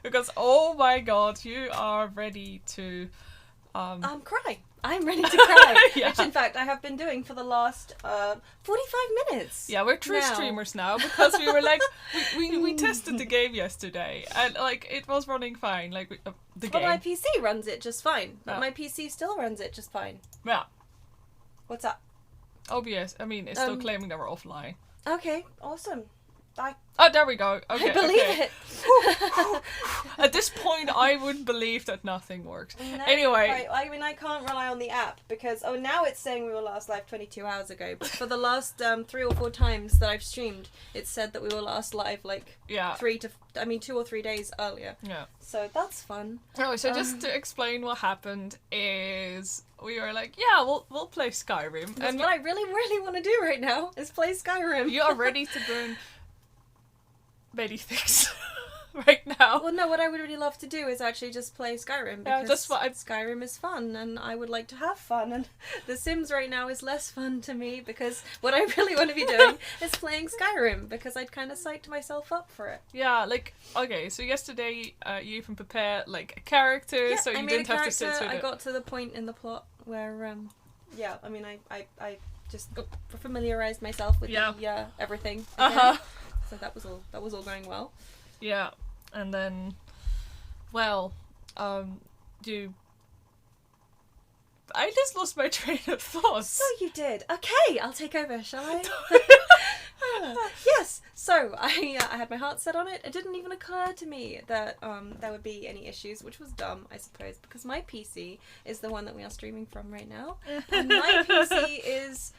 Because, oh my god, you are ready to... cry. I'm ready to cry. Yeah. Which, in fact, I have been doing for the last 45 minutes. Yeah, we're true streamers now, because we were like... we tested the game yesterday, and, like, it was running fine, like, the game. But my PC runs it just fine. But Yeah. my PC still runs it just fine. Yeah. What's up? OBS, I mean, it's still claiming that we're offline. Okay, awesome. Oh, there we go. Okay, I believe okay. it. At this point, I would believe that nothing works. No, Anyway. right, I mean, I can't rely on the app because, now it's saying we were last live 22 hours ago. But for the last 3 or 4 times that I've streamed, it said that we were last live, like, 2 or 3 days earlier. Yeah. So that's fun. Oh, so just to explain what happened is we were like, yeah, we'll play Skyrim. That's what I really, really want to do right now is play Skyrim. You are ready to burn many things right now. Well, no, what I would really love to do is actually just play Skyrim because that's what Skyrim is fun and I would like to have fun, and The Sims right now is less fun to me because what I really want to be doing is playing Skyrim because I'd kind of psyched myself up for it. Yeah, like, okay, so yesterday you even prepared, like, a character, so you didn't have to sit with I it. got to the point in the plot where, I mean, I just got familiarized myself with the everything. Again. So that was all going well. Yeah, and then, well, I just lost my train of thought. So you did. Okay, I'll take over, shall I? Yes. So I had my heart set on it. It didn't even occur to me that there would be any issues, which was dumb, I suppose, because my PC is the one that we are streaming from right now, and my PC is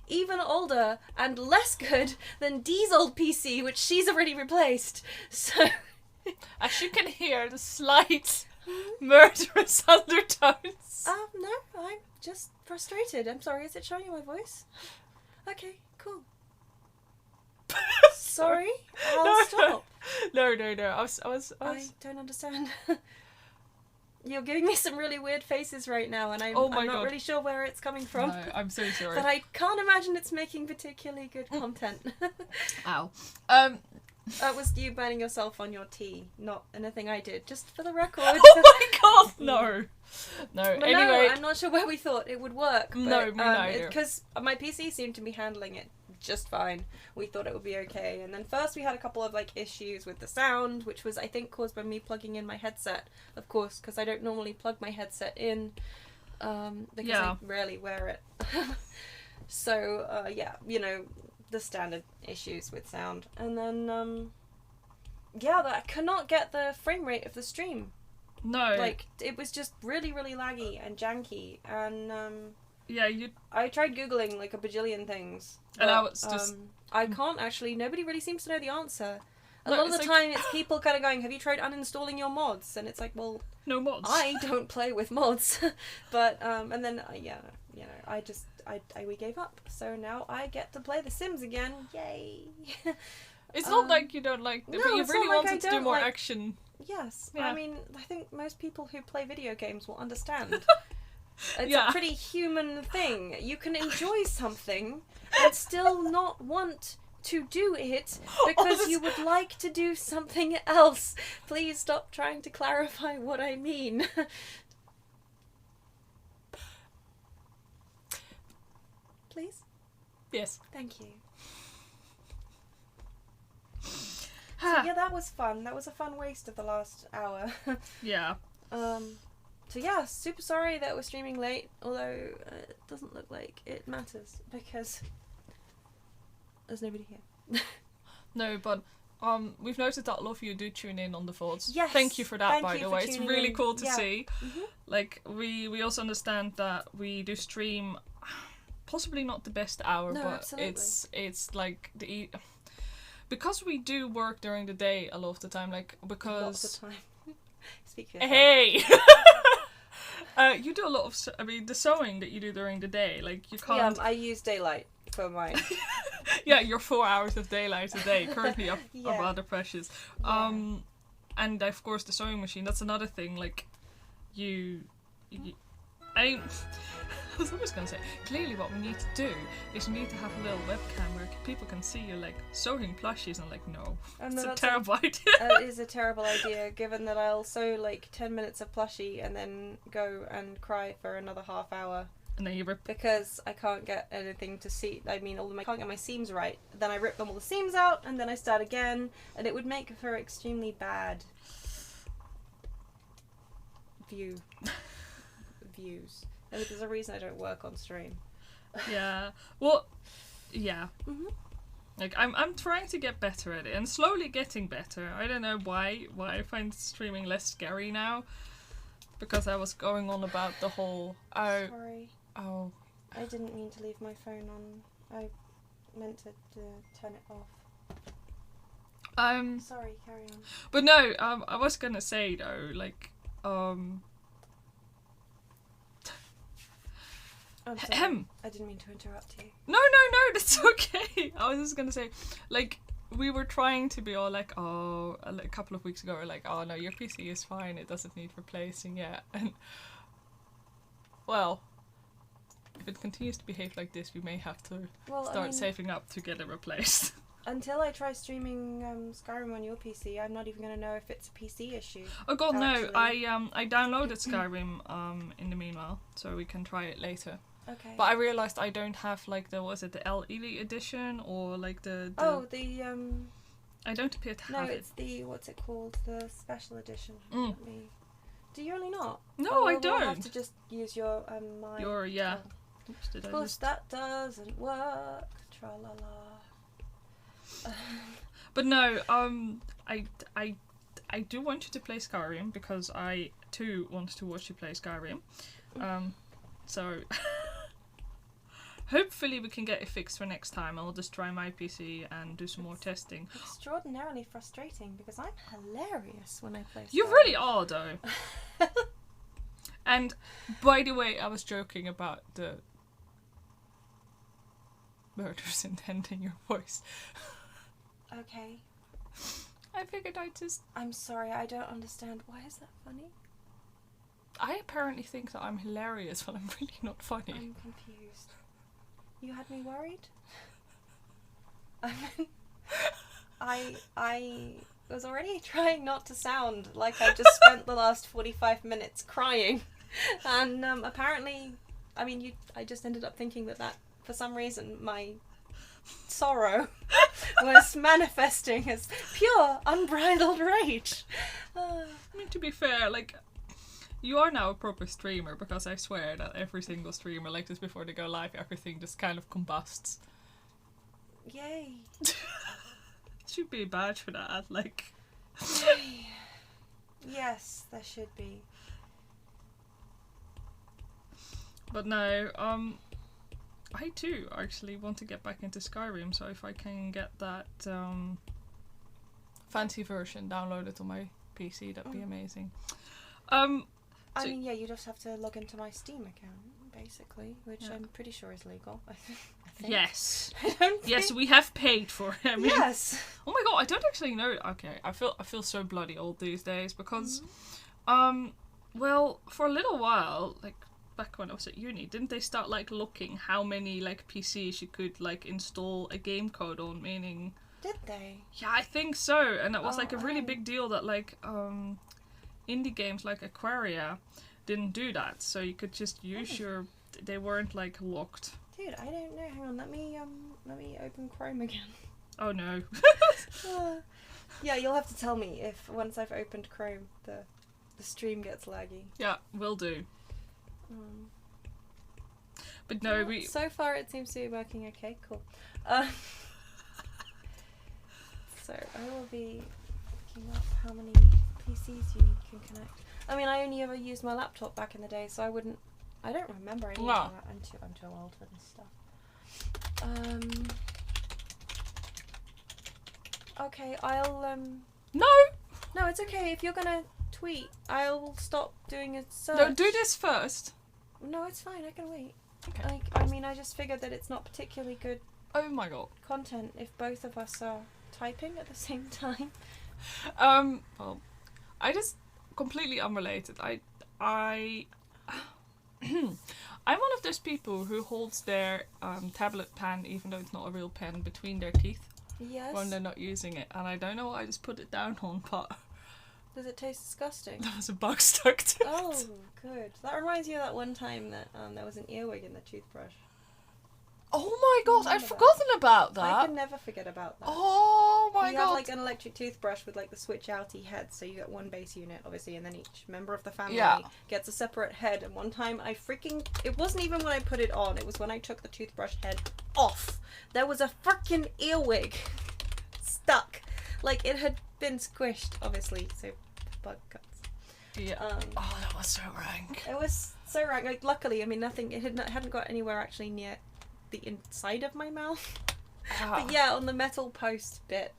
even older and less good than Dee's old PC, which she's already replaced. So, as you can hear, the slight murderous undertones. No, I'm just frustrated. I'm sorry. Is it showing in my voice? Okay, cool. Sorry, I'll stop. No. I don't understand. You're giving me some really weird faces right now, and I'm not really sure where it's coming from. No, I'm so sorry. But I can't imagine it's making particularly good content. Ow. That was you burning yourself on your tea, not anything I did, just for the record. Oh my god, no. No, but anyway. No, I'm not sure where we thought it would work. But, no, me neither. Because my PC seemed to be handling it just fine. We thought it would be okay. And then first we had a couple of, like, issues with the sound, which was, I think, caused by me plugging in my headset, of course, because I don't normally plug my headset in, because I rarely wear it. So, the standard issues with sound. And then, that I cannot get the frame rate of the stream. No. Like, it was just really, really laggy and janky, and, yeah, you... I tried Googling, like, a bajillion things. But, and now it's just... I can't actually, nobody really seems to know the answer. A lot of the time it's people kind of going, have you tried uninstalling your mods? And it's like, well... No mods. I don't play with mods. But, and then, we gave up. So now I get to play The Sims again. Yay! It's not like you don't like... No, but you it's really not like wanted I to do don't more like- action. Yes. Yeah. I mean, I think most people who play video games will understand. It's Yeah. a pretty human thing. You can enjoy something and still not want to do it because you would like to do something else. Please stop trying to clarify what I mean. Please? Yes. Thank you. So yeah, that was fun. That was a fun waste of the last hour. Yeah. So yeah, super sorry that we're streaming late, although it doesn't look like it matters because there's nobody here. No, but we've noticed that a lot of you do tune in on the VoDs. Yes, Thank you for that, thank by you the for way. It's tuning really in. cool to Yeah. see. Mm-hmm. Like, we also understand that we do stream possibly not the best hour, No, but absolutely. it's like because we do work during the day a lot of the time, like, because... Lots of time. Speak for yourself. Hey! You do a lot of, the sewing that you do during the day, like, you Yeah, can't... I use daylight for mine. Yeah, your 4 hours of daylight a day currently are Yeah. rather precious. Yeah. And of course the sewing machine, that's another thing, like, I was always gonna say, clearly what we need to do is we need to have a little webcam where people can see you like sewing plushies, and like, no, it's a terrible idea. It is a terrible idea, given that I'll sew like 10 minutes of plushie and then go and cry for another half hour. And then you rip. Because I can't get anything to see. I mean, I can't get my seams right. Then I rip them all the seams out, and then I start again, and it would make for extremely bad views. I mean, there's a reason I don't work on stream. Yeah. Well, yeah. Mm-hmm. Like, I'm trying to get better at it, and slowly getting better. I don't know why I find streaming less scary now. Because I was going on about the whole... Sorry. Oh. I didn't mean to leave my phone on. I meant to turn it off. Sorry, carry on. But no, I was gonna say though, like, I'm sorry. I didn't mean to interrupt you. No, that's okay. I was just gonna say, like, we were trying to be all like, oh, a couple of weeks ago, we're like, oh no, your PC is fine, it doesn't need replacing yet. And, well, if it continues to behave like this, we may have to start saving up to get it replaced. Until I try streaming Skyrim on your PC, I'm not even going to know if it's a PC issue. Oh god, no, I downloaded Skyrim in the meanwhile, so we can try it later. Okay. But I realised I don't have, like, the Elite edition, or, like, I don't appear to have it. No, it's the, what's it called? The special edition. Do you really not? No, I don't. We'll have to just use your, yeah. Of course, that doesn't work. Tra-la-la. But no, I do want you to play Skyrim, because I, too, want to watch you play Skyrim. So... Hopefully we can get it fixed for next time. I'll just try my PC and do some more testing. Extraordinarily frustrating, because I'm hilarious when I play Skyrim. You really are, though. And, by the way, I was joking about the murderous intent in your voice. Okay. I figured I'd just... I'm sorry, I don't understand. Why is that funny? I apparently think that I'm hilarious when I'm really not funny. I'm confused. You had me worried? I was already trying not to sound like I just spent the last 45 minutes crying. And apparently, I just ended up thinking that for some reason, my sorrow was manifesting as pure, unbridled rage. To be fair, like... You are now a proper streamer, because I swear that every single streamer, like this before they go live, everything just kind of combusts. Yay. Should be a badge for that, like... Yes, there should be. But no, I too actually want to get back into Skyrim, so if I can get that fancy version downloaded on my PC, that'd be amazing. You just have to log into my Steam account, basically, which I'm pretty sure is legal. I think. Yes. I don't think... Yes, we have paid for it. Yes. Oh my god, I don't actually know. Okay, I feel so bloody old these days, because, well, for a little while, like back when I was at uni, didn't they start like looking how many like PCs you could like install a game code on? Meaning. Did they? Yeah, I think so, and it was like a really big deal that like indie games like Aquaria didn't do that, so you could just use they weren't like locked. Dude, I don't know. Hang on, let me open Chrome again. Oh no. Yeah, you'll have to tell me if once I've opened Chrome the stream gets laggy. Yeah, will do. But no, so far it seems to be working okay. Cool. So I will be looking up how many PCs you can connect. I only ever used my laptop back in the day, so I don't remember any of that. I'm too old for this stuff. Okay, I'll No, it's okay. If you're gonna tweet, I'll stop doing a search. No, do this first. No, it's fine. I can wait. Okay. I just figured that it's not particularly good. Oh my god. Content if both of us are typing at the same time. Well, I just completely unrelated. I I'm one of those people who holds their tablet pen, even though it's not a real pen, between their teeth Yes. when they're not using it. And I don't know what I just put it down on, but Does it taste disgusting? there was a bug stuck to it. Oh, good. That reminds you of that one time that there was an earwig in the toothbrush. Oh my god, I'd Remember that? forgotten about that. I can never forget about that. Oh my You god. have like an electric toothbrush with like the switch-outy head, so you get one base unit, obviously, and then each member of the family gets a separate head. And one time it wasn't even when I put it on, it was when I took the toothbrush head off. There was a freaking earwig stuck. Like, it had been squished, obviously, so bug cuts. Yeah. Oh, that was so rank. It was so rank. Like, luckily, I mean, it hadn't got anywhere actually near the inside of my mouth. But yeah, on the metal post bit,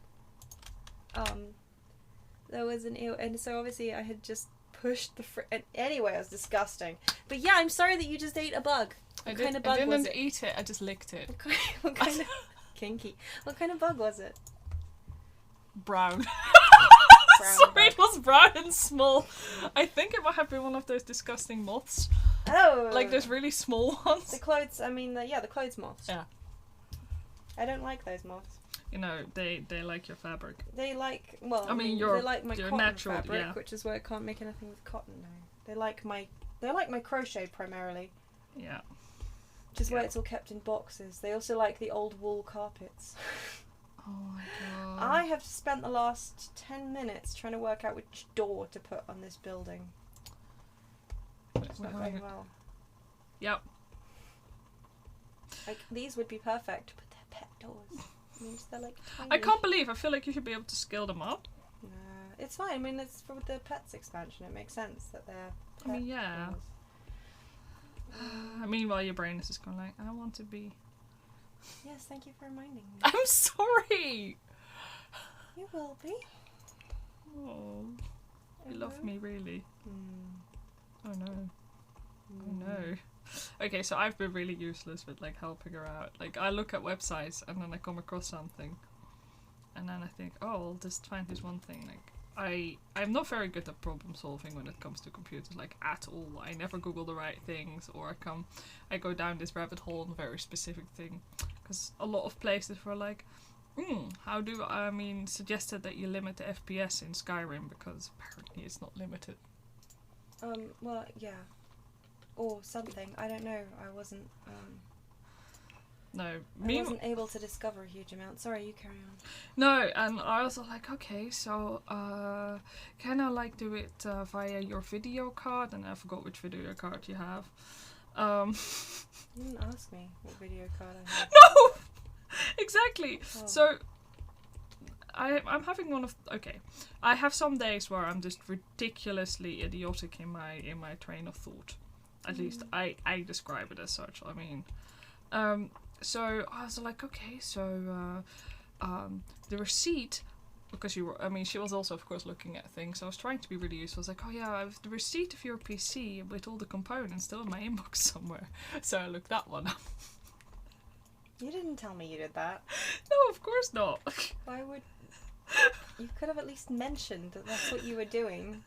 there was an ear, and so obviously I had just pushed and anyway, it was disgusting. But yeah, I'm sorry that you just ate a bug. What kind of bug was it? I didn't eat it, I just licked it. What kind of kinky? What kind of bug was it? Brown. Brown Sorry, bug. it was brown and small. I think it might have been one of those disgusting moths. Oh, Like those really small ones. the clothes. I mean, the clothes moths. Yeah. I don't like those moths. You know, they like your fabric. They like, well, I mean, they like my your cotton natural, fabric, yeah. which is why I can't make anything with cotton now. They like my crochet primarily, Yeah. which is why Yeah. it's all kept in boxes. They also like the old wool carpets. Oh my god. I have spent the last 10 minutes trying to work out which door to put on this building. It's not going well. Yep. Like, these would be perfect, but they're pet doors. It means they're like tiny. I can't believe, I feel like you should be able to scale them up. Nah, it's fine. I mean, it's for the pets expansion. It makes sense that they're I mean, pet yeah. doors. Meanwhile, your brain is just going like, I want to be... Yes, thank you for reminding me. I'm sorry! You will be. Oh, you love know. me, really. Oh no. Oh Mm. no. Okay, so I've been really useless with like helping her out. Like, I look at websites and then I come across something. And then I think, oh, I'll just find this one thing. Like, I'm not very good at problem solving when it comes to computers, like, at all. I never Google the right things, or I go down this rabbit hole on a very specific thing. Because a lot of places were like, suggested that you limit the FPS in Skyrim, because apparently it's not limited. Well, yeah. Or something. I don't know. I wasn't able to discover a huge amount. Sorry, you carry on. No, and I was like, okay, so can I like do it via your video card? And I forgot which video card you have. You didn't ask me what video card I had. No, exactly. Oh. So I'm having I have some days where I'm just ridiculously idiotic in my train of thought. At least I describe it as such. I mean, so I was like, okay, so the receipt, because she was also of course looking at things. So I was trying to be really useful. I was like, oh yeah, I have the receipt of your PC with all the components still in my inbox somewhere. So I looked that one up. You didn't tell me you did that. No, of course not. Why would... You could have at least mentioned that that's what you were doing.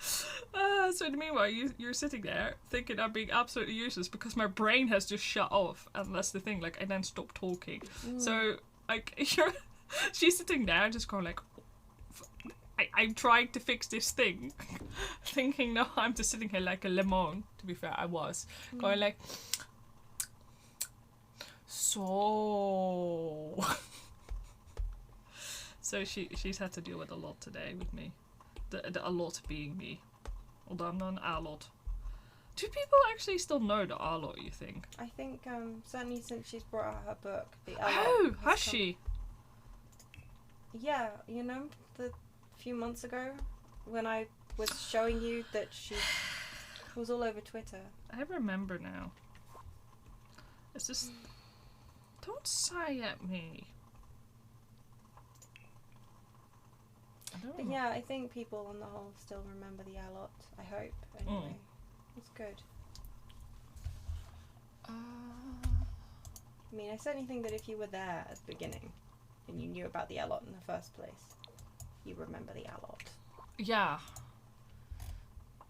So in the meanwhile, you're sitting there thinking I'm being absolutely useless because my brain has just shut off, and that's the thing. Like, I then stopped talking. So like, she's sitting there just going like, I'm trying to fix this thing, thinking no, I'm just sitting here like a lemon. To be fair, I was going like, so. So she's had to deal with a lot today with me. A lot being me. Although I'm not an a-lot. Do people actually still know the a-lot, you think? I think, certainly since she's brought out her book, the Oh, has she? Yeah, you know, the few months ago when I was showing you that she was all over Twitter. I remember now. It's just... Don't sigh at me. But yeah, I think people on the whole still remember the a-lot, I hope, anyway. It's good. I mean, I certainly think that if you were there at the beginning and you knew about the a-lot in the first place, you remember the a-lot. Yeah.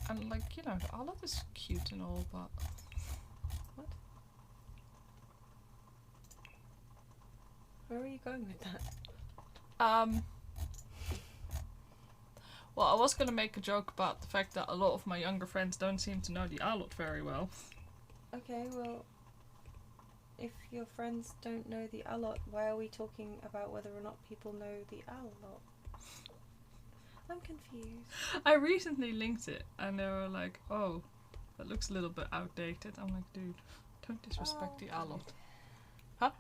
And like, you know, the a-lot is cute and all, but... Where are you going with that? Well, I was gonna make a joke about the fact that a lot of my younger friends don't seem to know the Alot very well. Okay, well, if your friends don't know the Alot, why are we talking about whether or not people know the Alot? I'm confused. I recently linked it, and they were like, "Oh, that looks a little bit outdated." I'm like, "Dude, don't disrespect the Alot." Huh?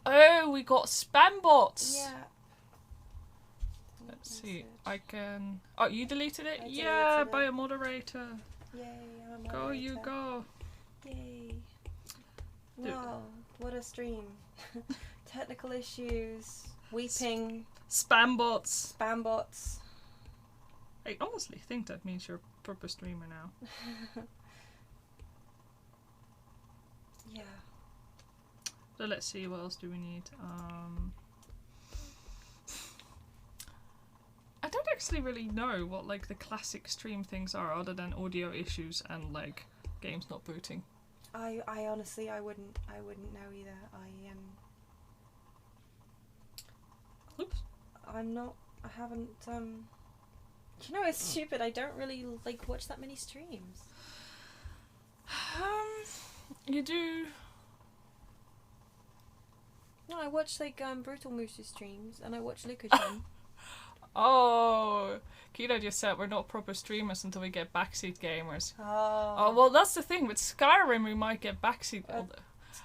Oh, we got spam bots. Yeah. Let's see. I can. Oh, you deleted it? I Yeah, deleted by it. a moderator. Yay, I'm a moderator. Go, you go. Yay. Dude. Wow, what a stream. Technical issues, weeping, Spam bots. spam bots. I honestly think that means you're a proper streamer now. Yeah. So let's see, what else do we need? I don't actually really know what like the classic stream things are other than audio issues and like games not booting. I honestly I wouldn't know either. Oops. I haven't you know, it's stupid. I don't really like watch that many streams. You do. No, I watch like Brutal Moose's streams and I watch Lucashin. Oh, Kino just said we're not proper streamers until we get backseat gamers. Oh. Oh, well, that's the thing. With Skyrim, we might get backseat.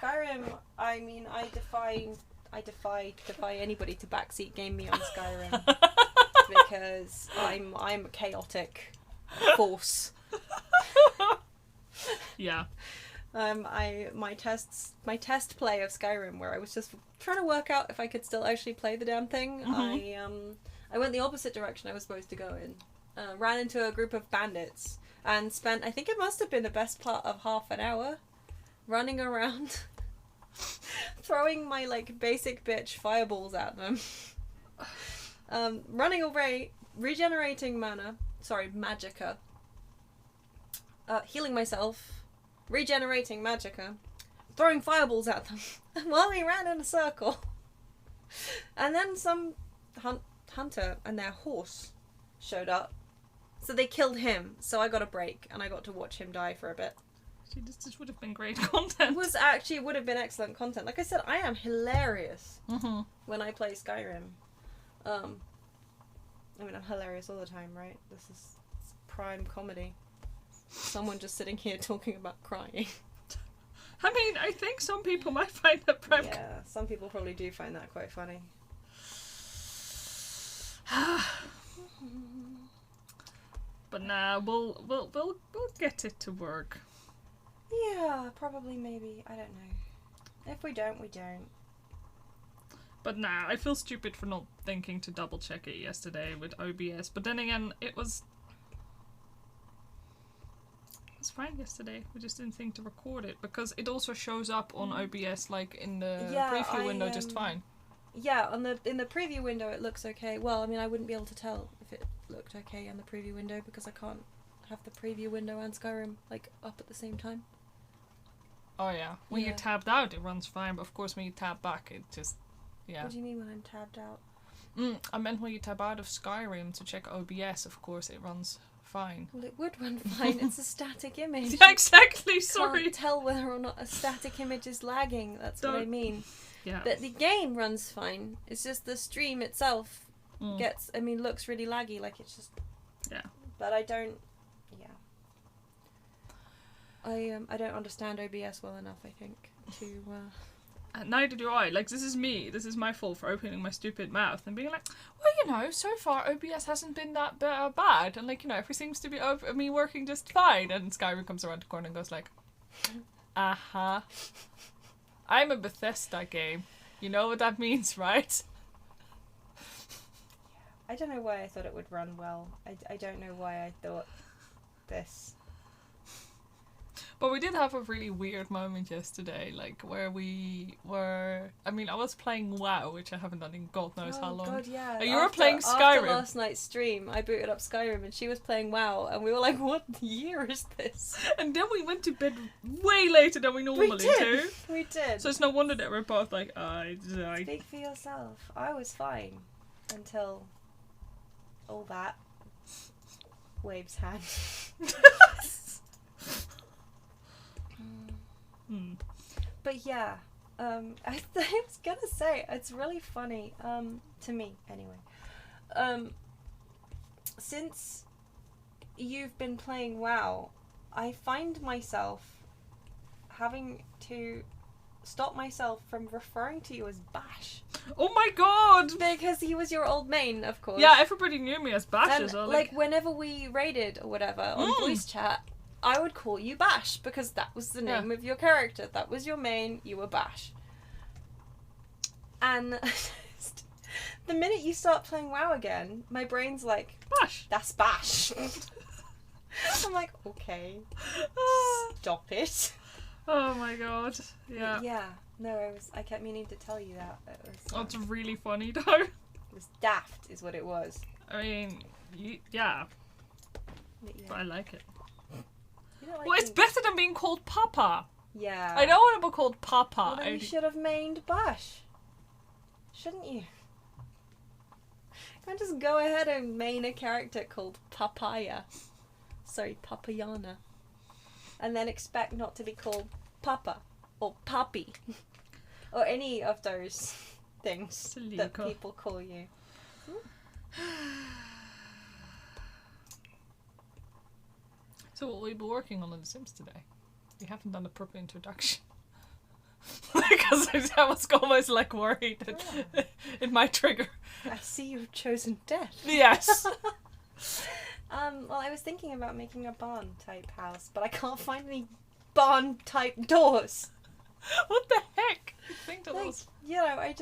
Skyrim, I mean, I defy anybody to backseat game me on Skyrim because I'm a chaotic force. Yeah. My test play of Skyrim, where I was just trying to work out if I could still actually play the damn thing. Mm-hmm. I went the opposite direction I was supposed to go in. Ran into a group of bandits and spent, I think it must have been the best part of half an hour running around throwing my like basic bitch fireballs at them. Running away, regenerating magicka. Healing myself, regenerating magicka, throwing fireballs at them while we ran in a circle. And then some hunter and their horse showed up. So they killed him, so I got a break and I got to watch him die for a bit. See, this would have been great content. It would have been excellent content. Like I said, I am hilarious when I play Skyrim. I mean, I'm hilarious all the time, right? This is prime comedy. Someone just sitting here talking about crying. I mean, I think some people might find that prime. Yeah, some people probably do find that quite funny. But nah, we'll get it to work. Yeah, probably, maybe. I don't know. If we don't, we don't. But nah, I feel stupid for not thinking to double check it yesterday with OBS. But then again, it was fine yesterday. We just didn't think to record it because it also shows up on OBS like in the preview window just fine. Yeah, in the preview window it looks okay. Well, I mean, I wouldn't be able to tell if it looked okay on the preview window because I can't have the preview window and Skyrim like up at the same time. Oh yeah, when you're tabbed out it runs fine, but of course when you tab back it just What do you mean when I'm tabbed out? I meant when you tab out of Skyrim to check OBS, of course it runs fine. Well, it would run fine. It's a static image. Yeah, exactly. Sorry. Can't tell whether or not a static image is lagging. That's what I mean. Yeah. But the game runs fine. It's just the stream itself looks really laggy. Like it's just. Yeah. But I don't. Yeah. I don't understand OBS well enough, I think, to. Neither do I. Like, this is me. This is my fault for opening my stupid mouth and being like, well, you know, so far OBS hasn't been that bad. And, like, you know, everything seems to be working just fine. And Skyrim comes around the corner and goes like, uh-huh. I'm a Bethesda game. You know what that means, right? I don't know why I thought it would run well. I don't know why I thought this. But we did have a really weird moment yesterday, like where we were. I mean, I was playing WoW, which I haven't done in God knows how long. God, yeah. And you were playing Skyrim. After last night's stream, I booted up Skyrim, and she was playing WoW, and we were like, "What year is this?" And then we went to bed way later than we normally do. We did. So it's no wonder that we're both like, I. Speak for yourself. I was fine until all that. Waves hand. But yeah, I was gonna say it's really funny. To me anyway. Since you've been playing WoW, I find myself having to stop myself from referring to you as Bash. Oh my god! Because he was your old main, of course. Yeah, everybody knew me as Bash and, as well. Like, whenever we raided or whatever on voice chat, I would call you Bash because that was the name of your character. That was your main, you were Bash. And the minute you start playing WoW again, my brain's like, Bash! That's Bash. I'm like, okay. Stop it. Oh my god. Yeah. Yeah. No, I kept meaning to tell you that. It was, That's really funny though. It was daft, is what it was. I mean, yeah. But But I like it. You don't like Well, it's better than being called Papa. Yeah. I don't want to be called Papa. Well, then you should have mained Bash. Shouldn't you? Can't just go ahead and main a character called Papaya. Sorry, Papayana. And then expect not to be called Papa or Papi or any of those things that people call you. So what will we be working on in The Sims today? We haven't done a proper introduction. Because I was almost like worried that it might trigger. I see you've chosen death. Yes. Well, I was thinking about making a barn type house, but I can't find any barn type doors. What the heck? Think to Like, those. you know, I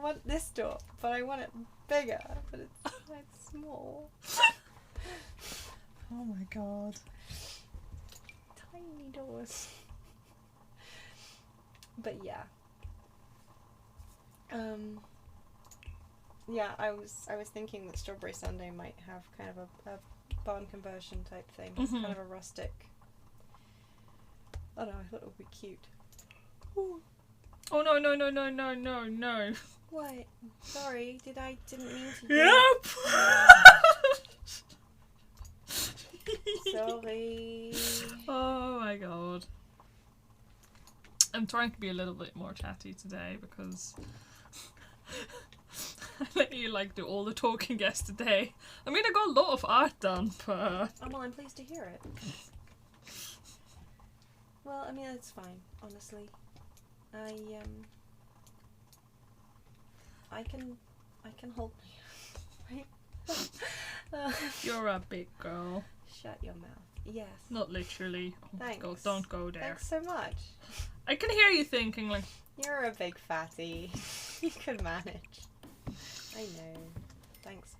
want this door, but I want it bigger, but it's small. Oh my god. Tiny doors. But yeah. Yeah, I was thinking that Strawberry Sunday might have kind of a barn conversion type thing. Mm-hmm. Kind of a rustic. I don't know, I thought it would be cute. Ooh. Oh no. What? Sorry, didn't mean to. Yep. Sorry. Oh my god. I'm trying to be a little bit more chatty today because I let you like do all the talking yesterday. I mean, I got a lot of art done, but Oh, well, I'm pleased to hear it. Well, I mean, it's fine, honestly. I can hold my right? you're a big girl. Shut your mouth. Yes. Not literally. Oh my Thanks. god, don't go there. Thanks so much. I can hear you thinking like, You're a big fatty. You can manage. I know. Thanks.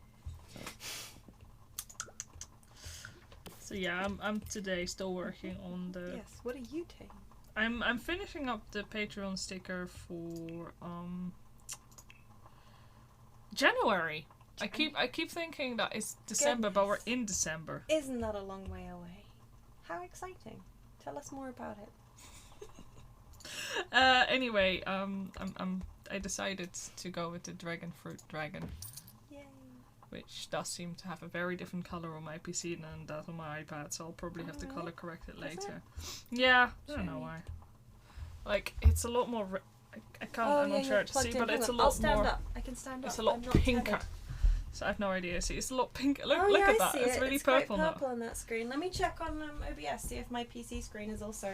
so yeah, I'm today still working on the Yes. What are you doing? I'm finishing up the Patreon sticker for January. I keep thinking that it's December, but we're in December. Isn't that a long way away? How exciting! Tell us more about it. Anyway, I decided to go with the Dragon Fruit Dragon, Yay! which does seem to have a very different color on my PC than it does on my iPad, so I'll probably have to color correct it later. Yeah, I don't know why. Like, it's a lot more. I can't. I'm not sure to see, but it's a lot I'll stand more. up. I can stand up. It's a lot I'm not pinker. tethered. So I have no idea. See, it's a lot pink. Look, Oh, look yeah, at I that. see It's it. really It's purple quite now. purple on that screen. Let me check on OBS, see if my PC screen is also.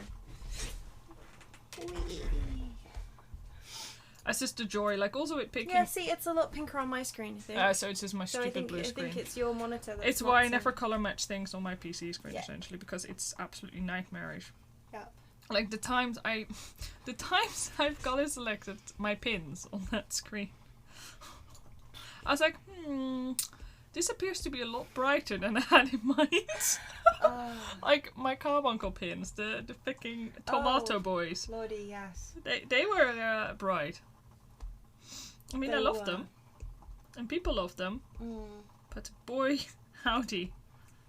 That's just a joy. Like, also it picking. Yeah, see, it's a lot pinker on my screen, I think. So it's just my So stupid blue screen. I think it's your monitor that's It's not why I so- never color match things on my PC screen, Yeah. essentially, because it's absolutely nightmarish. Yeah. Like the times I've color selected my pins on that screen, I was like, this appears to be a lot brighter than I had in mind. Like my carbuncle pins, the fucking tomato boys. Lordy, yes. They were bright. I mean, I loved were. them. And people loved them. Mm. But boy, howdy.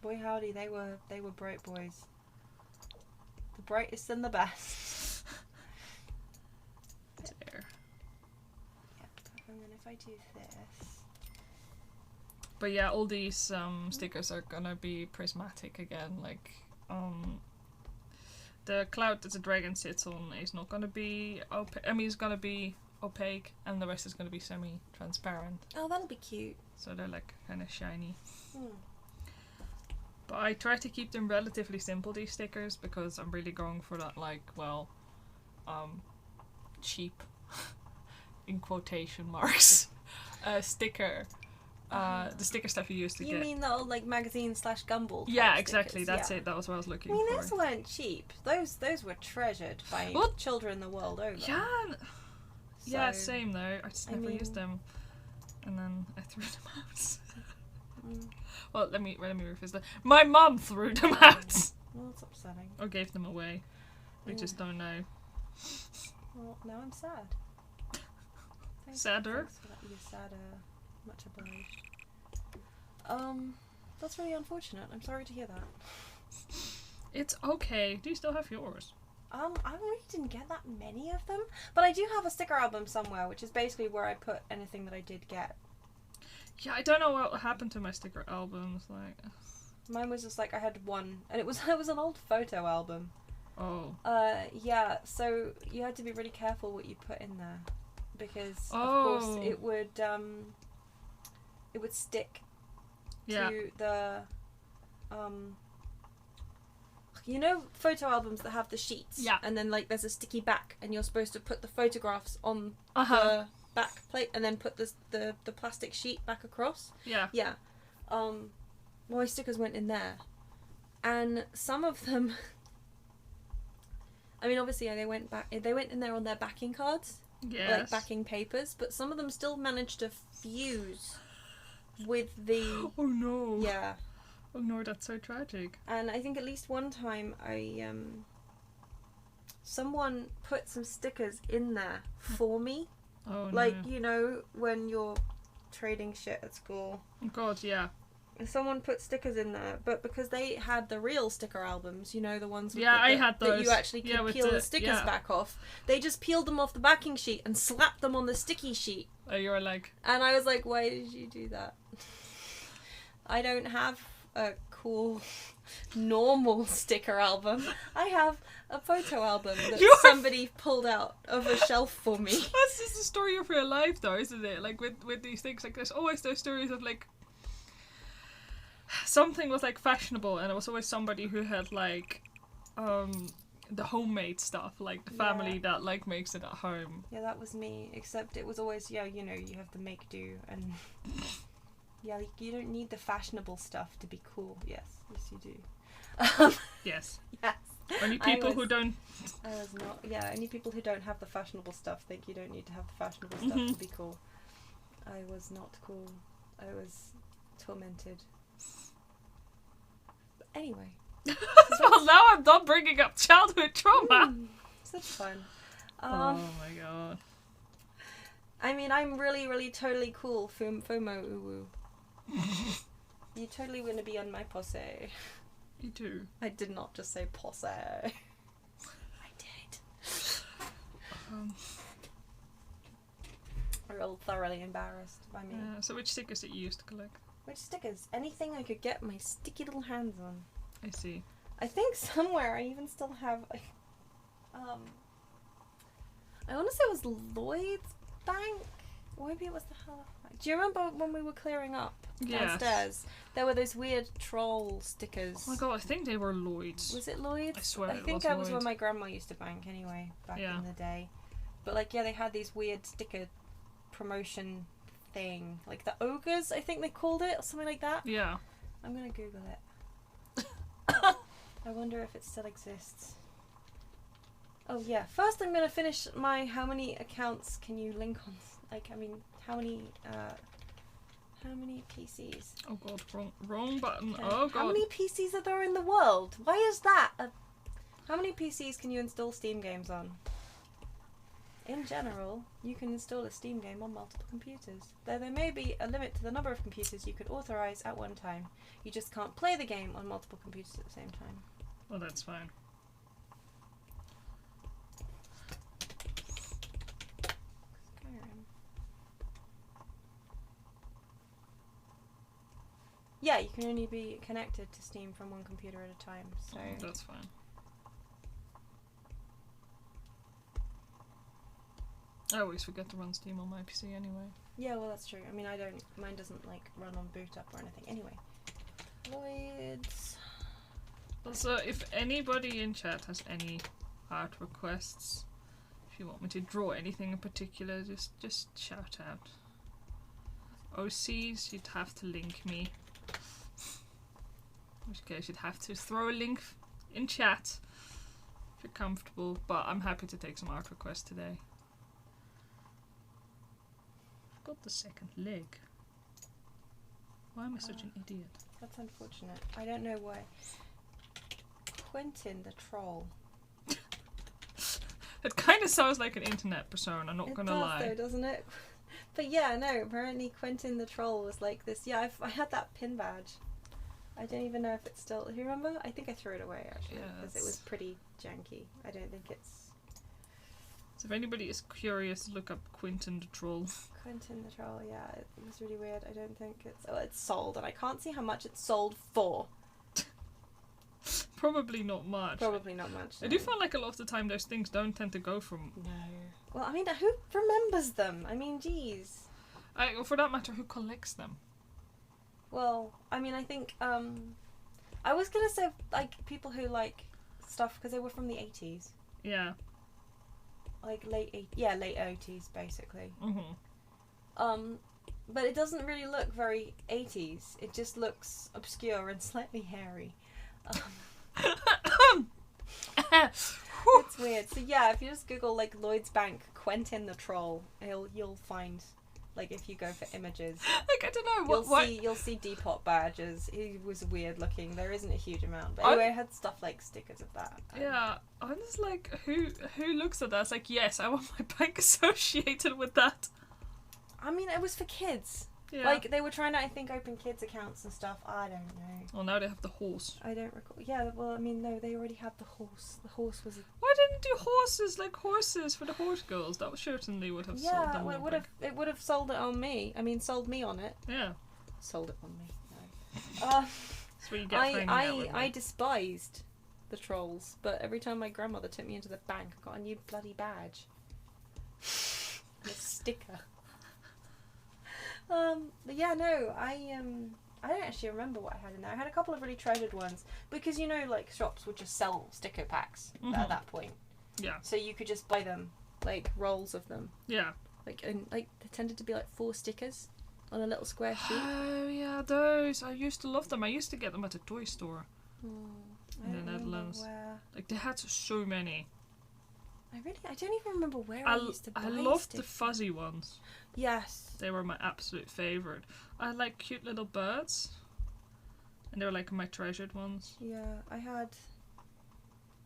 Boy howdy, they were bright boys. The brightest and the best. There. Yep. And then if I do this. But yeah, all these stickers are gonna be prismatic again. Like, the cloud that the dragon sits on is not gonna be it's gonna be opaque, and the rest is gonna be semi-transparent. Oh, that'll be cute. So they're like kind of shiny. Hmm. But I try to keep them relatively simple, these stickers, because I'm really going for that, like, well, cheap, in quotation marks, sticker. The sticker stuff you used to get. You mean the old like magazine / Gumball? Yeah, type exactly. stickers? That's it. That was what I was looking I mean, for. those weren't cheap. Those were treasured by children the world over. Yeah. Yeah, So, same though. I just never used mean- them, and then I threw them out. Mm. Well, let me rephrase that. My mum threw them out, Well, that's upsetting. or gave them away. We just don't know. Well, now I'm sad. Sadder? Thanks for that. You're sadder. Much obliged. That's really unfortunate. I'm sorry to hear that. It's okay. Do you still have yours? I really didn't get that many of them, but I do have a sticker album somewhere, which is basically where I put anything that I did get. Yeah, I don't know what happened to my sticker albums. Like, Mine was just like I had one, and it was an old photo album. oh, Yeah. So you had to be really careful what you put in there, because of Oh. course it would stick yeah, to the you know, photo albums that have the sheets, Yeah. and then like there's a sticky back, and you're supposed to put the photographs on uh-huh, the back plate, and then put the plastic sheet back across. yeah, Yeah. My stickers went in there, and some of them. I mean, obviously they went in there on their backing cards, yes. like backing papers, but some of them still managed to fuse with the. Oh no. Yeah. Oh no, that's so tragic. And I think at least one time someone put some stickers in there for me. Oh Like, no. you know, when you're trading shit at school. Oh god, yeah. Someone put stickers in there, but because they had the real sticker albums, you know, the ones with Yeah, the, I had that you those. actually could Yeah, with peel the the- stickers yeah. back off, they just peeled them off the backing sheet and slapped them on the sticky sheet. Oh, you were like, And I was like, why did you do that? I don't have a cool normal sticker album. I have a photo album that You're- somebody pulled out of a shelf for me. that's just the story of real life, though, isn't it? Like with these things, like there's always those stories of like something was like fashionable, and it was always somebody who had like the homemade stuff, like the family Yeah. that like makes it at home. Yeah, that was me, except it was always, yeah, you know, you have the make do, and yeah, like, you don't need the fashionable stuff to be cool. Yes, you do. Yes. Yes. Only I people was- who don't. I was not. Yeah, only people who don't have the fashionable stuff think you don't need to have the fashionable stuff Mhm. to be cool. I was not cool. I was tormented. But anyway. Well, now I'm done bringing up childhood trauma. Such fun. Oh my god. I mean, I'm really, really, totally cool. FOMO uwu. You totally want to be on my posse. You do. I did not just say posse. I did. Um, Real thoroughly embarrassed by me. so which stickers did you used to collect? Which stickers? Anything I could get my sticky little hands on. I see. I think somewhere I even still have. I want to say it was Lloyd's Bank. Or maybe it was the Halifax. Do you remember when we were clearing up Yes. downstairs? There were those weird troll stickers. Oh my god, I think they were Lloyd's. Was it Lloyd's? I swear I it think was that was where Lloyd's. my grandma used to bank anyway, back Yeah. in the day. But like, yeah, they had these weird sticker promotion thing. Like the ogres, I think they called it, or something like that. Yeah. I'm gonna Google it. I wonder if it still exists. Oh yeah, first I'm gonna finish my how many accounts can you link on, like, I mean, how How many PCs? Oh god, wrong button. Okay. Oh god. How many PCs are there in the world? Why is that? How many PCs can you install Steam games on? In general, you can install a Steam game on multiple computers. Though there may be a limit to the number of computers you could authorize at one time. You just can't play the game on multiple computers at the same time. Well, that's fine. Skyrim. Yeah, you can only be connected to Steam from one computer at a time, so... Oh, that's fine. I always forget to run Steam on my PC anyway. Yeah, well, that's true. I mean, mine doesn't, like, run on boot up or anything. Anyway. Lloyd's... Also, if anybody in chat has any art requests, if you want me to draw anything in particular, just shout out. OCs, you'd have to link me. In which case, you'd have to throw a link in chat if you're comfortable, but I'm happy to take some art requests today. I've got the second leg. Why am I such an idiot? That's unfortunate. I don't know why. Quentin the Troll. It kind of sounds like an internet persona, not gonna lie. It does though, doesn't it? But yeah, no, apparently Quentin the Troll was like this. Yeah, I had that pin badge. I don't even know if it's still... Do you remember? I think I threw it away, actually, because it was pretty janky. I don't think it's... So if anybody is curious, look up Quentin the Troll. Quentin the Troll, yeah, it was really weird. I don't think it's... Oh, it's sold, and I can't see how much it's sold for. Probably not much. Probably not much. I No. do feel like a lot of the time those things don't tend to go from... No. Well, I mean, who remembers them? I mean, geez. Or for that matter, who collects them? Well, I mean, I think, I was gonna say, like, people who like stuff, because they were from the 80s. Yeah. Like, late 80s, basically. Mm-hmm. But it doesn't really look very 80s. It just looks obscure and slightly hairy. It's weird. So yeah, if you just Google like Lloyd's Bank Quentin the Troll, you'll find, like, if you go for images, Like, I don't know, you'll see Depop badges. He was weird looking. There isn't a huge amount, but anyway, I had stuff like stickers of that. Yeah, I'm just like, who looks at that? It's like, yes, I want my bank associated with that. I mean, it was for kids. Yeah. Like, they were trying to, I think, open kids' accounts and stuff. I don't know. Well, now they have the horse. I don't recall. Yeah, well, I mean, no, they already had the horse. The horse was... Why didn't do horses like horses for the horse girls? That certainly would have sold them. Yeah, it would have sold it on me. I mean, sold me on it. Yeah. Sold it on me. No. That's what you get for hanging out with me. I despised the trolls, but every time my grandmother took me into the bank, I got a new bloody badge. A sticker. But yeah, no, I don't actually remember what I had in there. I had a couple of really treasured ones because, you know, like, shops would just sell sticker packs at that point. Yeah. So you could just buy them, like, rolls of them. Yeah. Like, and like they tended to be like 4 stickers on a little square sheet. Oh yeah, those. I used to love them. I used to get them at a toy store in the Netherlands. Where. Like, they had so many. I don't even remember where I used to buy I loved stickers. the fuzzy ones. Yes. They were my absolute favourite. I had like cute little birds. And they were like my treasured ones. Yeah, I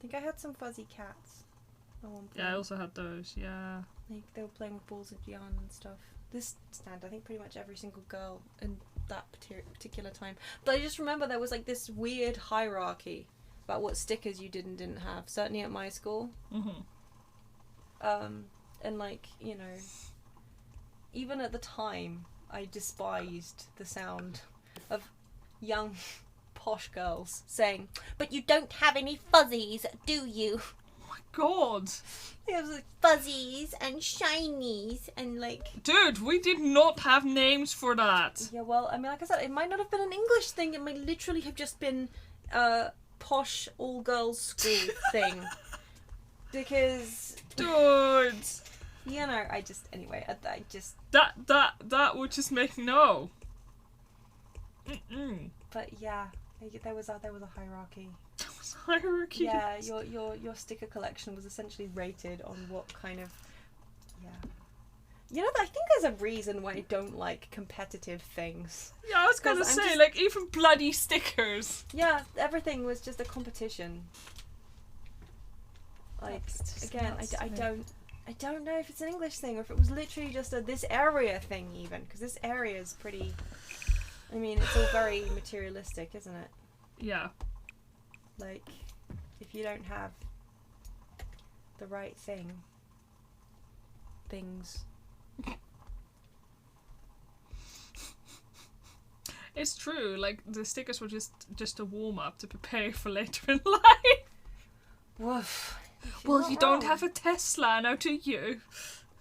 think I had some fuzzy cats at one point. Yeah, I also had those, yeah. Like, they were playing with balls of yarn and stuff. This stand, I think pretty much every single girl in that particular time. But I just remember there was like this weird hierarchy about what stickers you did and didn't have. Certainly at my school. Mm-hmm. And like, you know, even at the time, I despised the sound of young posh girls saying, "But you don't have any fuzzies, do you?" Oh my god! It was like fuzzies and shinies and like... Dude, we did not have names for that! Yeah, well, I mean, like I said, it might not have been an English thing, it might literally have just been a posh all-girls school thing. Because... Dude! You know, I just... That would just make no. But yeah, there was a hierarchy. There was a hierarchy. Yeah, your sticker collection was essentially rated on what kind of... Yeah. You know, I think there's a reason why I don't like competitive things. Yeah, I was gonna 'Cause I'm say, just- like, even bloody stickers. Yeah, everything was just a competition. Like, That's just again, nuts I to me. don't know if it's an English thing or if it was literally just a this area thing even, because this area is pretty, I mean, it's all very materialistic, isn't it? Yeah. Like, if you don't have the right things. It's true, like, the stickers were just a warm-up to prepare you for later in life. Woof. Well, you don't have a Tesla, now do you?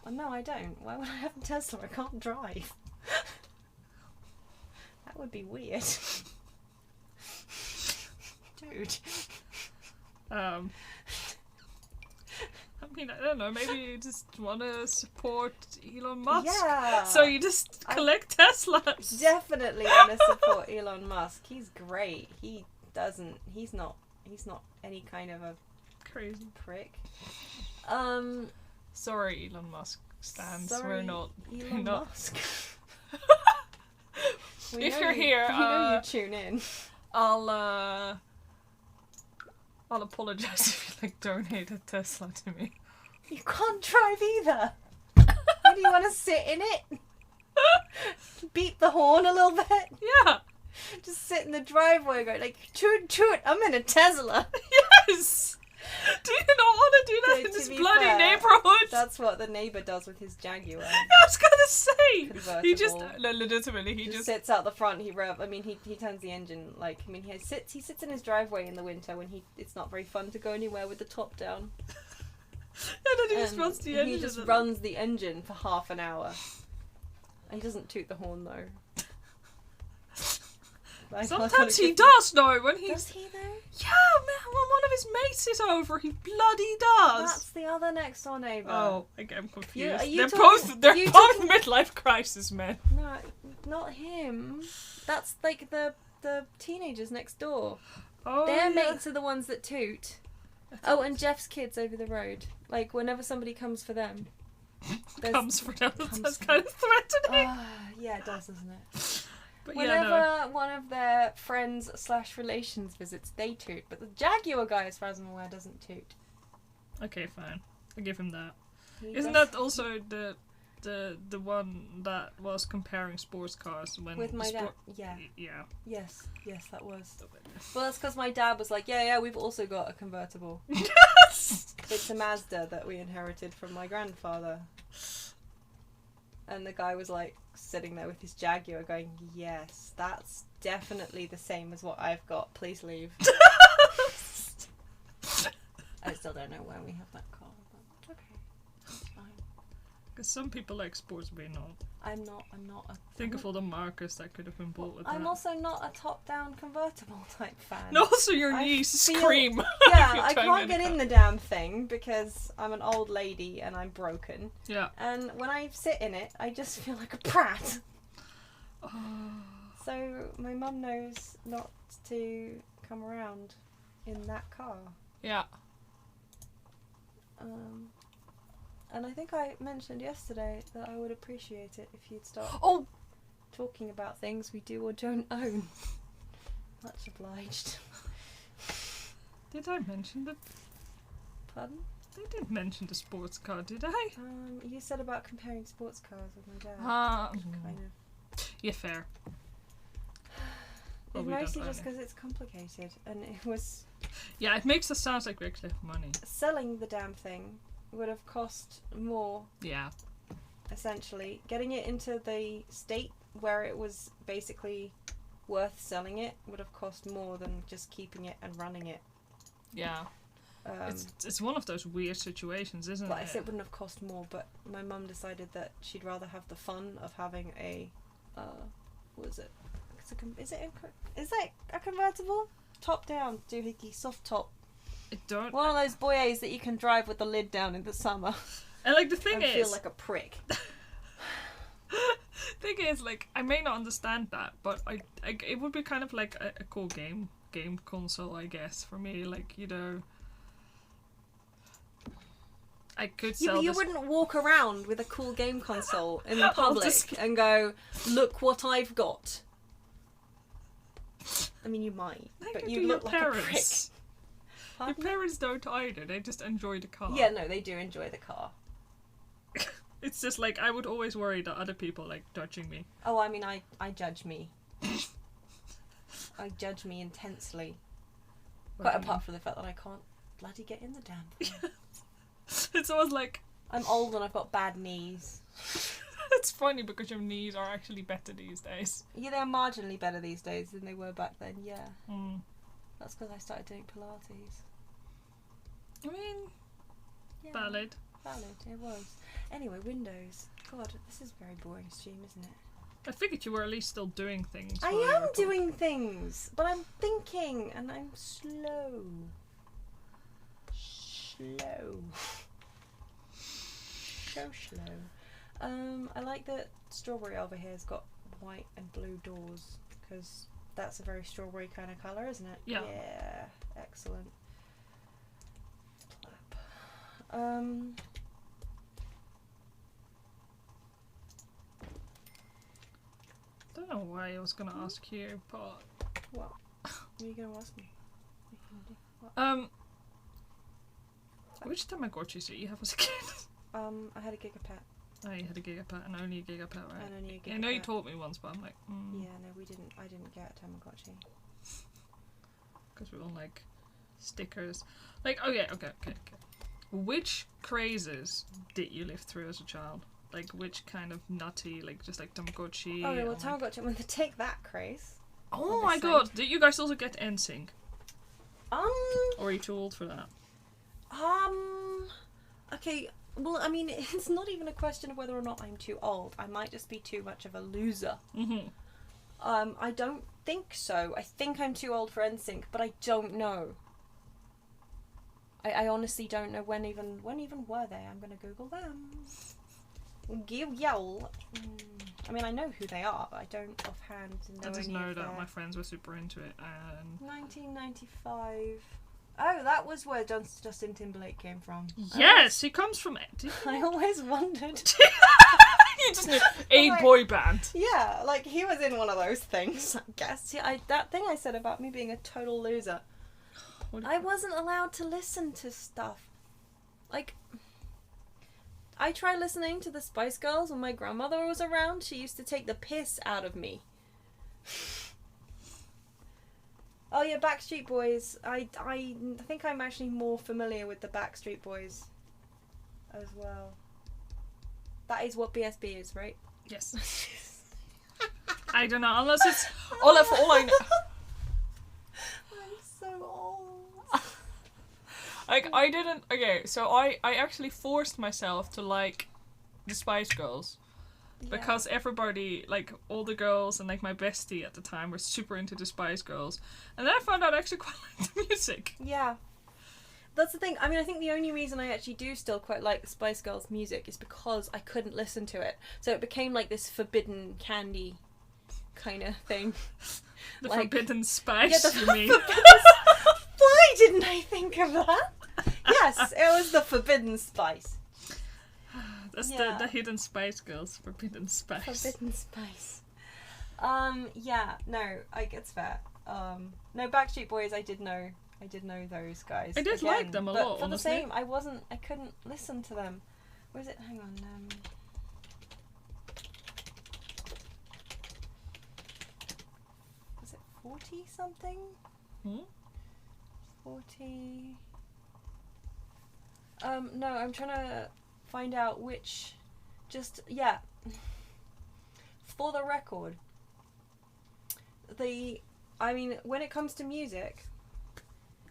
Oh, no, I don't. Why would I have a Tesla? I can't drive. That would be weird. Dude. I mean, I don't know, maybe you just want to support Elon Musk. Yeah. So you just collect Teslas. Definitely want to support Elon Musk. He's great. He's not any kind of a Crazy. prick. Sorry, Elon Musk stands. Sorry, We're not. Elon not- Musk. If you're here, we know you tune in. I'll apologize if you like donate a Tesla to me. You can't drive either. What, do you want to sit in it? Beat the horn a little bit? Yeah. Just sit in the driveway going like, toot toot, I'm in a Tesla. Yes. Do you not want to do that To in this be bloody fair, neighborhood? That's what the neighbour does with his Jaguar. I was gonna say. He just Convertible. legitimately he just Sits out the front. He turns the engine he sits in his driveway in the winter when it's not very fun to go anywhere with the top down. and then he just runs the engine. He just runs the engine for half an hour. And he doesn't toot the horn though. Like, Sometimes he does though when he's. Does he though? Yeah, man. When one of his mates is over, he bloody does. That's the other next door neighbour. Oh, I'm confused. are you They're talking- both are you midlife crisis men. No, not him. That's like the teenagers next door. Oh, Their yeah. mates are the ones that toot. Oh, and Jeff's kids over the road. Like, whenever somebody comes for them. there's- Comes for them. comes That's for kind of threatening. Yeah, it does, doesn't it? But Whenever yeah, no. one of their friends/relations visits, they toot. But the Jaguar guy, as far as I'm aware, doesn't toot. Okay, fine. I give him that. He Isn't does- that also the one that was comparing sports cars when with my the dad? sport- Yeah. Yeah. Yes, that was. Well, that's because my dad was like, yeah, we've also got a convertible. Yes. It's a Mazda that we inherited from my grandfather. And the guy was like sitting there with his Jaguar going, yes, that's definitely the same as what I've got. Please leave. I still don't know where we have that car, but it's okay. It's fine. Because some people like sports, but not. I'm not a... Think of all the markers that could have been bought with I'm that. also not a top-down convertible type fan. And also your I knees feel- scream. Yeah, if you're I trying can't to get in the damn thing because I'm an old lady and I'm broken. Yeah. And when I sit in it, I just feel like a prat. Oh. So my mum knows not to come around in that car. Yeah. And I think I mentioned yesterday that I would appreciate it if you'd start talking about things we do or don't own. Much obliged. Did I mention the... Pardon? I didn't mention the sports car, did I? You said about comparing sports cars with my dad. Kind of. Yeah, fair. Well, It's we don't mostly own just it. because it's complicated, and it was Yeah, it makes us sound like we actually have money. selling the damn thing would have cost more. Yeah. Essentially, getting it into the state where it was basically worth selling it would have cost more than just keeping it and running it. Yeah. It's one of those weird situations, isn't Like I it? said, it wouldn't have cost more, but my mum decided that she'd rather have the fun of having a, what is it? Is it a convertible? Top down, doohickey, soft top. I don't. One of those boys that you can drive with the lid down in the summer. And like the thing and is, feel like a prick. thing is, like I may not understand that, but I it would be kind of like a cool game console, I guess, for me. Like I could Yeah, sell but you this. wouldn't walk around with a cool game console in the I'll public just- and go, "Look what I've got." I mean, you might, Neither but do you your look like a prick. parents. Your Pardon? parents don't either. They just enjoy the car. Yeah, no, they do enjoy the car. It's just like I would always worry that other people like judging me. Oh, I mean, I judge me. I judge me intensely. Quite apart from the fact that I can't bloody get in the damn thing. It's almost like I'm old and I've got bad knees. it's funny because your knees are actually better these days. Yeah, they're marginally better these days than they were back then, yeah. Mm. That's because I started doing Pilates. I mean, Yeah, valid. valid, it was. Anyway, Windows. God, this is a very boring stream, isn't it? I figured you were at least still doing things. I while you am were talking. doing things, but I'm thinking and I'm slow. Slow. So slow. I like that Strawberry over here has got white and blue doors because that's a very strawberry kind of colour, isn't it? Yeah. Yeah. Excellent. Clap. I don't know why I was gonna ask you, but What? What are you going to ask me? What are you gonna do? What? which Tamagotchis did you have as a kid? I had a Gigapet. Oh, you had a Gigapet and only a Gigapet, right? And only a Gigapet. I know you taught me once, but I'm like, Yeah, no, we didn't. I didn't get a Tamagotchi. because we're on like stickers. Like, okay. Which crazes did you live through as a child? Like, which kind of nutty, like just like Tamagotchi? Oh, yeah, well, or, like- Tamagotchi, when they take that craze. Oh my obviously. god! Did you guys also get NSYNC? Um, Or are you too old for that? okay, well, I mean, it's not even a question of whether or not I'm too old. I might just be too much of a loser. Mm-hmm. I don't think so. I think I'm too old for NSYNC, but I don't know. I honestly don't know when even were they. I'm gonna Google them. Give y'all. I mean, I know who they are, but I don't offhand know I just any know of that their... my friends were super into it, and 1995. Oh, that was where Justin Timberlake came from. yes, he comes from. I always wondered. You just knew a Like- boy band. Yeah, like he was in one of those things, I guess. Yeah, that thing I said about me being a total loser. What- I wasn't allowed to listen to stuff. Like, I tried listening to the Spice Girls when my grandmother was around. She used to take the piss out of me. Oh yeah, Backstreet Boys. I think I'm actually more familiar with the Backstreet Boys as well. That is what BSB is, right? Yes. I don't know, unless it's all I know. I'm so old. Like, I didn't. Okay, so I actually forced myself to like the Spice Girls because everybody, like all the girls and like my bestie at the time, were super into the Spice Girls, and then I found out I actually quite like the music. Yeah. That's the thing. I mean, I think the only reason I actually do still quite like the Spice Girls music is because I couldn't listen to it. So it became like this forbidden candy kind of thing. The Like- Forbidden Spice, you mean? Why didn't I think of that? Yes, it was the Forbidden Spice. That's Yeah. the Hidden Spice Girls, Forbidden Spice. Forbidden Spice. Yeah, no, it's fair. No, Backstreet Boys, I did know those guys. I did like them a but lot, for honestly. the same, I couldn't listen to them. Where is it? Hang on. Was it 40 something? Hmm? 40. No, I'm trying to find out which. Yeah. For the record, when it comes to music,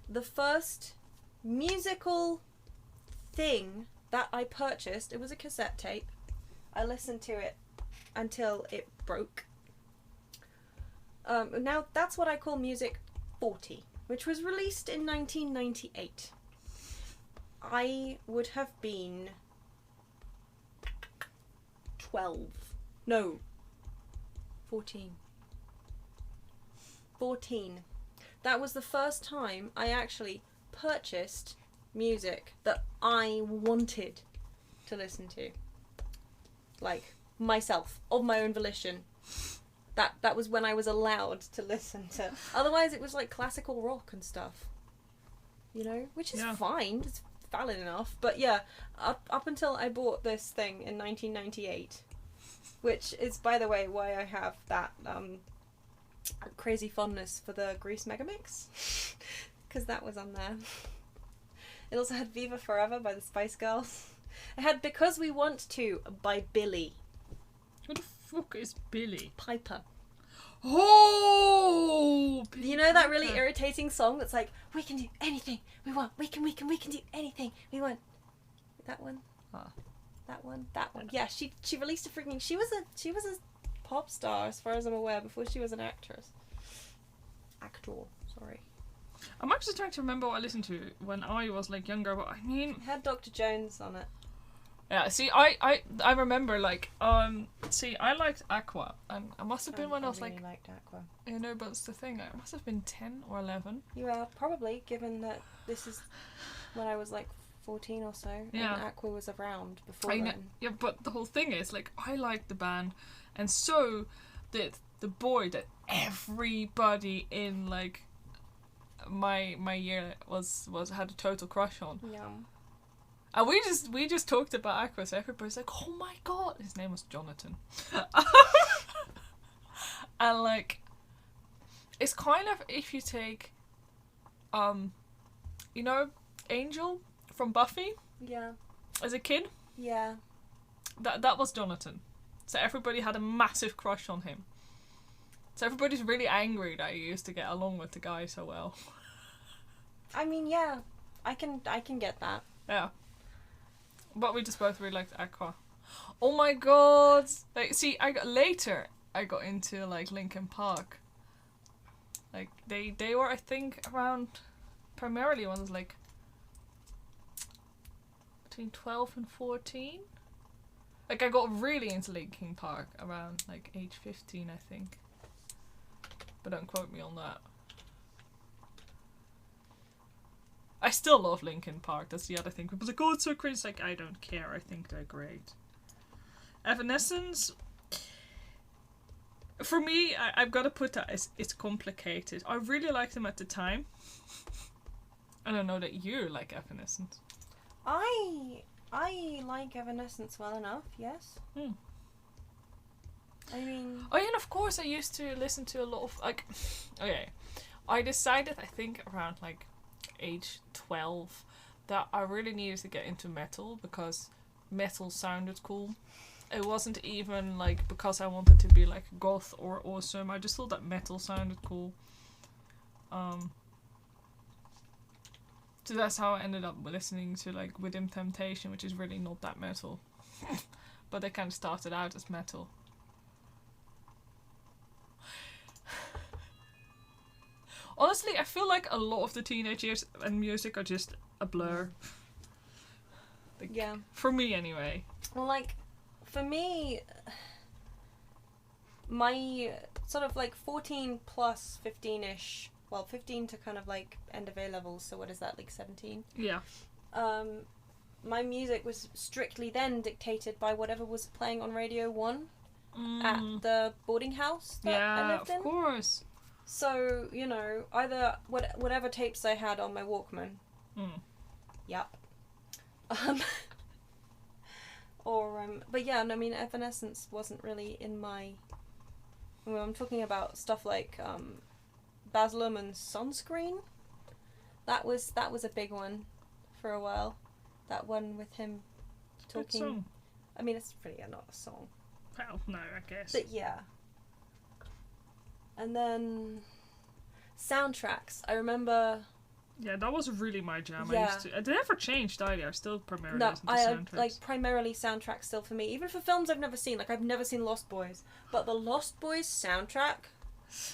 the first musical thing that I purchased, it was a cassette tape. I listened to it until it broke. Now that's what I call music 40, which was released in 1998. I would have been 12. No. 14. 14. That was the first time I actually purchased music that I wanted to listen to. Like, myself, of my own volition. That was when I was allowed to listen to. Otherwise, it was like classical rock and stuff. You know? Which is fine. It's valid enough. But yeah, up until I bought this thing in 1998. Which is, by the way, why I have that crazy fondness for the Grease Megamix. Because that was on there. It also had Viva Forever by the Spice Girls. It had Because We Want To by Billy. Who the fuck is Billy? Piper. Oh! You know that really irritating song that's like, we can do anything we want. We can do anything we want. That one? That one? Yeah, she released a freaking... She was a pop star, as far as I'm aware, before she was an actress. Actor, sorry. I'm actually trying to remember what I listened to when I was like younger, but I mean... It had Dr. Jones on it. Yeah, see, I remember, like, see, I liked Aqua, and I must have been when I was, really like... liked Aqua. You know, but it's the thing, I must have been 10 or 11. You are, probably, given that this is when I was, like, 14 or so, and Aqua was around before then. Yeah, but the whole thing is, like, I liked the band, and so did the boy that everybody in, like, my year was had a total crush on. Yeah. And we just talked about Aqua, so everybody's like, oh my god, his name was Jonathan. And like, it's kind of, if you take, you know, Angel from Buffy? Yeah. As a kid? Yeah. That was Jonathan. So everybody had a massive crush on him. So everybody's really angry that he used to get along with the guy so well. I mean, yeah, I can get that. Yeah. But we just both really liked Aqua. Oh my god! Like, see, I got into like Linkin Park. Like they were, I think, around primarily when I was like between 12 and 14. Like I got really into Linkin Park around like age 15, I think. But don't quote me on that. I still love Linkin Park, that's the other thing. People are like, oh, it's so crazy. It's like, I don't care, I think they're great. Evanescence, for me, I've got to put that as it's complicated. I really liked them at the time. I don't know that you like Evanescence. I like Evanescence well enough, yes. I mean... Oh yeah, and of course I used to listen to a lot of, like... Okay. I decided, I think, around, like, age 12, that I really needed to get into metal, because metal sounded cool. It wasn't even, like, because I wanted to be, like, goth or awesome. I just thought that metal sounded cool. So that's how I ended up listening to, like, Within Temptation, which is really not that metal. But they kind of started out as metal. Honestly, I feel like a lot of the teenage years and music are just a blur. Like, yeah. For me, anyway. Well, like, for me, my sort of, like, 14 plus 15-ish, well, 15 to kind of, like, end of A-levels, so what is that, like, 17? Yeah. My music was strictly then dictated by whatever was playing on Radio 1 at the boarding house that I lived in. Yeah, of course. So, you know, either whatever tapes I had on my Walkman. Yep. But yeah, no, I mean, Evanescence wasn't really in my... I mean, I'm talking about stuff like Baz Luhrmann's Sunscreen. That was a big one for a while. That one with him talking... Good song. I mean, it's really not a song. Well, no, I guess. But yeah. And then soundtracks. I remember... Yeah, that was really my jam. Yeah. It never changed either. I still primarily listen to soundtracks. Like, primarily soundtracks still for me. Even for films I've never seen. Like, I've never seen Lost Boys. But the Lost Boys soundtrack,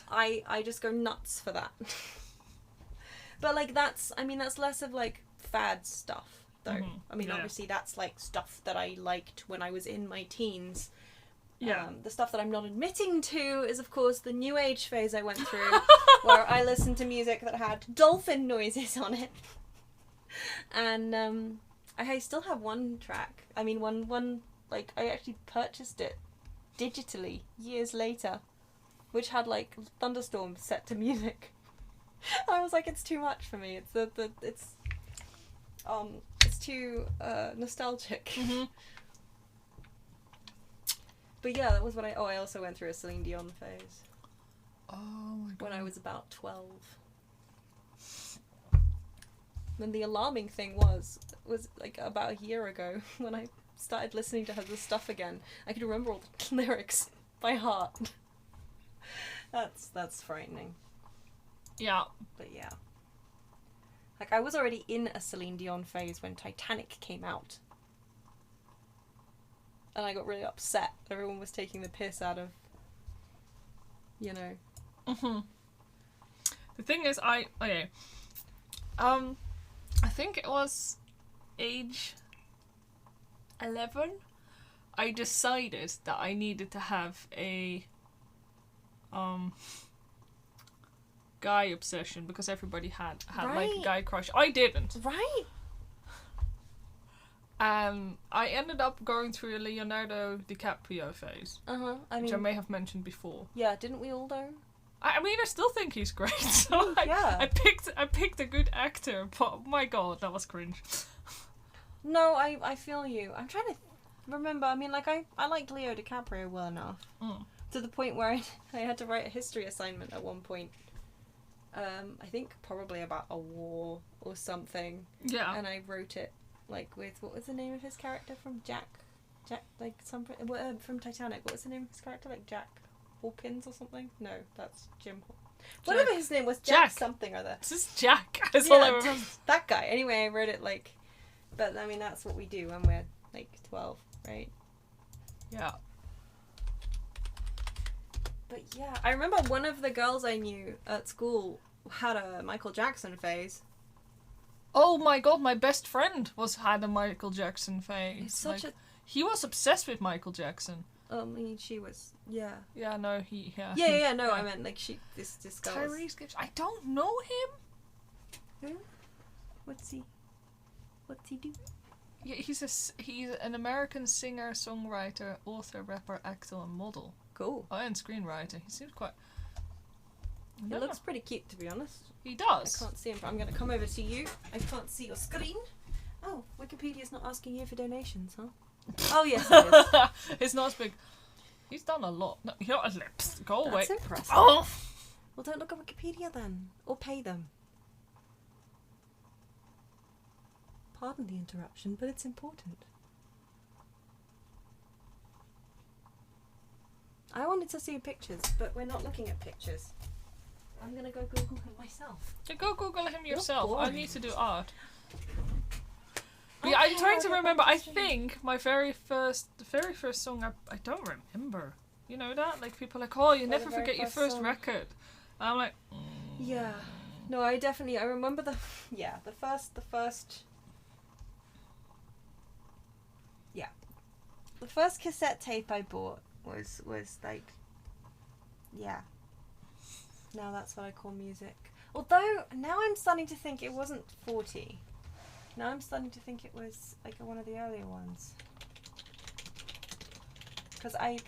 I just go nuts for that. But, like, that's less of, like, fad stuff, though. Mm-hmm. I mean, yeah. Obviously that's, like, stuff that I liked when I was in my teens. Yeah. The stuff that I'm not admitting to is, of course, the new age phase I went through, where I listened to music that had dolphin noises on it. And I still have one track. I mean, one like I actually purchased it digitally years later, which had like thunderstorms set to music. I was like, it's too much for me. It's too nostalgic. Mm-hmm. But yeah, that was what I also went through a Celine Dion phase. Oh my god. When I was about 12. And the alarming thing was like about a year ago when I started listening to her stuff again. I could remember all the lyrics by heart. That's frightening. Yeah. But yeah. Like, I was already in a Celine Dion phase when Titanic came out. And I got really upset. Everyone was taking the piss out of, you know. Mm-hmm. The thing is, I think it was age 11. I decided that I needed to have a guy obsession because everybody had like a guy crush. I didn't. Right? I ended up going through a Leonardo DiCaprio phase, I mean, which I may have mentioned before. yeah, didn't we all though? I mean, I still think he's great. So Yeah. I picked a good actor, but my god, that was cringe. No, I feel you. I'm trying to remember. I mean, like, I liked Leo DiCaprio well enough. To the point where I had to write a history assignment at one point. I think probably about a war or something. Yeah. And I wrote it, like, with, what was the name of his character from Jack, like, from Titanic. What was the name of his character? Like, Jack Hawkins or something? No, that's Jim whatever his name was, Jack something or other. This is Jack. That's all I Yeah, remember. that guy. Anyway, I wrote it, like, but, I mean, that's what we do when we're, like, 12, right? Yeah. But yeah, I remember one of the girls I knew at school had a Michael Jackson phase. Oh my god, my best friend had a Michael Jackson phase. It's such He was obsessed with Michael Jackson. I mean, she was, yeah. Yeah, no, Yeah, no, I meant, like, this girl Tyrese Gibson. I don't know him. Who? What's he do? Yeah, he's an American singer, songwriter, author, rapper, actor, and model. Cool. Oh, and screenwriter. He seems quite... He looks pretty cute, to be honest. He does. I can't see him, but I'm going to come over to you. I can't see your screen. Oh, Wikipedia's not asking you for donations, huh? Oh, yes, it is. It's not as big. He's done a lot. No, you're a lips. Go away. That's impressive. Oh! Well, don't look at Wikipedia then. Or pay them. Pardon the interruption, but it's important. I wanted to see pictures, but we're not looking at pictures. I'm gonna go Google him myself. Yeah, go Google him You're yourself. I boring. need to do art. But yeah, I'm trying to remember. I think my the very first song, I don't remember. You know that? Like, people are like, oh, you never the very forget your first first song. record. And I'm like, Yeah. No, I remember the first. Yeah. The first cassette tape I bought was like, yeah. Now that's what I call music. Although, now I'm starting to think it wasn't 40. Now I'm starting to think it was, like, one of the earlier ones. Because I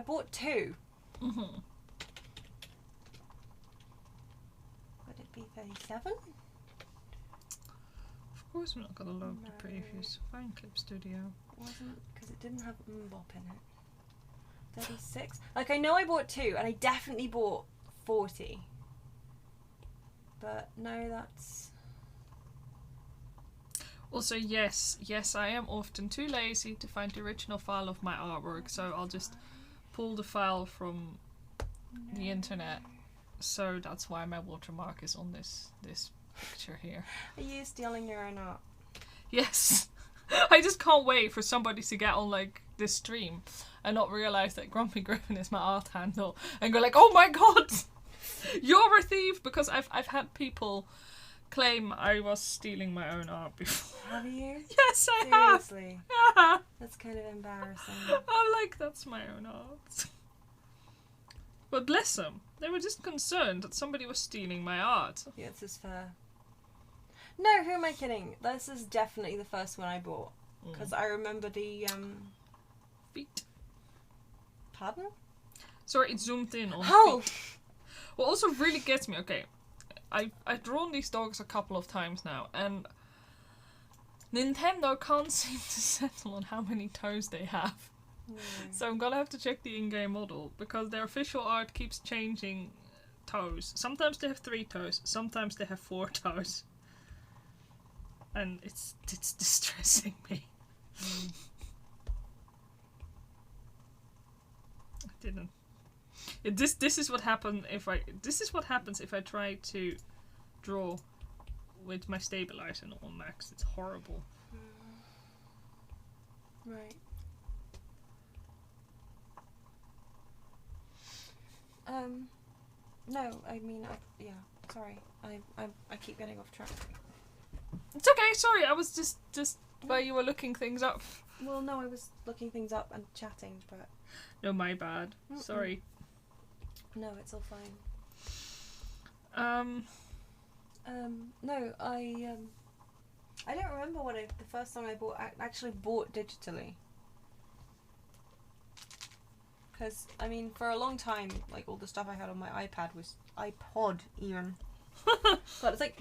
bought 2. mm-hmm. Would it be 37? Of course, I'm not gonna load No. the previews. Fine Clip Studio. It wasn't, because it didn't have Mbop in it. 36? Like, I know I bought 2, and I definitely bought 40. But, no, that's... Also, yes, I am often too lazy to find the original file of my artwork, so I'll just pull the file from the internet. So that's why my watermark is on this picture here. Are you stealing your own art? Yes. I just can't wait for somebody to get on, like, this stream and not realise that Grumpy Griffin is my art handle and go like, oh my god, you're a thief, because I've had people claim I was stealing my own art before. Have you? Yes, I have. Seriously? Yeah. That's kind of embarrassing. I'm like, that's my own art. But bless them. They were just concerned that somebody was stealing my art. Yeah, this is fair. No, who am I kidding? This is definitely the first one I bought. Because I remember the, Feet. Pardon? Sorry, it zoomed in on Oh! feet. What also really gets me, okay, I've drawn these dogs a couple of times now, and Nintendo can't seem to settle on how many toes they have. So I'm gonna have to check the in-game model, because their official art keeps changing toes. Sometimes they have 3 toes, sometimes they have 4 toes. And it's distressing me. I didn't. This is what happens if I try to draw with my stabilizer on max. It's horrible. Right. No, I mean, yeah, sorry. I keep getting off track. It's okay, sorry, I was just while you were looking things up. Well, no, I was looking things up and chatting, but... No, my bad. Sorry. No, it's all fine. No, I don't remember what the first time I actually bought digitally. Because, I mean, for a long time, like, all the stuff I had on my iPad was iPod, even. But it's like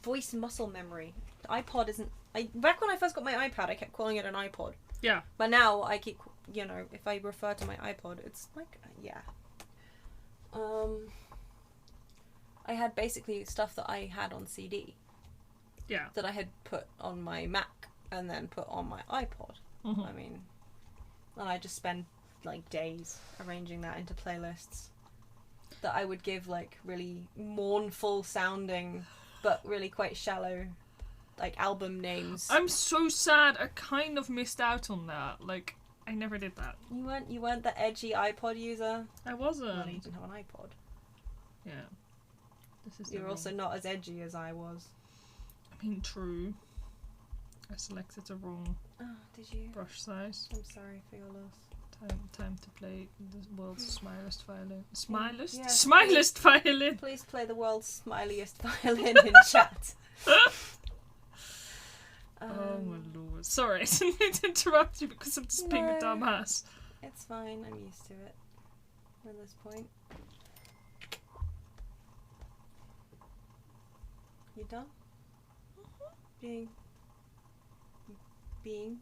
voice muscle memory. The iPod isn't... back when I first got my iPad, I kept calling it an iPod. Yeah. But now I keep, you know, if I refer to my iPod, it's like, yeah. I had basically stuff that I had on CD. Yeah. That I had put on my Mac and then put on my iPod. Mm-hmm. I mean, and I just spend like days arranging that into playlists that I would give like really mournful sounding but really quite shallow like album names. I'm so sad. I kind of missed out on that. Like, I never did that. You weren't the edgy iPod user? I wasn't. Well, you didn't have an iPod. Yeah. This is You're also not as edgy as I was. I mean, true. I selected the wrong did you? brush size. I'm sorry for your loss. Time to play the world's smilest violin. Smilest? Yeah, Smilest violin! Please play the world's smiliest violin in chat. Oh my lord. Sorry, I didn't mean to interrupt you because I'm just being a dumbass. It's fine, I'm used to it at this point. You done? Being.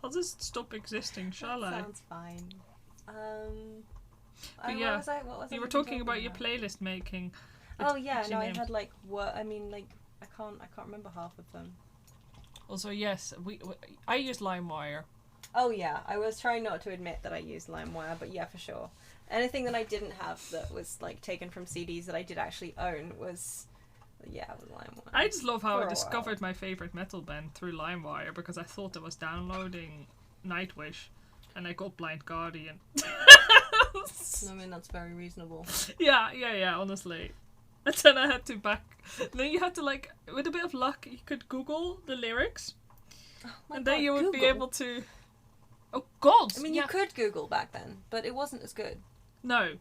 I'll just stop existing, shall I? Sounds fine. But yeah, what was I you were talking about your playlist making. Oh yeah, no, I had like I mean, like I can't remember half of them. Also, yes, I use LimeWire. Oh yeah, I was trying not to admit that I used LimeWire, but yeah, for sure. Anything that I didn't have that was like taken from CDs that I did actually own was LimeWire. I just love how I discovered my favorite metal band through LimeWire because I thought I was downloading Nightwish, and I got Blind Guardian. I mean, that's very reasonable. Yeah, honestly. And then I had to then you had to, like, with a bit of luck, you could Google the lyrics. And then you would be able to... Oh, God! I mean, you could Google back then, but it wasn't as good. No.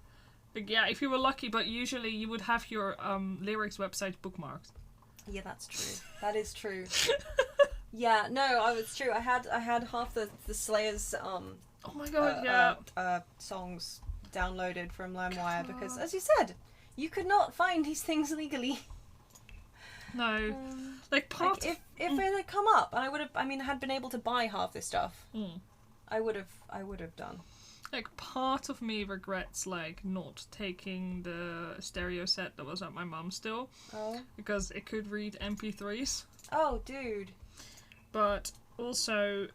But yeah, if you were lucky, but usually you would have your lyrics website bookmarked. Yeah, that's true. That is true. Yeah, no, it's true. I had half the Slayer's oh my god, songs downloaded from LimeWire because, as you said, you could not find these things legally. No, if it had come up and I had been able to buy half this stuff, I would have done. Like, part of me regrets, like, not taking the stereo set that was at my mum's still. Oh. Because it could read MP3s. Oh, dude. But also,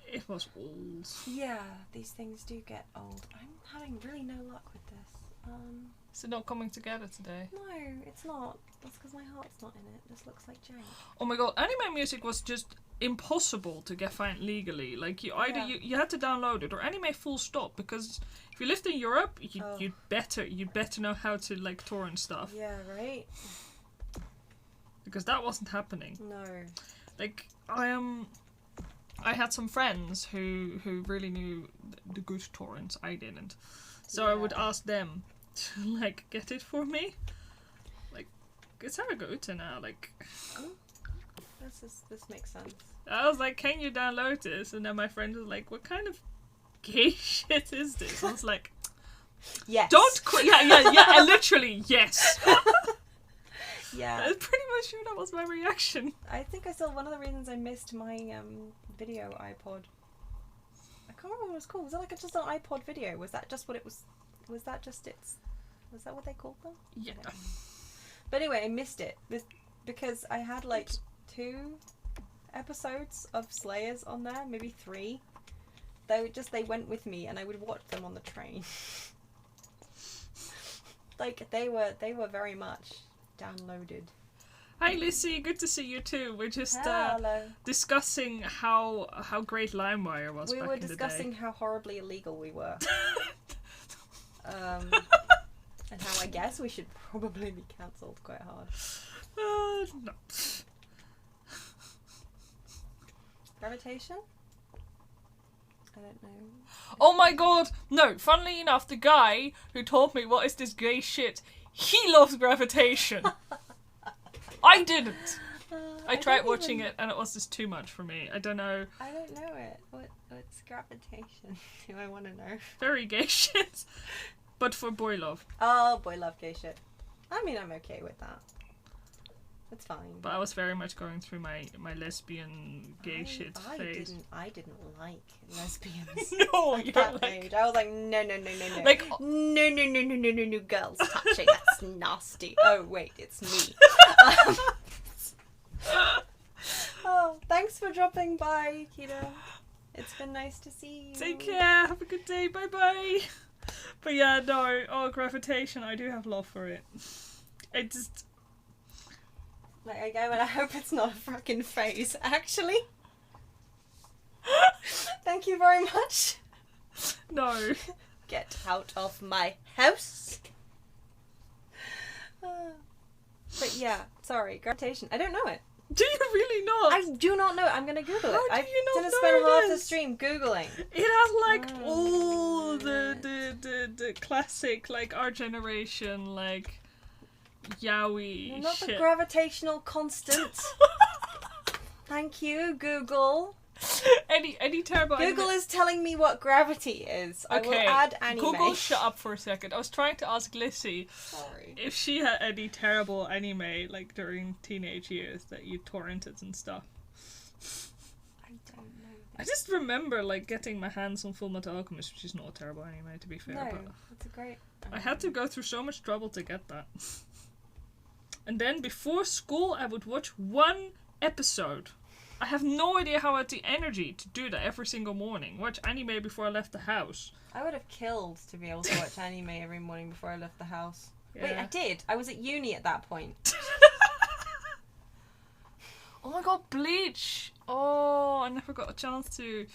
it was old. Yeah, these things do get old. I'm having really no luck with this. Is it not coming together today? No, it's not. That's because my heart's not in it. This looks like jank. Oh my god, anime music was just impossible to get legally. Like, you had to download it, or anime full stop, because if you lived in Europe, you'd better know how to, like, torrent stuff. Yeah, right? Because that wasn't happening. No. Like, I had some friends who really knew the good torrents. I didn't. So I would ask them to, like, get it for me. Like, it's Ute now. Like, This makes sense. I was like, can you download this? And then my friend was like, what kind of gay shit is this? I was like, yes. Don't yeah, literally, yes. Yeah. I'm pretty much sure that was my reaction. I think I saw one of the reasons I missed my video iPod. I can't remember what it was called. Was it like just an iPod video? Was that just what it was? Was that just its? Was that what they called them? Yeah. But anyway, I missed it because I had like 2 episodes of Slayers on there, maybe 3. They went with me, and I would watch them on the train. Like they were very much downloaded. Hi Lissy, good to see you too. We're just Hello. discussing how great LimeWire was back in the day. We were discussing how horribly illegal we were. And how I guess we should probably be cancelled quite hard. No. Gravitation? I don't know. Oh my god! No, funnily enough, the guy who told me what is this gay shit, he loves Gravitation. I didn't. I tried watching it and it was just too much for me. I don't know. I don't know it. What's Gravitation? Do I want to know? Very gay shit. But for boy love. Oh, boy love gay shit. I mean, I'm okay with that. It's fine. But I was very much going through my lesbian gay shit phase. I didn't like lesbians. No, at you're that like... age. I was like, no. Like, no, girls touching. That's nasty. Oh, wait, it's me. Oh, thanks for dropping by, Kira. It's been nice to see you. Take care. Have a good day. Bye-bye. But yeah, no. Oh, Gravitation. I do have love for it. I just... Like, I hope it's not a fucking phase, actually. Thank you very much. No. Get out of my house. But yeah, sorry, Gravitation. I don't know it. Do you really not? I do not know. I'm gonna Google it. How do you not I'm gonna know spend half the this? stream Googling. It has like all the classic, like our generation, like yaoi Not shit. the gravitational constant. Thank you, Google. any terrible Google is telling me what gravity is. I will add anime. Google, shut up for a second. I was trying to ask Lissy Sorry. if she had any terrible anime like during teenage years that you torrented and stuff. I don't know. I just remember like getting my hands on Full Metal Alchemist, which is not a terrible anime to be fair. No, but it's a great. I had to go through so much trouble to get that. And then before school, I would watch 1 episode. I have no idea how I had the energy to do that every single morning. Watch anime before I left the house. I would have killed to be able to watch anime every morning before I left the house. Yeah. Wait, I did. I was at uni at that point. Oh my god, Bleach! Oh, I never got a chance to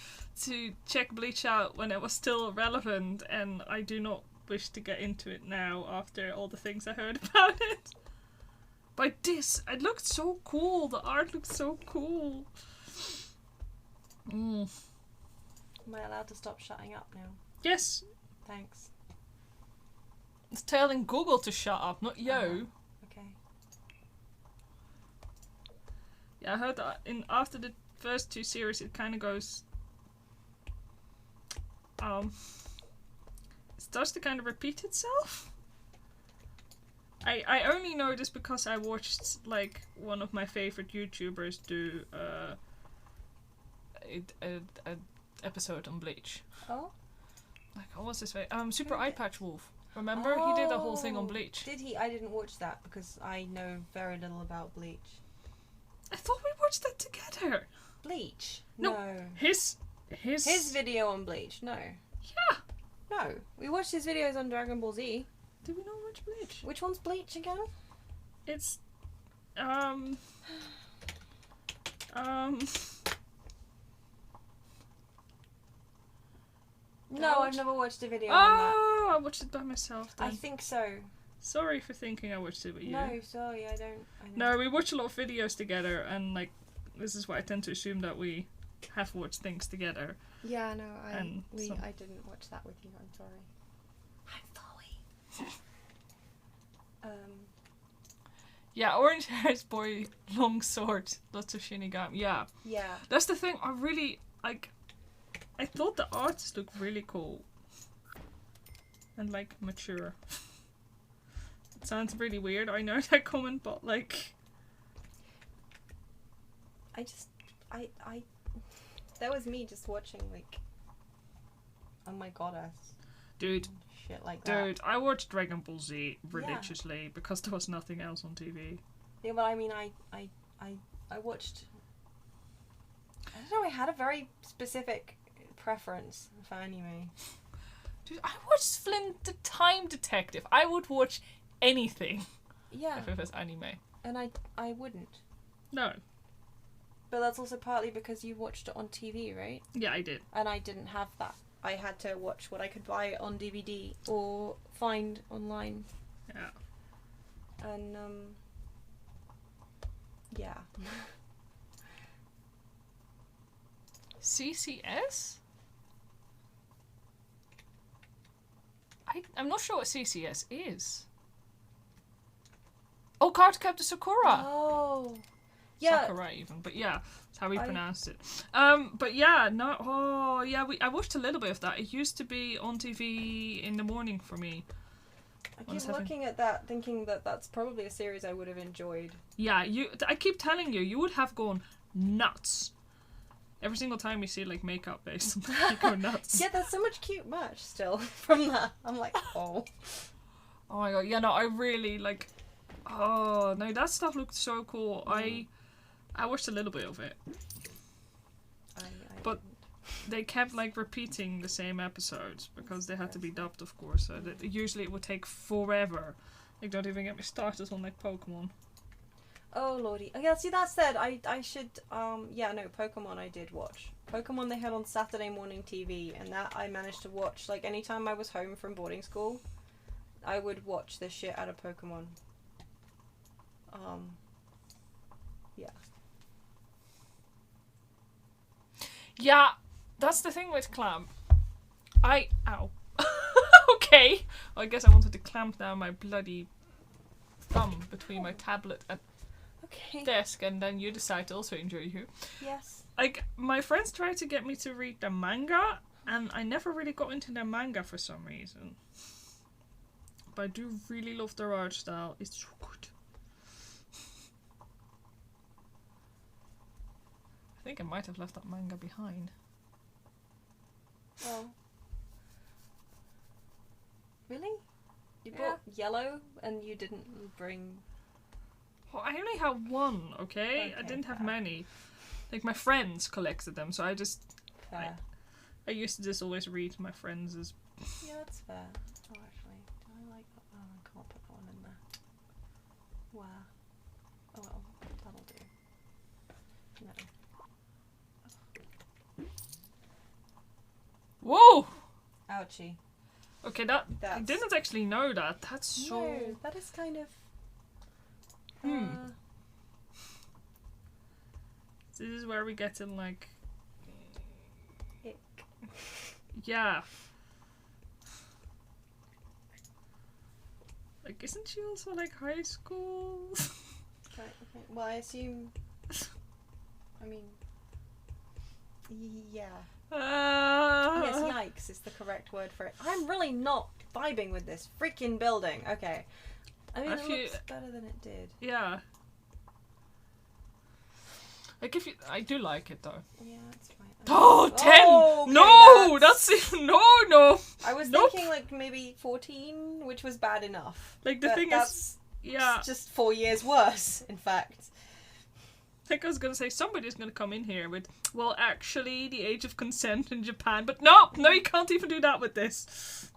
check Bleach out when it was still relevant, and I do not wish to get into it now after all the things I heard about it. But this, it looked so cool. The art looked so cool. Am I allowed to stop shutting up now? Yes. Thanks. It's telling Google to shut up, not you. Okay. Yeah, I heard that after the first 2 series, it kind of goes. It starts to kind of repeat itself. I only know this because I watched like one of my favorite YouTubers do a episode on Bleach. Oh. Like what was his face? Super Eye Patch Wolf. Remember he did a whole thing on Bleach. Did he? I didn't watch that because I know very little about Bleach. I thought we watched that together. Bleach? No. His video on Bleach? No. Yeah. No. We watched his videos on Dragon Ball Z. Did we not watch Bleach? Which one's Bleach again? It's No, I've never watched a video on that. Oh, I watched it by myself then. I think so. Sorry for thinking I watched it with you. No, sorry, I don't. No, we watch a lot of videos together, and like this is why I tend to assume that we have watched things together. Yeah, no, I didn't watch that with you. I'm sorry. I'm sorry. Yeah, orange haired boy, long sword, lots of shinigami. Yeah. Yeah. That's the thing, I really, like, I thought the artist looked really cool. And, like, mature. It sounds really weird, I know that comment, but, like... That was me just watching, like, Oh My Goddess. Dude. Shit like that. Dude, I watched Dragon Ball Z religiously because there was nothing else on TV. Yeah, but I mean, I watched... I don't know, I had a very specific preference for anime. Dude, I watched Flint the Time Detective. I would watch anything Yeah. if it was anime. And I wouldn't. No. But that's also partly because you watched it on TV, right? Yeah, I did. And I didn't have that. I had to watch what I could buy on DVD or find online. Yeah. And, yeah. CCS? I'm not sure what CCS is. Oh, Card Captor Sakura! Oh. Yeah. Sakura even, but yeah, that's how we pronounced it. But yeah, no, oh yeah, I watched a little bit of that. It used to be on TV in the morning for me. I keep looking at that, thinking that that's probably a series I would have enjoyed. Yeah, I keep telling you, you would have gone nuts. Every single time you see like makeup based, you go nuts. Yeah, there's so much cute merch still from that. I'm like, oh. Oh my god, yeah, no, I really like. Oh no, that stuff looked so cool. I watched a little bit of it, but they kept like repeating the same episodes because they had to be dubbed, of course. So that usually it would take forever. Like, don't even get me started on like Pokemon. Oh lordy. Oh yeah, see that said, I should Pokemon I did watch. Pokemon they had on Saturday morning TV, and that I managed to watch. Like anytime I was home from boarding school, I would watch the shit out of Pokemon. Yeah. Yeah, that's the thing with clamp. Ow. Okay. Well, I guess I wanted to clamp down my bloody thumb between my tablet and desk, and then you decide to also injure you. Yes. Like, my friends tried to get me to read the manga, and I never really got into their manga for some reason. But I do really love their art style. It's so good. I think I might have left that manga behind. Oh. Really? You bought yellow and you didn't bring... Well, I only have one, okay? I didn't have many. Like, my friends collected them, so I just... Fair. I used to just always read my friends' Yeah, that's fair. Oh, actually, do I like that? Oh, I can't put that one in there. Wow. Oh well, that'll do. No. Whoa! Ouchie. Okay, I didn't actually know that. That's so... No, that is kind of... This is where we get in, like... Ick. Yeah. Like, isn't she also, like, high school? Okay. Well, I assume... I mean... Yeah. Yes, yikes is the correct word for it. I'm really not vibing with this freaking building. Okay. I mean, it looks better than it did. Yeah. Like, I do like it, though. Yeah, it's fine. Oh, 10! Okay, no! That's no! I was thinking, like, maybe 14, which was bad enough. Like, the thing is... Yeah. It's just 4 years worse, in fact. I think I was going to say, somebody's going to come in here with, well, actually, the age of consent in Japan. But no, you can't even do that with this.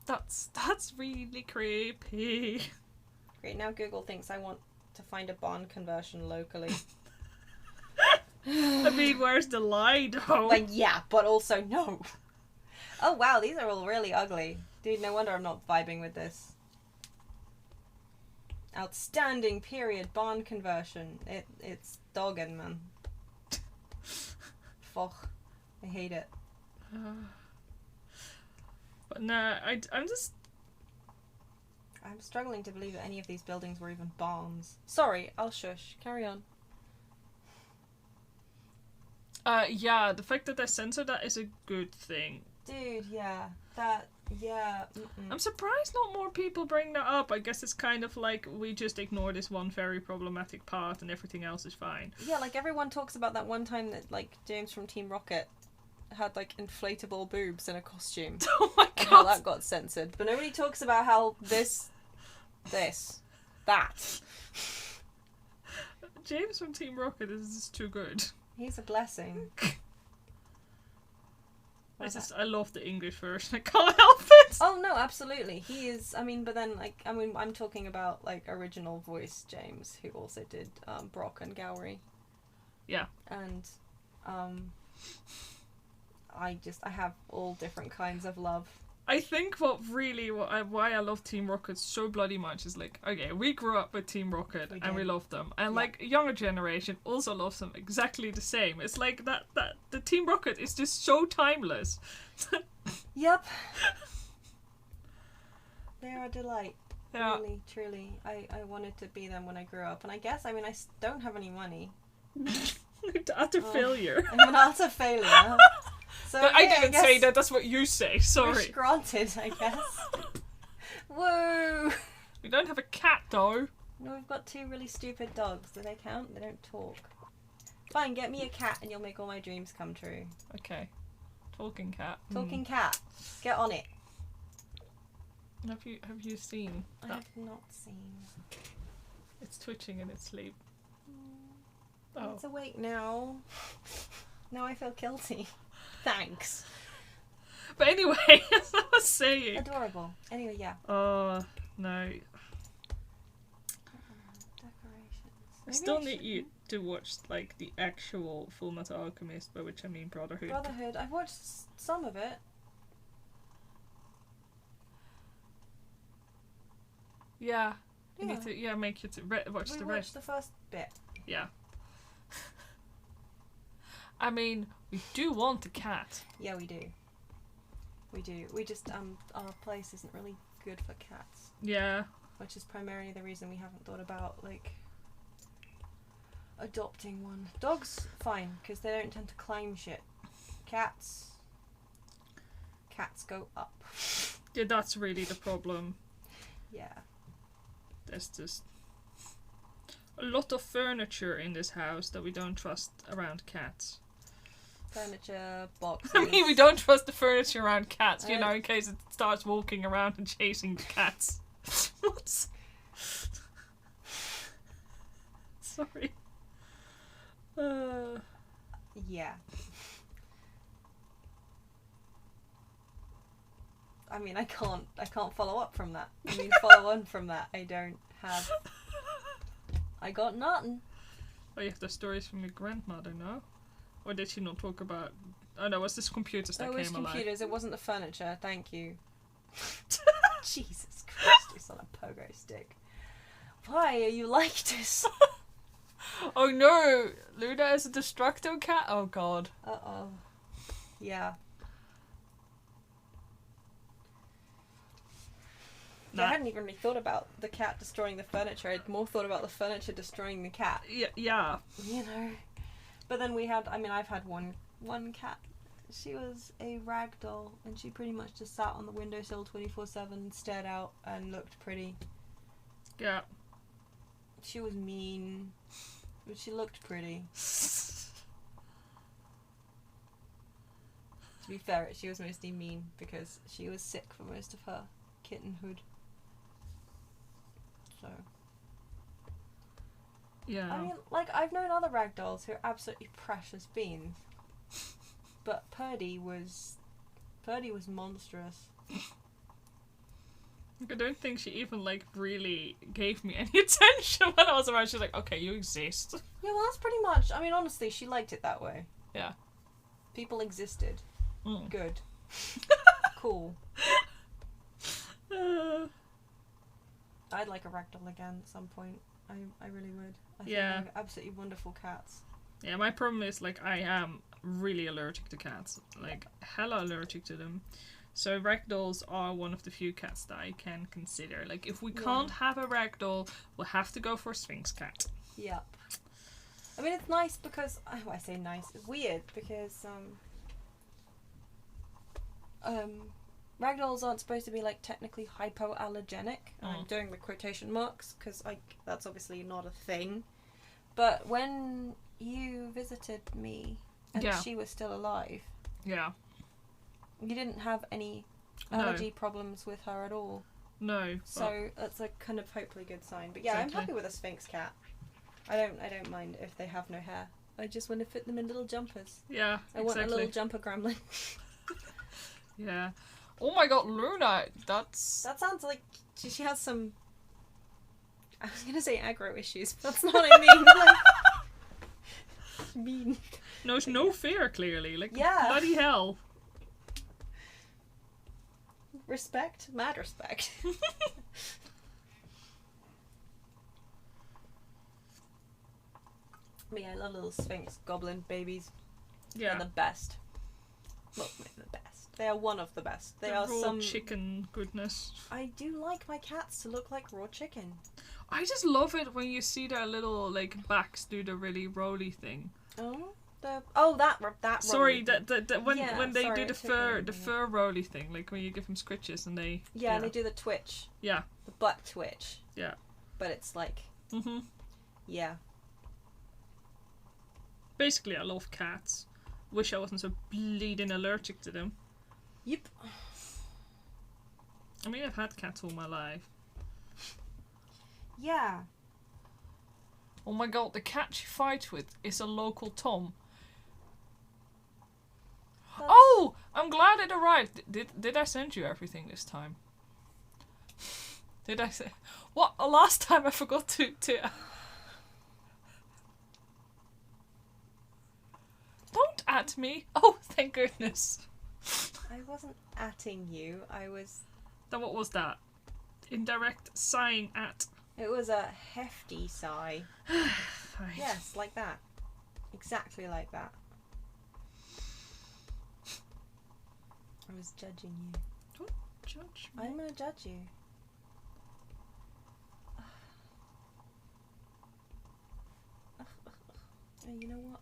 That's really creepy. Great, now Google thinks I want to find a barn conversion locally. I mean, where's the lie, though? Like, yeah, but also no. Oh, wow, these are all really ugly. Dude, no wonder I'm not vibing with this. Outstanding period barn conversion. It's dogging, man. Fuck. I hate it. But nah, I'm just... I'm struggling to believe that any of these buildings were even barns. Sorry, I'll shush. Carry on. Yeah, the fact that they censor that is a good thing. Dude, yeah. Mm-mm. I'm surprised not more people bring that up. I guess it's kind of like we just ignore this one very problematic part and everything else is fine. Yeah, like everyone talks about that one time that like James from Team Rocket had like inflatable boobs in a costume. Oh my And how god! that got censored. But nobody talks about how that. James from Team Rocket is just too good. He's a blessing. I love the English version. I can't help it. Oh no, absolutely. He is. I mean, but then like I'm talking about like original voice James, who also did Brock and Gowry. Yeah. And I have all different kinds of love. I think why I love Team Rocket so bloody much is like, okay, we grew up with Team Rocket and we love them, and like younger generation also loves them exactly the same. It's like that the Team Rocket is just so timeless. Yep. They are a delight. Yeah. Really, truly. I wanted to be them when I grew up, and I guess I don't have any money. Utter failure. I'm an utter failure. So, but I didn't say that, that's what you say, sorry. Wish granted, I guess. Whoa! We don't have a cat though. No, we've got 2 really stupid dogs. Do they count? They don't talk. Fine, get me a cat and you'll make all my dreams come true. Okay. Talking cat. Talking cat. Get on it. Have you seen that? I have not seen. It's twitching in its sleep. Oh. It's awake now. Now I feel guilty. Thanks. But anyway, as I was saying. Adorable. Anyway, yeah. Oh, no. Decorations. I still need you to watch, like, the actual Full Metal Alchemist, by which I mean Brotherhood. Brotherhood. I've watched some of it. Yeah. You need to, make you to watch the rest. We watched the first bit. Yeah. I mean, we do want a cat. Yeah, we do. We do. We just, our place isn't really good for cats. Yeah. Which is primarily the reason we haven't thought about, like, adopting one. Dogs, fine, because they don't tend to climb shit. Cats go up. Yeah, that's really the problem. Yeah. There's just a lot of furniture in this house that we don't trust around cats. Furniture, boxes. I mean, we don't trust the furniture around cats, in case it starts walking around and chasing the cats. What? Sorry. Yeah. I mean, I can't follow up from that. I mean, follow on from that. I got nothing. Oh, you have the stories from your grandmother, no? Or did she not talk about... Oh no, it was this computers that came alive. It was computers, it wasn't the furniture, thank you. Jesus Christ, you're on a pogo stick. Why are you like this? Oh no! Luna is a destructo cat? Oh god. Uh-oh. Yeah. Nah. I hadn't even really thought about the cat destroying the furniture. I'd more thought about the furniture destroying the cat. Yeah. You know. But then I've had one cat. She was a rag doll, and she pretty much just sat on the windowsill 24/7, stared out, and looked pretty. Yeah. She was mean, but she looked pretty. To be fair, she was mostly mean because she was sick for most of her kittenhood. So. Yeah. I mean, like, I've known other ragdolls who are absolutely precious beans. But Purdy was monstrous. I don't think she even, like, really gave me any attention when I was around. She was like, okay, you exist. Yeah, well, that's pretty much... I mean, honestly, she liked it that way. Yeah. People existed. Good. Cool. I'd like a ragdoll again at some point. I really would. I think they're absolutely wonderful cats. Yeah, my problem is, like, I am really allergic to cats. Like, hella allergic to them. So ragdolls are one of the few cats that I can consider. Like, if we can't have a ragdoll, we'll have to go for a Sphinx cat. Yep. I mean, it's nice because... Oh, I say nice. It's weird because... ragdolls aren't supposed to be, like, technically hypoallergenic. I'm doing the quotation marks because, like, that's obviously not a thing. But when you visited me and she was still alive... Yeah. You didn't have any allergy problems with her at all. No. So that's a kind of hopefully good sign. But yeah, exactly. I'm happy with a Sphinx cat. I don't mind if they have no hair. I just want to fit them in little jumpers. Yeah, I want a little jumper gremlin. Yeah. Oh my god, Luna, That sounds like she has some... I was going to say aggro issues, but that's not what I mean. Like... mean. No fear, clearly. Like, yeah. Bloody hell. Respect? Mad respect. Me, I love little Sphinx goblin babies. Yeah. They're the best. Well, the best. They are one of the best. They are raw some... chicken goodness. I do like my cats to look like raw chicken. I just love it when you see their little, like, backs do the really roly thing. Oh? That sorry, when they sorry, do the fur roly thing, like when you give them scritches and they and they do the twitch, the butt twitch, but it's like basically I love cats. Wish I wasn't so bleeding allergic to them. Yep. I mean, I've had cats all my life. Yeah. Oh my god, the cat you fight with is a local Tom. Oh! I'm glad it arrived. Did I send you everything this time? Did I say... What? Last time I forgot to... Don't at me. Oh, thank goodness. I wasn't atting you. I was... Then what was that? Indirect sighing at... It was a hefty sigh. Fine. Yes, like that. Exactly like that. I was judging you. Don't judge me. I'm gonna judge you. You know what?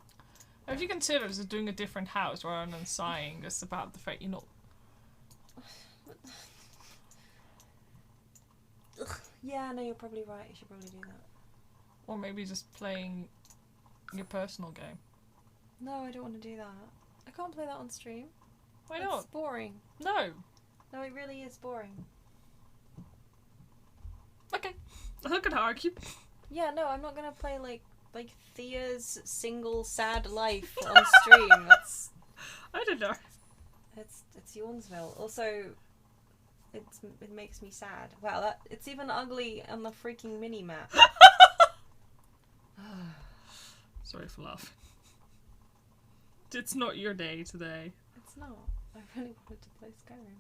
Have you considered just doing a different house rather than sighing just about the fact you're not... Yeah, no, you're probably right. You should probably do that. Or maybe just playing your personal game. No, I don't want to do that. I can't play that on stream. Why not? It's boring. No. No, it really is boring. Okay. I'm not gonna argue. Yeah, no, I'm not gonna play like Thea's single sad life on stream. That's... I don't know. It's Yawnsville. Also, it makes me sad. Wow, it's even ugly on the freaking mini map. Sorry for laughing. It's not your day today. It's not. I really wanted to play Skyrim.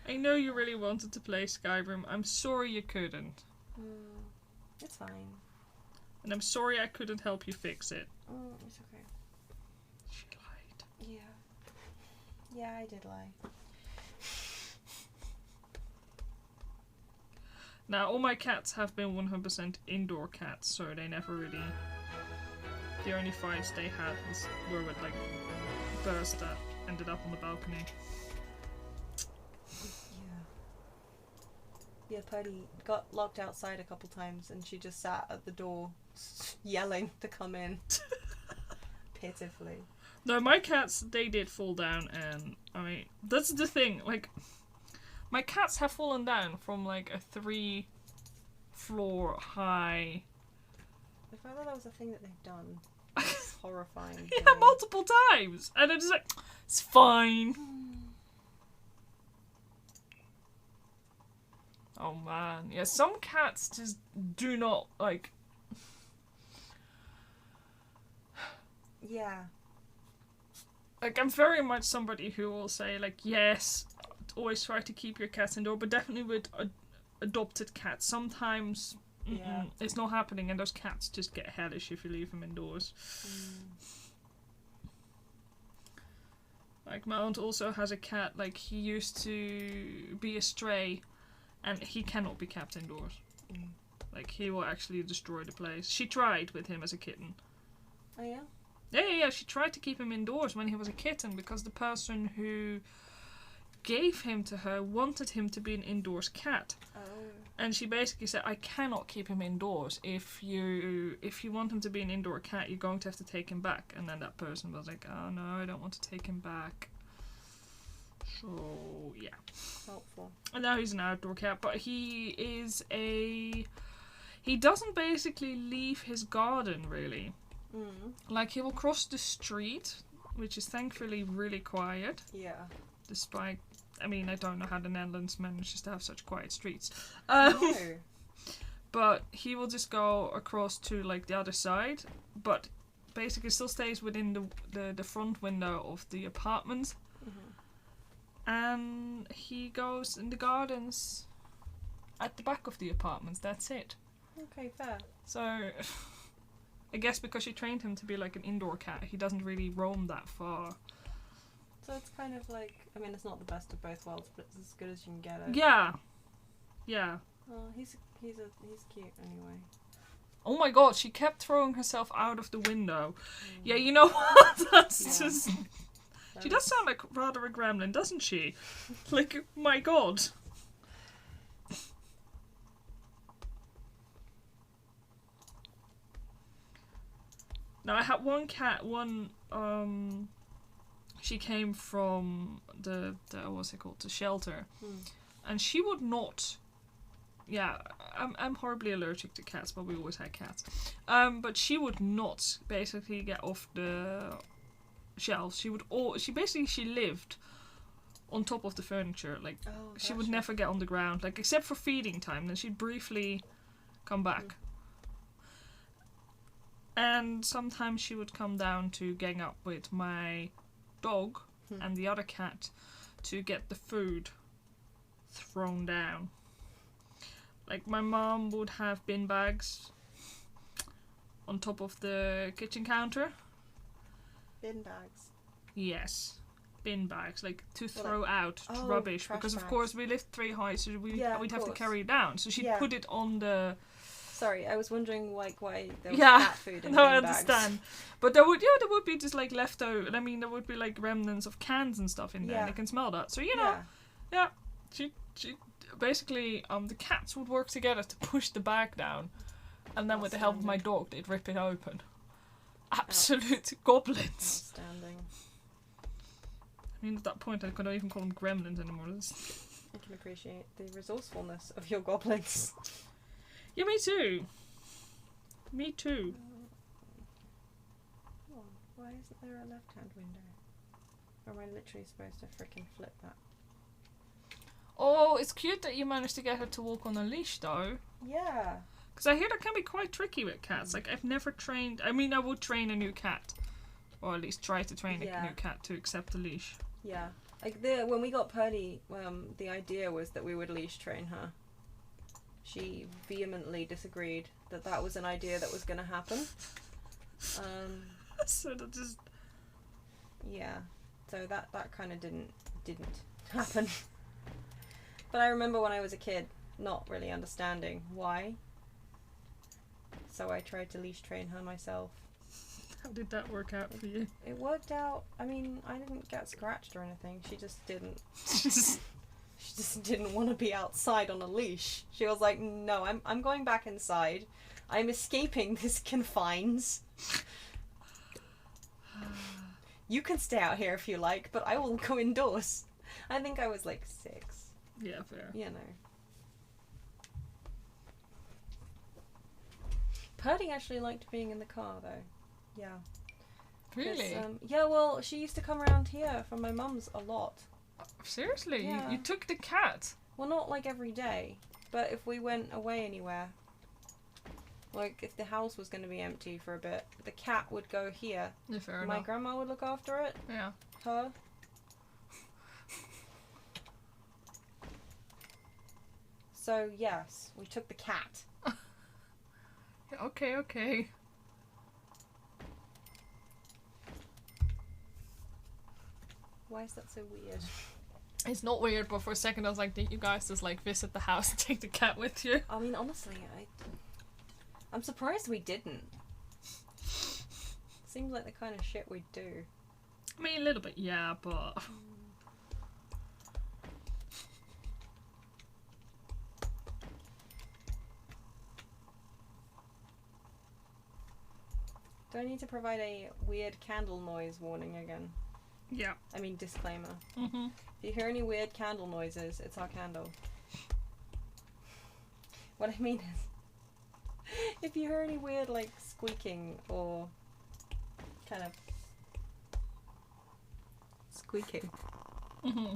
I know you really wanted to play Skyrim. I'm sorry you couldn't. It's fine. And I'm sorry I couldn't help you fix it. It's okay. She lied. Yeah. Yeah, I did lie. Now, all my cats have been 100% indoor cats, so they never really... The only fights they had were with, like, birds that ended up on the balcony. Yeah, Purdy got locked outside a couple times and she just sat at the door yelling to come in. Pitifully. No, my cats, they did fall down, and, I mean, that's the thing, like, my cats have fallen down from, like, a 3-floor high... If I thought that was a thing that they've done, it's horrifying. Yeah, multiple times! And I'm just like, it's fine. Oh man, yeah, some cats just do not, like... Yeah. Like, I'm very much somebody who will say, like, yes, always try to keep your cats indoor, but definitely with adopted cats. Sometimes it's not happening, and those cats just get hellish if you leave them indoors. Like, my aunt also has a cat, like, he used to be a stray, and he cannot be kept indoors. Like, he will actually destroy the place. She tried with him as a kitten. Oh, yeah? Yeah, she tried to keep him indoors when he was a kitten, because the person who gave him to her wanted him to be an indoors cat. Oh. And she basically said, I cannot keep him indoors. If you want him to be an indoor cat, you're going to have to take him back. And then that person was like, oh no, I don't want to take him back. So, yeah. Helpful. And now he's an outdoor cat, but he doesn't basically leave his garden, really. Like, he will cross the street, which is thankfully really quiet. Yeah. Despite, I mean, I don't know how the Netherlands manages to have such quiet streets. No. But he will just go across to, like, the other side, but basically still stays within the front window of the apartment. And he goes in the gardens at the back of the apartments. That's it. Okay, fair. So, I guess because she trained him to be like an indoor cat, he doesn't really roam that far. So it's kind of like, I mean, it's not the best of both worlds, but it's as good as you can get it. Yeah. Oh, he's cute anyway. Oh my god, she kept throwing herself out of the window. Yeah, you know what? That's just... She does sound like rather a gremlin, doesn't she? Like, my god. Now, I had one cat, she came from the what's it called, the shelter. And she would not... Yeah, I'm horribly allergic to cats, but we always had cats. But she would not basically get off the shelves. She lived on top of the furniture. Like, she would never get on the ground, like, except for feeding time. Then she'd briefly come back. And sometimes she would come down to gang up with my dog and the other cat to get the food thrown down. Like, my mom would have bin bags on top of the kitchen counter. Bin bags? Yes. Bin bags, like, to throw out rubbish. Because, of course, we lived 3 high, so we'd have to carry it down. So she'd put it on the... Sorry, I was wondering, like, why there was cat food in bin bags. I understand. But there would be just, like, leftover... I mean, there would be, like, remnants of cans and stuff in there, and you can smell that. So, you know, she basically, the cats would work together to push the bag down, and then with the help of my dog, they'd rip it open. Absolute goblins. Outstanding. I mean, at that point, I couldn't even call them gremlins anymore. I can appreciate the resourcefulness of your goblins. Yeah, me too. Me too. Oh, why isn't there a left-hand window? Or am I literally supposed to frickin' flip that? Oh, it's cute that you managed to get her to walk on a leash, though. Yeah. Because I hear that can be quite tricky with cats. Like, I've never trained... I mean, I would train a new cat. Or at least try to train a new cat to accept a leash. Yeah. Like, when we got Pearly, the idea was that we would leash train her. She vehemently disagreed that was an idea that was going to happen. So that just... Yeah. So that kind of didn't happen. But I remember when I was a kid, not really understanding why. So I tried to leash train her myself. How did that work out for you? It worked out. I mean, I didn't get scratched or anything. She just didn't. She just didn't want to be outside on a leash. She was like, "No, I'm going back inside. I'm escaping this confines. You can stay out here if you like, but I will go indoors." I think I was like 6. Yeah, fair. You know. Purdy actually liked being in the car, though. Yeah. Really? Yeah, well, she used to come around here from my mum's a lot. Seriously? Yeah. You took the cat? Well, not like every day, but if we went away anywhere, like if the house was going to be empty for a bit, the cat would go here. Yeah, fair My enough. grandma would look after it. Yeah. Her. So, yes, we took the cat. Okay. Wow. Why is that so weird? It's not weird, but for a second I was like, did you guys just like visit the house and take the cat with you? I mean, honestly, I'm surprised we didn't. Seems like the kind of shit we'd do. I mean, a little bit, yeah, but... Do I need to provide a weird candle noise warning again? Yeah. I mean, disclaimer. Mm-hmm. If you hear any weird candle noises, it's our candle. What I mean is, if you hear any weird, like, squeaking or kind of squeaking, Mm-hmm.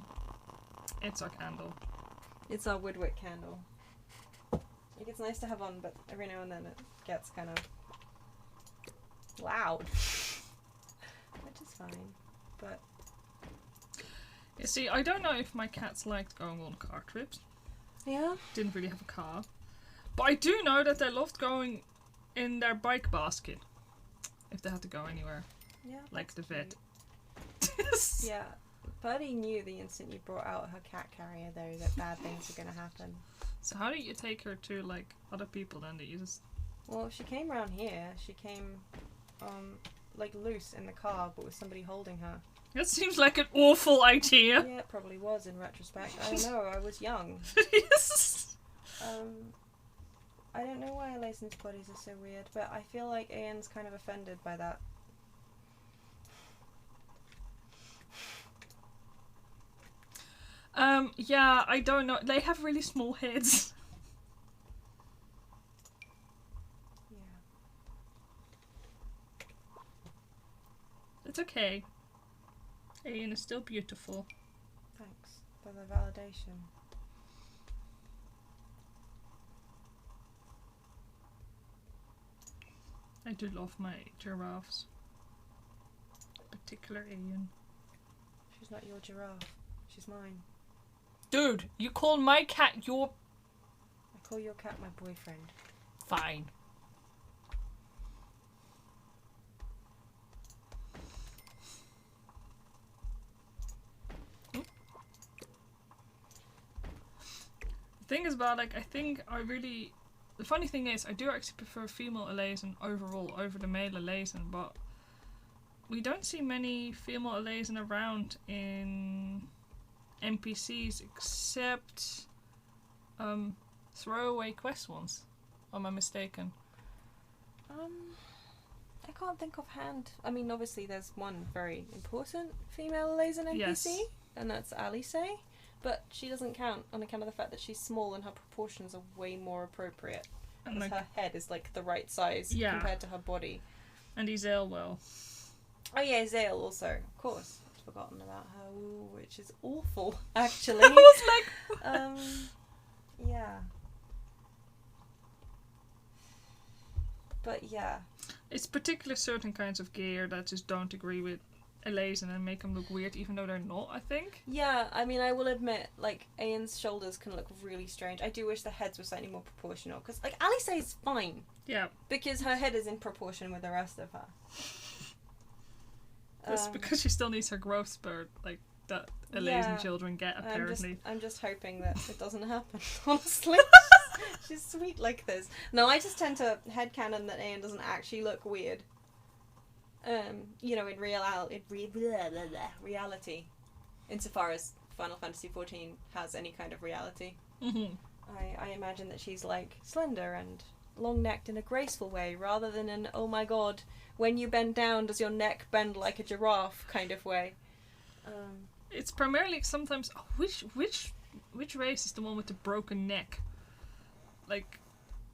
It's our candle. it's our woodwick candle. Like, it's nice to have on, but every now and then it gets kind of loud. Which is fine, but... You see, I don't know if my cats liked going on car trips. Yeah? Didn't really have a car. But I do know that they loved going in their bike basket. If they had to go anywhere. Yeah. Like the vet. Yeah. Birdie knew the instant you brought out her cat carrier, though, that bad things were going to happen. So how do you take her to, like, other people then? Do you just... Well, she came around here. She came, like, loose in the car, but with somebody holding her. That seems like an awful idea. Yeah, it probably was in retrospect. I don't know, I was young. Yes. I don't know why Elaison's bodies are so weird, but I feel like Ian's kind of offended by that. Yeah, I don't know. They have really small heads. Yeah. It's okay. Ian is still beautiful. Thanks for the validation. I do love my giraffes. Particular Ian. She's not your giraffe. She's mine. Dude, you call my cat your... I call your cat my boyfriend. Fine. The thing is about, like, I think I really... The funny thing is, I do actually prefer female Elaison overall over the male Elaison, but we don't see many female Elaison around in NPCs except throwaway quest ones. Or am I mistaken? I can't think offhand. I mean, obviously there's one very important female Elaison NPC, Yes. and that's Alice. But she doesn't count on account of the fact that she's small and her proportions are way more appropriate. And Because like, her head is like the right size Yeah. compared to her body. and he's well. Oh yeah, Zale also, of course. I'd forgotten about her, ooh, which is awful, actually. I was like... Yeah. But yeah. It's particular certain kinds of gear that just don't agree with Elaison and make them look weird, even though they're not, I think. Yeah, I mean, I will admit, like, Ian's shoulders can look really strange. I do wish the heads were slightly more proportional, because, like, Alice is fine, Yeah. because her head is in proportion with the rest of her. That's because she still needs her growth spurt, like, that Elaison children get, apparently. I'm just hoping that it doesn't happen, honestly. She's sweet like this. No, I just tend to headcanon that Ian doesn't actually look weird. You know, in reality, insofar as Final Fantasy XIV has any kind of reality. Mm-hmm. I imagine that she's, like, slender and long-necked in a graceful way, rather than an, oh my god, when you bend down, does your neck bend like a giraffe kind of way. It's primarily sometimes... Oh, which race is the one with the broken neck? Like,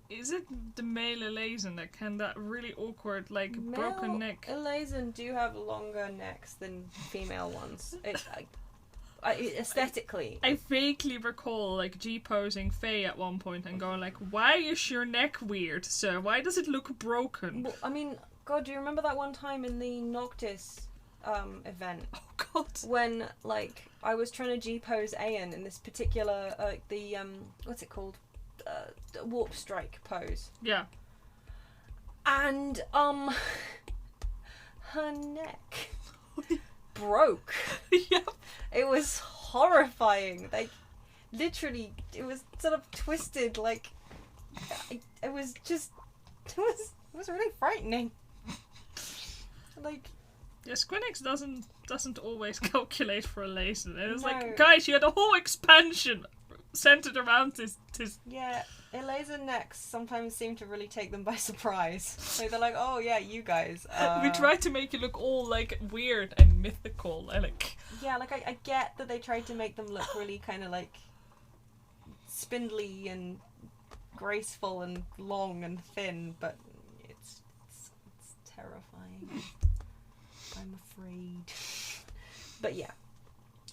is it the male Elaison that can that really awkward, like, broken neck? Elaison do have longer necks than female ones. Aesthetically. I vaguely recall, like, G-posing Faye at one point and going, like, why is your neck weird, sir? Why does it look broken? Well, I mean, God, do you remember that one time in the Noctis event? Oh, God. When, like, I was trying to G-pose Aeon in this particular, what's it called? The warp strike pose. Yeah. And, her neck broke. Yep. It was horrifying. Like, literally, it was sort of twisted. Like, it was just, it was really frightening. Like, yeah, Squinix doesn't always calculate for a laser. It was No. like, guys, you had a whole expansion centered around this. yeah, laser necks sometimes seem to really take them by surprise. So they're like, oh yeah, you guys. We tried to make it look all like weird and mythical. Like, Yeah, like I get that they tried to make them look really kind of like spindly and graceful and long and thin, but it's terrifying. I'm afraid. But yeah,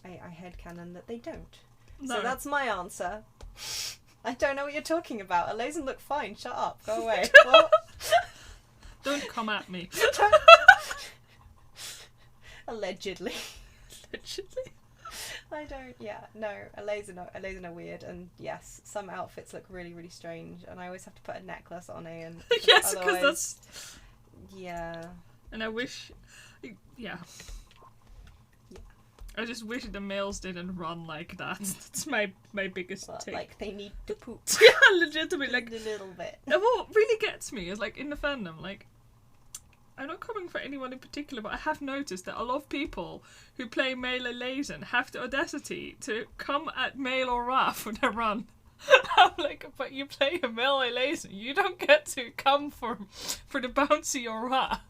I headcanon that they don't. no. So that's my answer. I don't know what you're talking about. A laser look fine. Shut up. Go away. Well, Don't come at me. allegedly. Literally. I don't. Yeah, no. A laser no weird. And yes, some outfits look really, really strange. And I always have to put a necklace on it. And Yes, because otherwise- that's. Yeah. And I wish. Yeah. I just wish the males didn't run like that. That's my biggest But take. like they need to poop Yeah, legitimately. Like, a little bit. and what really gets me is like in the fandom, like, I'm not coming for anyone in particular, but I have noticed that a lot of people who play male Lazen have the audacity to come at male or Ra for their run. I'm like, but you play a male Lazen, you don't get to come for the bouncy or Ra.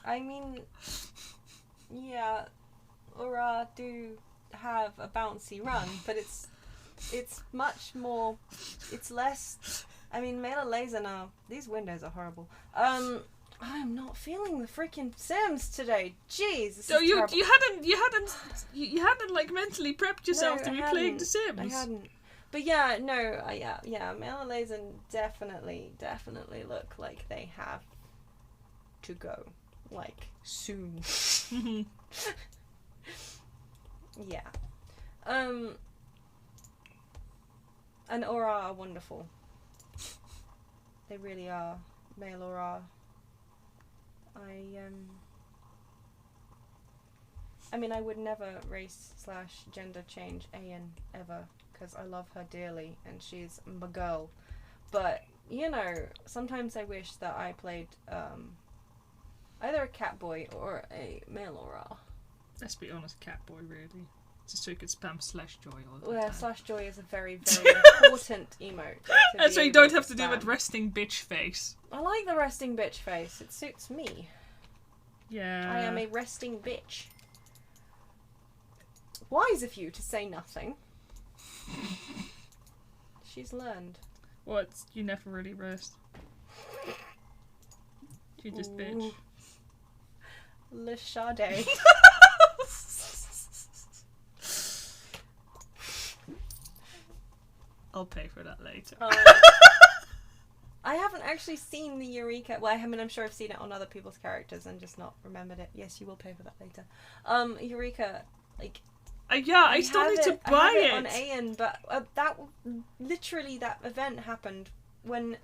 I mean, yeah, Aura do have a bouncy run, but it's much more, it's less. I mean, male laser now. These windows are horrible. I'm not feeling the freaking Sims today. Jeez, this So is you terrible. hadn't like mentally prepped yourself No, to I be playing The hadn't. Sims. I hadn't. But yeah, no, yeah, male laser definitely look like they have to go, like soon. Yeah. And Aura are wonderful. They really are. Male Aura. I mean, I would never race/gender change Ayan ever, because I love her dearly and she's my girl. But, you know, sometimes I wish that I played either a catboy or a male Aura. Let's be honest, Catboy, really. Just so you could spam /joy all the Well, time. /joy is a very, very important emote. And so you don't have to do with resting bitch face. I like the resting bitch face. It suits me. Yeah. I am a resting bitch. Wise of you to say nothing. She's learned. What? You never really rest. You just bitch. Le Sade. I'll pay for that later. I haven't actually seen the Eureka. Well, I mean, I'm sure I've seen it on other people's characters and just not remembered it. Yes, you will pay for that later. Eureka, like. Yeah, I still need to buy I it. have it on Aeon, but that event happened when,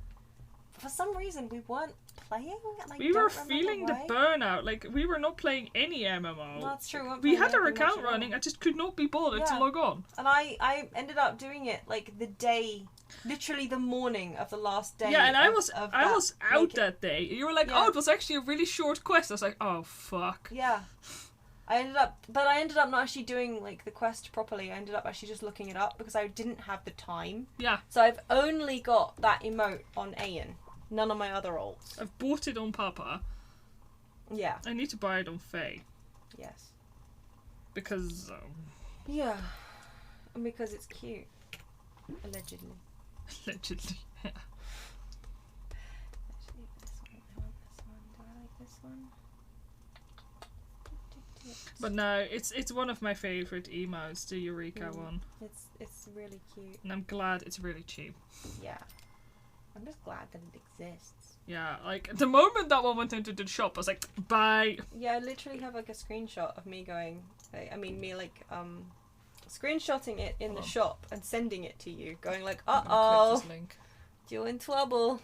for some reason, we weren't playing. And I We don't were remember feeling the why. burnout. Like, we were not playing any MMO. That's true. We had our account running, I just could not be bothered to Yeah. log on. And I ended up doing it like the day, literally the morning of the last day. Yeah, and I of was that out week. that day. You were like, Yeah. oh, it was actually a really short quest. I was like, oh, fuck. Yeah. I ended up not actually doing like the quest properly. I ended up actually just looking it up because I didn't have the time. Yeah. So I've only got that emote on Aeon. None of my other alts. I've bought it on Papa. Yeah. I need to buy it on Faye. Yes. Because, Yeah. And because it's cute. Allegedly. allegedly. Yeah. Actually, this one. I want this one. Do I like this one? But no, it's one of my favourite emotes, the Eureka one. It's really cute. And I'm glad it's really cheap. Yeah. I'm just glad that it exists. Yeah, like, the moment that one went into the shop, I was like, bye! Yeah, I literally have like a screenshot of me going, screenshotting it in the shop and sending it to you, going like, I'm gonna click uh-oh, this link. you're in trouble.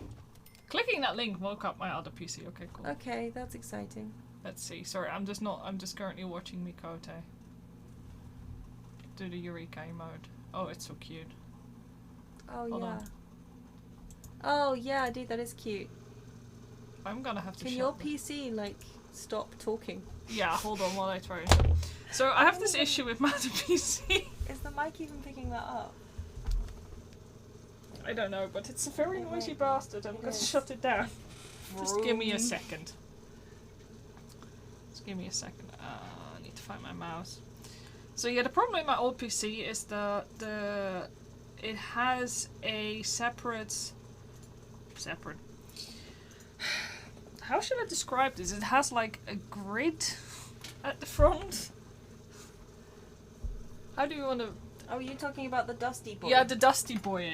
Clicking that link woke up my other PC, okay, cool. Okay, that's exciting. Let's see. Sorry, I'm just currently watching Mikote do the Eureka mode. Oh, it's so cute. Oh, Hold yeah. on. Oh, yeah, dude, that is cute. I'm gonna have to Can shut your the- PC, like, stop talking? Yeah, hold on while I try. So I have this issue with my PC. Is the mic even picking that up? I don't know, but it's a very It noisy might be. bastard. I'm It gonna is. shut it down. Just give me a Vroom. second. Just give me a second. I need to find my mouse. So yeah, the problem with my old PC is it has a separate. How should I describe this? It has like a grid at the front. How do you want to? Oh, you're talking about the Dusty Boy? Yeah, the Dusty Boy.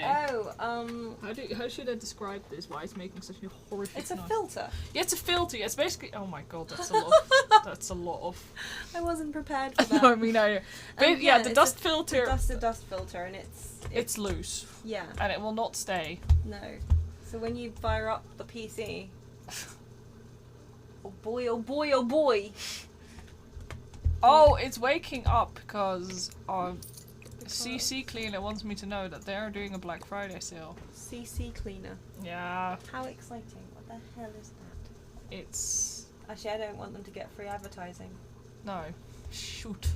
Oh, How should I describe this? Why it's making such a horrific it's a noise? filter. Yeah, it's a filter. It's basically. Oh my god, that's a lot. That's a lot of. I wasn't prepared for that. No, I mean I. But yeah, the it's dust a filter. dust filter, and It's loose, yeah, and it will not stay. no. So when you fire up the PC, oh boy, oh boy, oh boy. Oh, it's waking up because CC Cleaner wants me to know that they are doing a Black Friday sale. CC Cleaner. Yeah, How exciting! What the hell is that? it's Actually, I don't want them to get free advertising. no, shoot.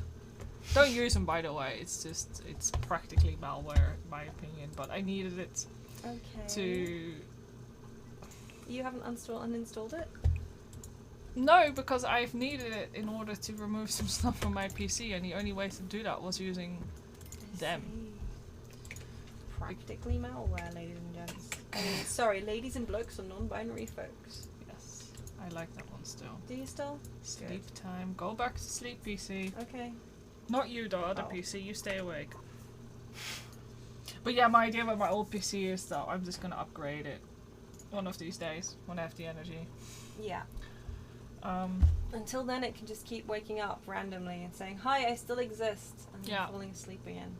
Don't use them, by the way. It's practically malware, in my opinion. But I needed it Okay. to. You haven't uninstalled it? No, because I've needed it in order to remove some stuff from my PC, and the only way to do that was using I them. see. Practically malware, ladies and gents. I mean, sorry, ladies and blokes or non-binary folks. Yes, I like that one still. Do you still? Sleep time. Go back to sleep, PC. Okay. Not you, the other Oh. PC. You stay awake. But yeah, my idea with my old PC is that I'm just gonna upgrade it one of these days when I have the energy. Yeah. Um, Until then, it can just keep waking up randomly and saying, "Hi, I still exist," and then Yeah. falling asleep again.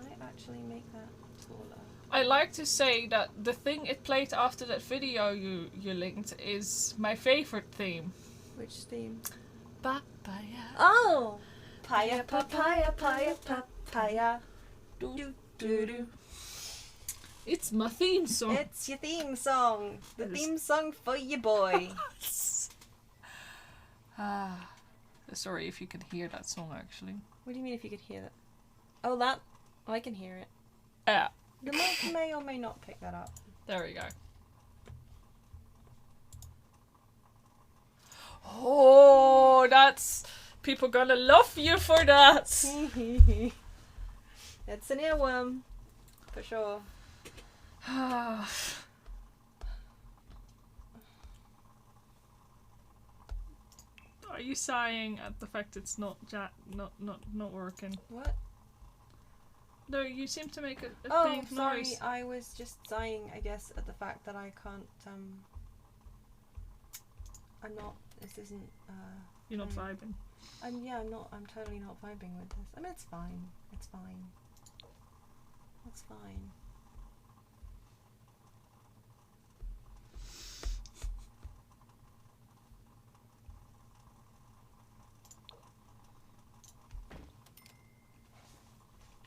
Can I actually make that taller? I like to say that the thing it played after that video you linked is my favorite theme. Which theme? Papaya. Oh! Paya, papaya, paya, papaya. Do, Do, do. It's my theme song. It's your theme song. The It is. theme song for your boy. Ah, sorry if you can hear that song actually. What do you mean if you could hear that? Oh, that. I can hear it. Yeah, The mic may or may not pick that up. there we go. Oh, that's people gonna love you for that. It's an earworm. For sure. Are you sighing at the fact it's not not working? What? No, you seem to make a Oh, faint sorry. noise. I was just sighing, I guess, at the fact that I can't, I'm not, this isn't, You're not vibing. I'm totally not vibing with this. I mean, it's fine. It's fine. It's fine.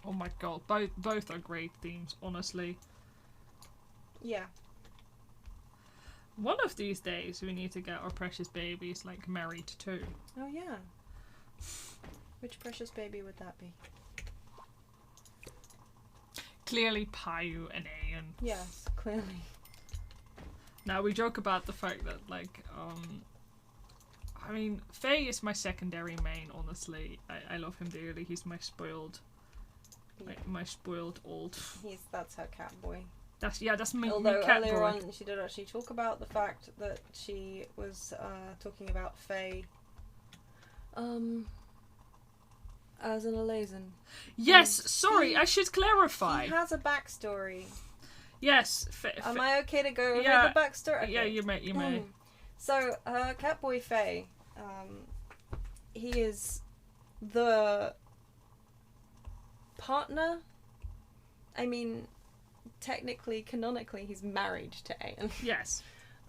Oh my god, both are great themes, honestly. Yeah. One of these days we need to get our precious babies like married too. Oh, yeah. Which precious baby would that be? Clearly Payu and Aeon. Yes, clearly. Now we joke about the fact that like I mean Faye is my secondary main, honestly. I love him dearly. He's my spoiled my spoiled old. That's her cat boy. That's my Although cat earlier boy. on she did actually talk about the fact that she was talking about Faye as an Alazan. Yes, sorry, he- I should clarify. He has a backstory. Yes, Am I okay to go over yeah, the backstory? Okay. yeah, you may. So, Catboy Faye, he is the partner. I mean, technically, canonically, he's married to Aeon. Yes.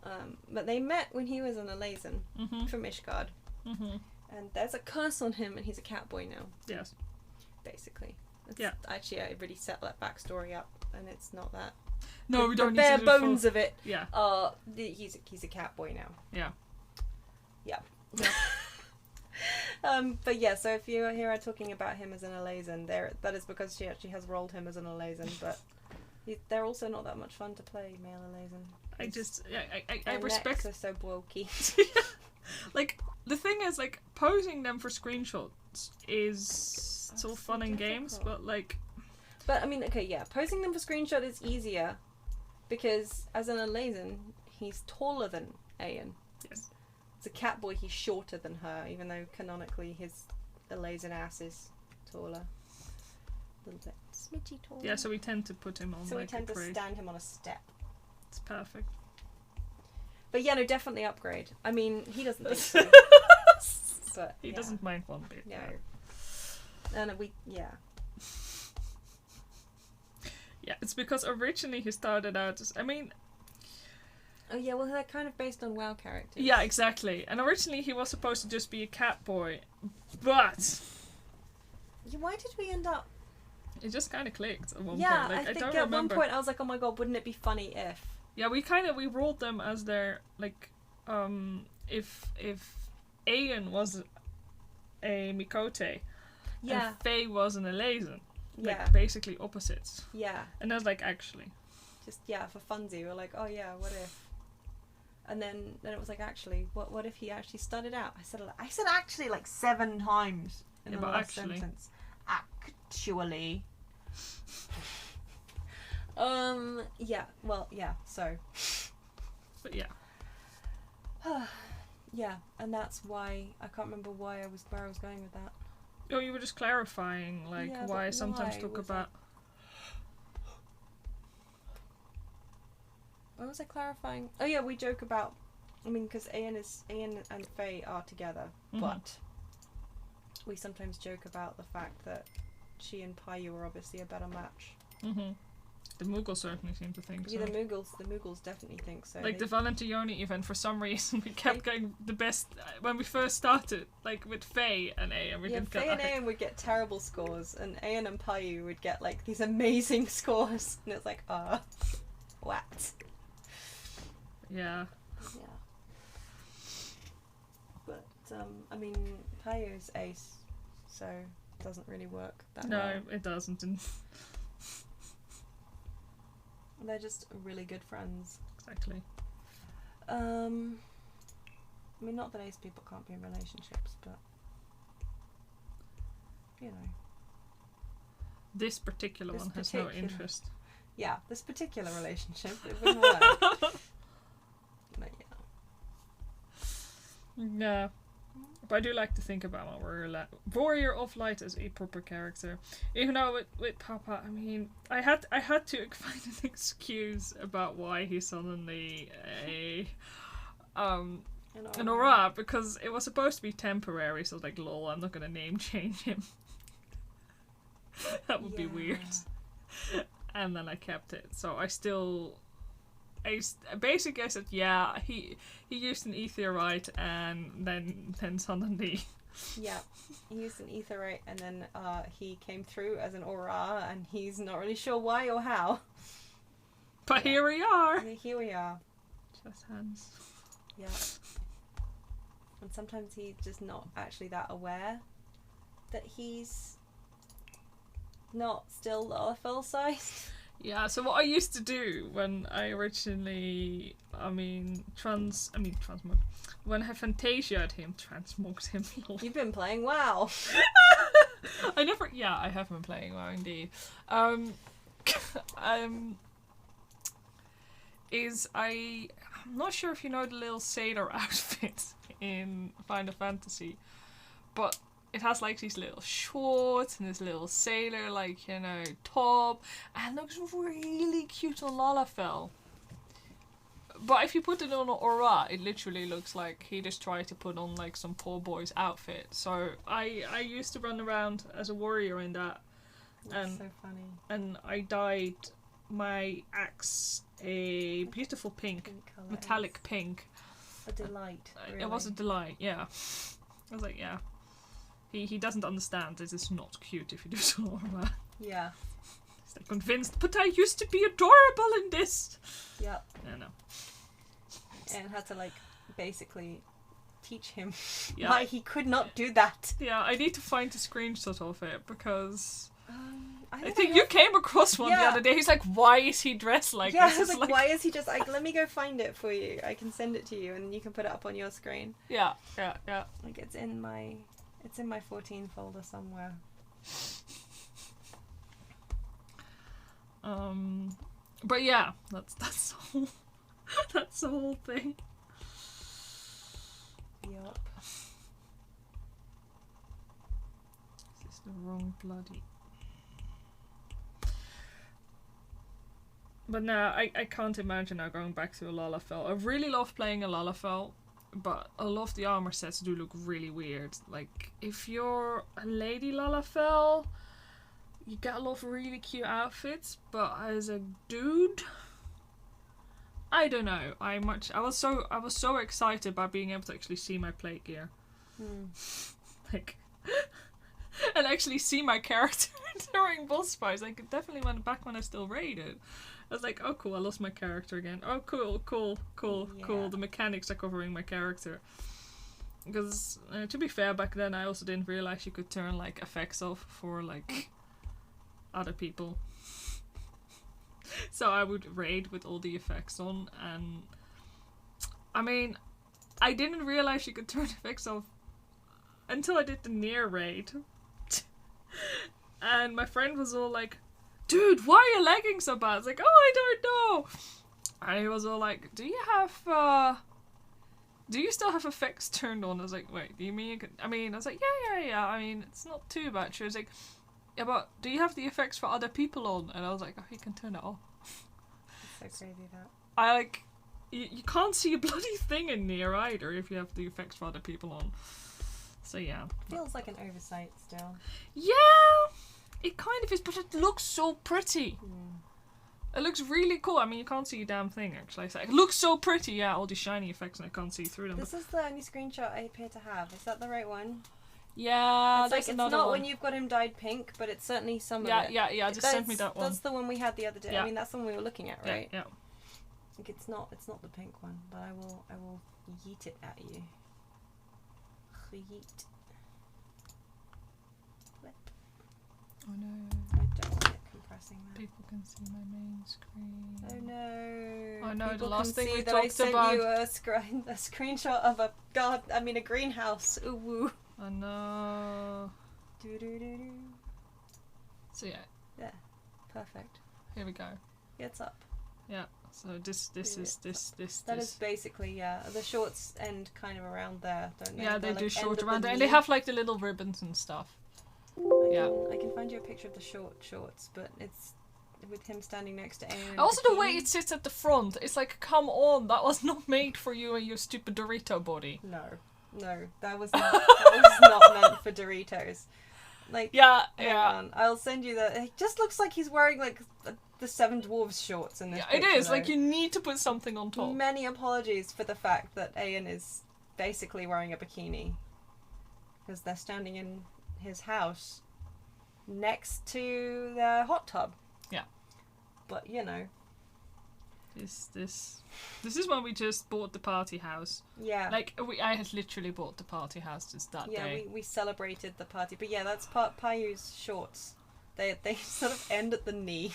But they met when he was an Alazen Mm-hmm. from Ishgard. Mm-hmm. And there's a curse on him, and he's a cat boy now. Yes. Basically. Yeah. Actually, I really set that backstory up, and it's not that. No, we don't the need bare to do the bones full... of it. Yeah. He's a cat boy now. Yeah. Yeah. Yeah. But yeah, so if you hear her talking about him as an Alazen, that is because she actually has rolled him as an Alazen, but they're also not that much fun to play, male Alazen. I respect... Necks are so bulky. Like, the thing is, like, posing them for screenshots is still fun in games, but, like... But, I mean, okay, yeah, posing them for screenshot is easier, because as an Alazen, he's taller than Aeon. Yes. As a cat boy, he's shorter than her, even though canonically his Alazen ass is taller. A little bit smidgy taller. Yeah, so we tend to put him on, So like, we tend a to crate. stand him on a step. It's perfect. But yeah, no, definitely upgrade. I mean, he doesn't think so. But, He yeah. doesn't mind one bit. No. No. And yeah. Yeah, it's because originally he started out as... I mean... Oh yeah, well they're kind of based on WoW characters. Yeah, exactly. And originally he was supposed to just be a cat boy, but... Yeah, why did we end up... It just kind of clicked at one Yeah, point. Like, I think don't at remember. one point I was like, oh my god, wouldn't it be funny if... Yeah, we rolled them as their, like, if Aeon was a Mikote, Yeah, and Faye was an Alazen. Like, yeah, basically opposites. yeah. And I was like, actually. Just, yeah, for funsies. We were like, oh yeah, what if... And then it was like, actually, what if he actually started out? I said actually like 7 times in Yeah, the but last actually. sentence. Actually. Yeah, well, yeah, so... But yeah. Yeah, and that's why... I can't remember where I was going with that. Oh, you were just clarifying, like, Yeah, why I but sometimes why talk was about... What was I clarifying? Oh yeah, we joke about... I mean, because Aeon and Faye are together, Mhm. but we sometimes joke about the fact that she and Payu are obviously a better match. Mm-hmm. The Mughals certainly seem to think so. Yeah, the Mughals definitely think so. Like, the Valentione event, for some reason, we kept going the best... When we first started, like, with Faye and Aeon, we didn't Faye get... and Aeon would get terrible scores, and Aeon and Payu would get, like, these amazing scores. And it's like, what? Yeah. Yeah. But, I mean, Payu's ace, so it doesn't really work that No, well. it doesn't. And They're just really good friends. exactly. I mean, not that ace people can't be in relationships, but, you know. This particular This one has no particular- interest. Yeah, this particular relationship, it wouldn't work. But yeah. Yeah. But I do like to think about my Warrior of Light as a proper character. Even though with Papa, I mean, I had to find an excuse about why he's suddenly an aura, because it was supposed to be temporary, so like, lol, I'm not gonna name change him. That would be weird. And then I kept it. So I basically said, yeah, he used an etherite, and then suddenly... Yeah, he used an etherite, and then he came through as an aura, and he's not really sure why or how. But here we are! And here we are. Just hands. Yeah. And sometimes he's just not actually that aware that he's not still Lalafell sized. Yeah, so what I used to do when I originally, transmog, when I fantasiaed him, transmogged him, You've been playing WoW. I have been playing WoW indeed. I'm not sure if you know the little sailor outfit in Final Fantasy, but it has like these little shorts and this little sailor, like, you know, top, and looks really cute on Lalafell. But if you put it on an aura, it literally looks like he just tried to put on like some poor boy's outfit. So I used to run around as a warrior in that. That's so funny. And I dyed my axe a beautiful pink colour. metallic pink. A delight. Really. It was a delight, yeah. I was like, yeah. He doesn't understand this is not cute if you do so normal. Yeah. He's like convinced, but I used to be adorable in this. Yep. I know. And had to like basically teach him Yeah. why he could not do that. Yeah, I need to find a screenshot of it because I I think you came across one the other day. He's like, why is he dressed like yeah, this? I was like, why is he just like, let me go find it for you. I can send it to you and you can put it up on your screen. Yeah. Like it's in my 14 folder somewhere. But yeah, that's all. That's the whole thing. Yup. This is the wrong bloody. But no, I can't imagine now going back to a Lalafell. I really love playing a Lalafell, but a lot of the armor sets do look really weird. Like, if you're a lady Lalafell, you get a lot of really cute outfits, but as a dude, I don't know. I was so excited by being able to actually see my plate gear. Like, and actually see my character during boss fights. Like, definitely back when I still raided. I was like, oh cool, I lost my character again. Oh cool. Yeah. The mechanics are covering my character. Because, to be fair, back then I also didn't realize you could turn, like, effects off for, like, other people. So I would raid with all the effects on, and I mean, I didn't realize you could turn effects off until I did the near raid. And my friend was all like, dude, why are you lagging so bad? I was like, oh, I don't know. And he was all like, do you still have effects turned on? I was like, wait, do you mean you can... I was like, yeah. I mean, it's not too bad. She was like, yeah, but do you have the effects for other people on? And I was like, oh, you can turn it off. It's so crazy that. I like... You can't see a bloody thing in Nier either if you have the effects for other people on. So yeah. Feels like an oversight still. Yeah! It kind of is, but it looks so pretty. It looks really cool. I mean, you can't see a damn thing, actually. It's like, it looks so pretty, yeah, all these shiny effects, and I can't see through them. This is the only screenshot I appear to have. Is that the right one? Yeah, it's that's like, another it's not one. when you've got him dyed pink, but it's certainly some of it. Yeah, just send me that one. That's the one we had the other day. Yeah. I mean, that's the one we were looking at, right? Yeah. Like, it's not the pink one, but I will yeet it at you. Yeet. Flip. Oh no. I don't want it compressing that. People can see my main screen. Oh no. Oh no, People the last can thing see we that I talked sent about. you a screenshot of a greenhouse. Ooh woo. Oh no. Do. So yeah, Yeah. Perfect. here we go. It's up. Yeah. So this That is basically, the shorts end kind of around there, don't they? Yeah, they They're, do like, short end at around the there, and they knee. have like the little ribbons and stuff. I can find you a picture of the shorts, but it's with him standing next to Aaron. Also, the way it sits at the front, it's like, come on, that was not made for you and your stupid Dorito body. No, that was not meant for Doritos. Like, Yeah. hang on, I'll send you that. It just looks like he's wearing like the Seven Dwarfs shorts in this Yeah, picture. it is. though. Like, you need to put something on top. Many apologies for the fact that Ian is basically wearing a bikini. Because they're standing in his house next to the hot tub. Yeah. But, you know. This is when we just bought the party house. Yeah. Like, I had literally bought the party house just that day. Yeah, we celebrated the party. But yeah, that's Payu's shorts. They sort of end at the knee.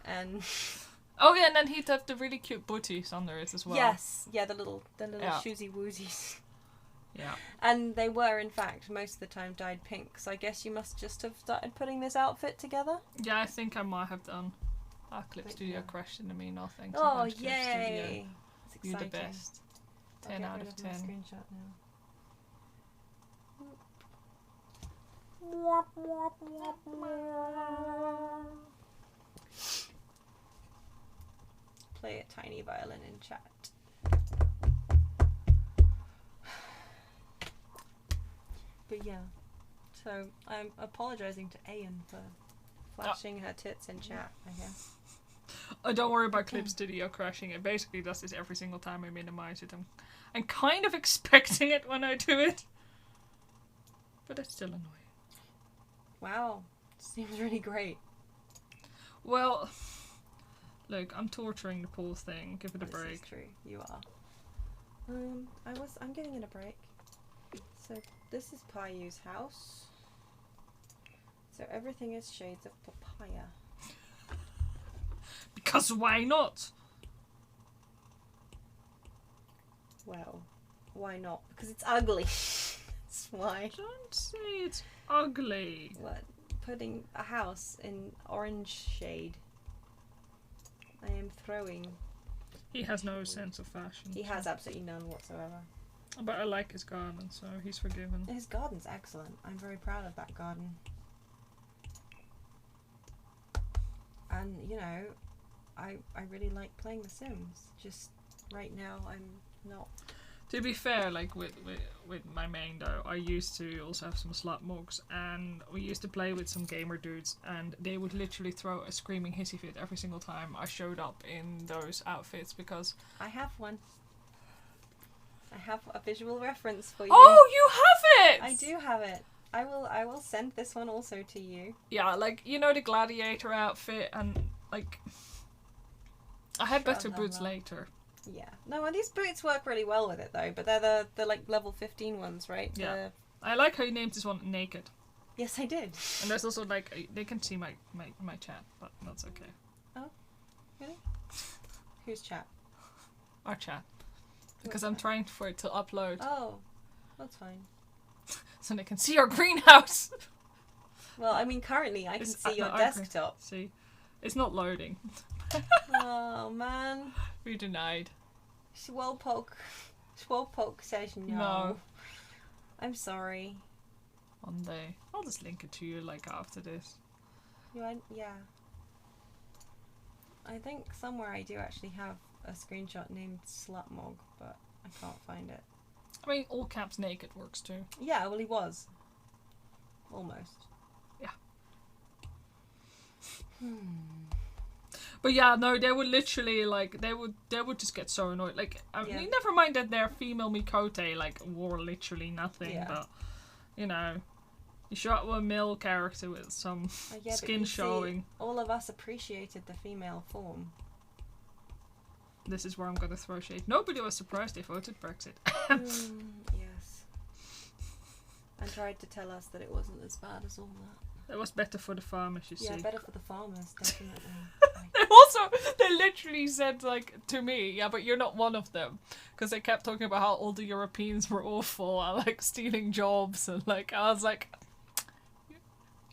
And Oh yeah, and then he'd have the really cute booties under it as well. yes, yeah, the little Yeah. shoesy woozies. Yeah. And they were, in fact, most of the time dyed pink. So I guess you must just have started putting this outfit together. Yeah, I think I might have done. Clip Like, Studio yeah. crashed into me, nothing. Oh, Sometimes Clip Studio. yay! It's You're exciting. the best. I'll 10 get out rid of my 10. Screenshot now. Play a tiny violin in chat. But yeah, so I'm apologising to Ayan for flashing her tits in chat, I guess. Don't worry about Clip Studio crashing. It basically does this every single time I minimize it. I'm kind of expecting it when I do it. But it's still annoying. Wow. Seems really great. Well, look, I'm torturing the poor thing. Give it a break. This is true. You are. I'm giving it a break. So this is Payu's house. So everything is shades of papaya. Because why not? Well, why not? Because it's ugly. That's why. Don't say it's ugly. What? Putting a house in orange shade. I am throwing. He has no sense of fashion. He has absolutely none whatsoever. But I like his garden, so he's forgiven. His garden's excellent. I'm very proud of that garden. And, you know, I really like playing The Sims. Just right now I'm not. To be fair, like with my main though, I used to also have some slut mugs, and we used to play with some gamer dudes, and they would literally throw a screaming hissy fit every single time I showed up in those outfits because I have one. I have a visual reference for you. Oh, you have it! I do have it. I will send this one also to you. Yeah, like, you know, the gladiator outfit, and like I had better boots later. Yeah. No, and these boots work really well with it though, but they're the like level 15 ones, right? Yeah. I like how you named this one Naked. Yes, I did. And there's also like they can see my chat, but that's okay. Oh, really? Whose chat? Our chat. Because I'm trying for it to upload. Oh, that's fine. So they can see our greenhouse. Well, I mean, currently I can see your desktop. See, it's not loading. Oh man. We denied. Swolpoke says no. No. I'm sorry. One day. I'll just link it to you like after this. Yeah. I think somewhere I do actually have a screenshot named Slutmog, but I can't find it. I mean, all caps Naked works too. Yeah, well he was. Almost. Yeah. But yeah, no, they would literally, like, they would just get so annoyed. Like, I mean, never mind that their female Mikote, like, wore literally nothing, but, you know, you show up with a male character with some skin showing. See, all of us appreciated the female form. This is where I'm gonna throw shade. Nobody was surprised they voted Brexit. Yes. And tried to tell us that it wasn't as bad as all that. It was better for the farmers, you see. Yeah, better for the farmers, definitely. They literally said, like, to me, yeah, but you're not one of them. Because they kept talking about how all the Europeans were awful and, like, stealing jobs. And, like, I was like,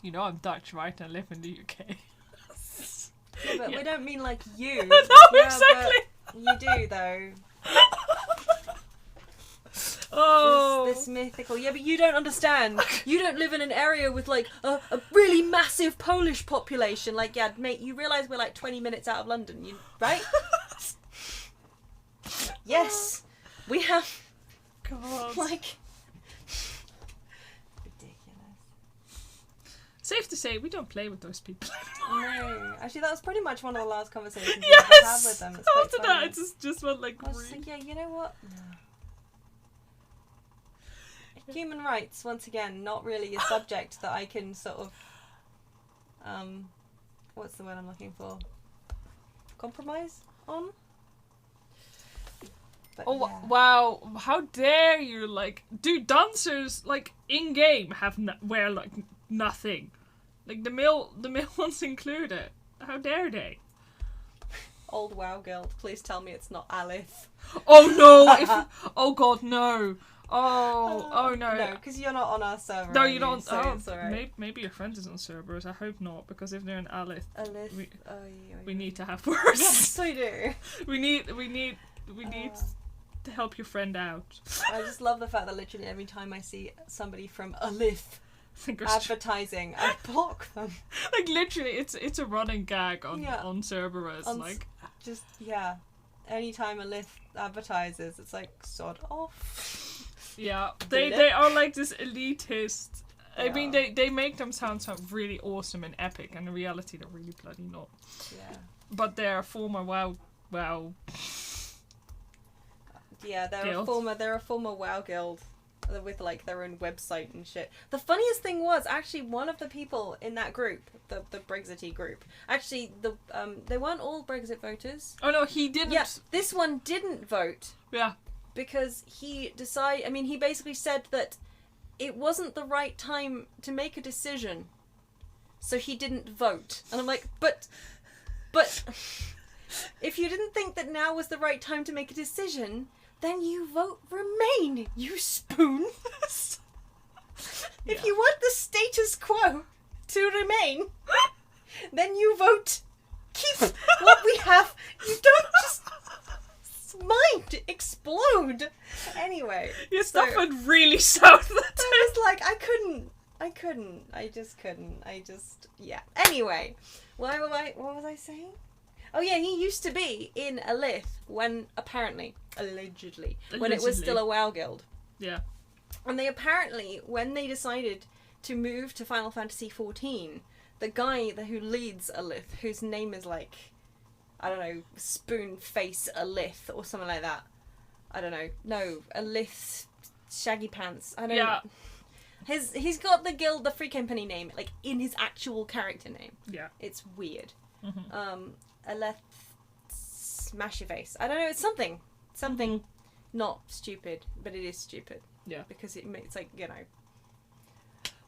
you know I'm Dutch, right? I live in the UK. Yeah, but we don't mean, like, you. No, yeah, exactly. You do, though. Oh. This mythical. Yeah, but you don't understand. You don't live in an area with, like, a really massive Polish population. Like, yeah, mate, you realise we're, like, 20 minutes out of London, right? Yes. We have... God. Like... Ridiculous. Safe to say, we don't play with those people anymore. No. Actually, that was pretty much one of the last conversations we Yes! ever had with them. It's After quite that, funny. it's just went, like, I was like, yeah, you know what? No. Human rights, once again, not really a subject that I can sort of, what's the word I'm looking for? Compromise on? But Oh, yeah. wow. How dare you, like... Dude, dancers, like, in-game have wear, like, nothing. Like, the male ones included. How dare they? Old WoW Guild, please tell me it's not Alith. Oh, no! Oh, God, no. Oh, no. No, because you're not on our server. No, you don't. So it's alright. Maybe your friend is on Cerberus. I hope not, because if they're in Alith, Alith. we need to have words. Yes, I do. we need to help your friend out. I just love the fact that literally every time I see somebody from Alith advertising, I block them. Like, literally, it's a running gag on Cerberus. Just, yeah. Anytime Alith advertises, it's like, sod off. Yeah, they are like this elitist I mean, they make them sound really awesome and epic, and in reality, they're really bloody not. Yeah. But they're a former WoW. Yeah, they're guild. a former WoW guild with like their own website and shit. The funniest thing was actually one of the people in that group, the Brexity group. Actually, they weren't all Brexit voters. Oh no, he didn't. Yeah, this one didn't vote. Yeah. Because he decided. I mean, he basically said that it wasn't the right time to make a decision, so he didn't vote. And I'm like, but if you didn't think that now was the right time to make a decision, then you vote Remain, you spoon. If you want the status quo to remain, then you vote keep what we have. You don't just mind explode. Anyway. Your stuff went really south that day. I was like, yeah. Anyway, what was I saying? Oh yeah, he used to be in a Lith when, allegedly, when it was still a WoW guild. Yeah. And they apparently, when they decided to move to Final Fantasy XIV, the guy who leads a Lith, whose name is like, I don't know, Spoonface Alith or something like that. I don't know. No, Alith Shaggy Pants. I don't know. He's got the Free Company name, like, in his actual character name. Yeah. It's weird. Mm-hmm. Aleth Smash Your Face. I don't know, it's something. Something not stupid, but it is stupid. Yeah. Because it's like, you know.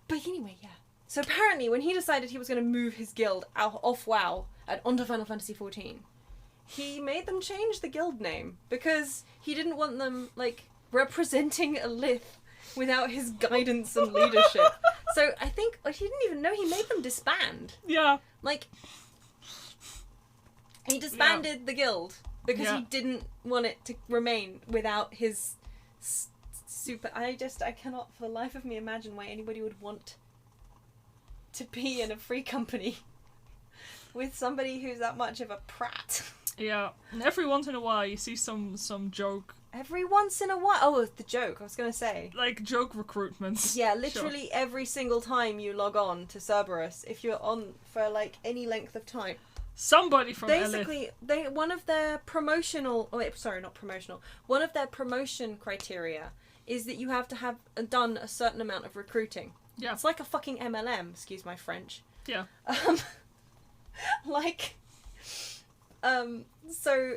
But anyway, yeah. So apparently, when he decided he was going to move his guild off WoW and onto Final Fantasy XIV, he made them change the guild name because he didn't want them, like, representing a Lith without his guidance and leadership. So I think, he didn't even know, he made them disband. Yeah. Like, he disbanded the guild because he didn't want it to remain without his super... I cannot for the life of me imagine why anybody would want to be in a free company with somebody who's that much of a prat. Yeah. And every once in a while you see some joke. Every once in a while. Oh, the joke, I was going to say. Like joke recruitments. Yeah, literally every single time you log on to Cerberus, if you're on for like any length of time. Somebody from basically, one of their promotional... Oh, wait, sorry, not promotional. One of their promotion criteria is that you have to have done a certain amount of recruiting. Yeah. It's like a fucking MLM, excuse my French. Yeah. So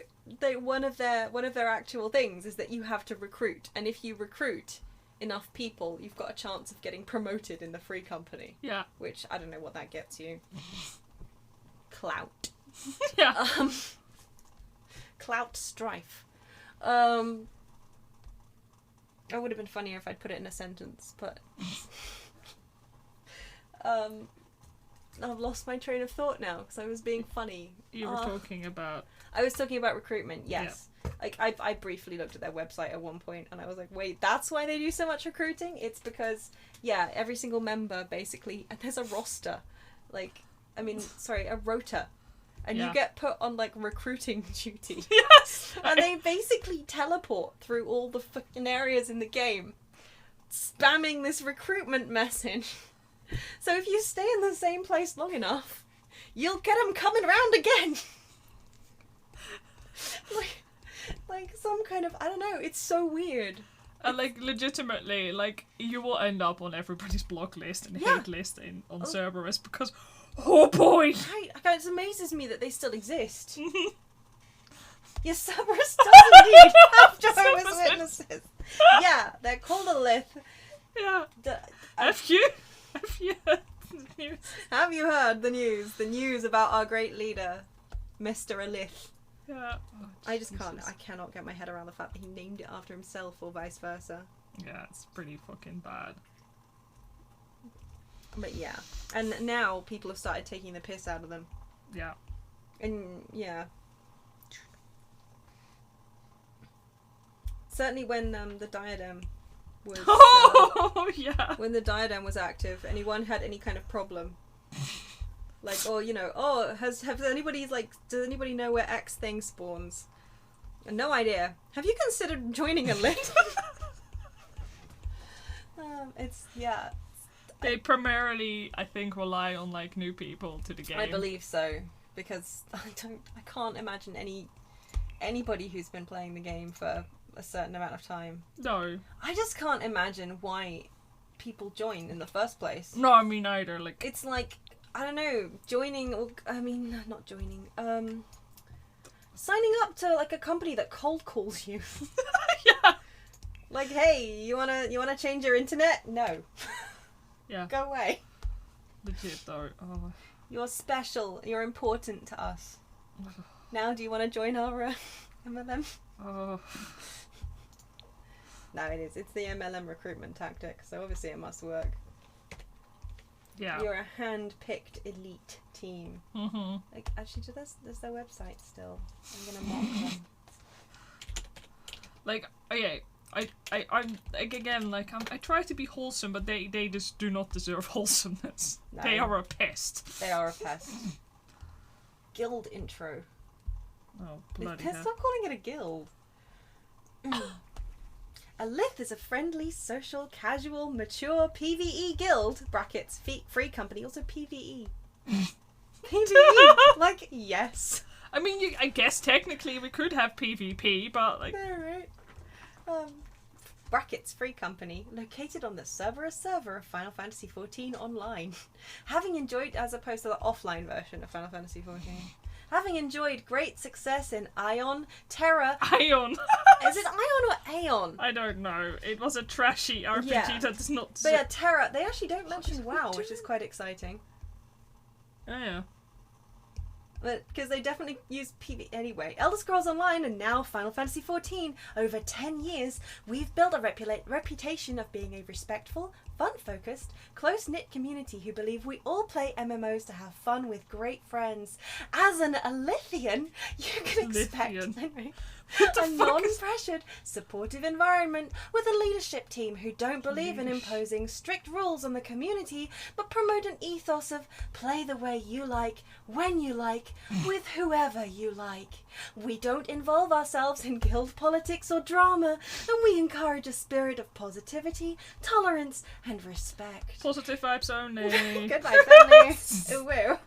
one of their actual things is that you have to recruit, and if you recruit enough people, you've got a chance of getting promoted in the free company. Yeah. Which I don't know what that gets you. Clout. Yeah. Clout strife. It would have been funnier if I'd put it in a sentence, but I've lost my train of thought now because I was being funny. You were talking about... I was talking about recruitment, yes. Yeah. Like, I briefly looked at their website at one point and I was like, wait, that's why they do so much recruiting? It's because, yeah, every single member basically... And there's a roster. Like, I mean, sorry, a rota. And you get put on, like, recruiting duty. Yes! And they basically teleport through all the fucking areas in the game, spamming this recruitment message. So if you stay in the same place long enough, you'll get them coming around again. like some kind of, I don't know, it's so weird. And like legitimately, like you will end up on everybody's block list and hate list on Cerberus because, oh boy! Right, it amazes me that they still exist. Yes, Cerberus does indeed have Jehovah's Witnesses. Yeah, they're called a Lith. Yeah. Have you heard the news? Have you heard the news? The news about our great leader, Mr. Alith. Yeah. Oh, I just can't. I cannot get my head around the fact that he named it after himself or vice versa. Yeah, it's pretty fucking bad. But yeah. And now people have started taking the piss out of them. Yeah. And yeah. Certainly when the diadem was... Oh, yeah. When the diadem was active, anyone had any kind of problem. Like, or, you know, does anybody know where X thing spawns? No idea. Have you considered joining a Lith? They primarily, I think, rely on like new people to the game. I believe so, because I can't imagine anybody who's been playing the game for a certain amount of time. No. I just can't imagine why people join in the first place. No, I mean either. Like it's like, I don't know, joining, or I mean not joining. Signing up to like a company that cold calls you. Yeah. Like, hey, you wanna change your internet? No. Yeah. Go away. Legit though. Oh. You're special. You're important to us. Now, do you want to join our MLM? Oh. No, it is. It's the MLM recruitment tactic, so obviously it must work. Yeah. You're a hand-picked elite team. Mm-hmm. Like, actually, there's their website still. I'm gonna mock them. Like, okay, I'm like again, like I try to be wholesome, but they just do not deserve wholesomeness. No. They are a pest. They are a pest. Guild intro. Oh bloody hell! Stop calling it a guild. A Lith is a friendly, social, casual, mature PvE guild. Brackets free company. Also PvE. PvE. Like yes. I mean, I guess technically we could have PvP, but like. Alright. Brackets free company located on the Cerberus server of Final Fantasy XIV Online. Having enjoyed, as opposed to the offline version of Final Fantasy XIV. Having enjoyed great success in Ion, Terra... Ion! Is it Ion or Aeon? I don't know. It was a trashy RPG that does not... But yeah, Terra, they actually don't mention WoW, which is quite exciting. Oh yeah. Because they definitely use PV... Anyway, Elder Scrolls Online and now Final Fantasy XIV. Over 10 years, we've built a reputation of being a respectful, fun-focused, close-knit community who believe we all play MMOs to have fun with great friends. As an Alithian, you can expect a non-pressured, supportive environment with a leadership team who don't believe in imposing strict rules on the community, but promote an ethos of play the way you like, when you like, with whoever you like. We don't involve ourselves in guild politics or drama, and we encourage a spirit of positivity, tolerance, and respect. Positive vibes only. Good vibes only. Woo.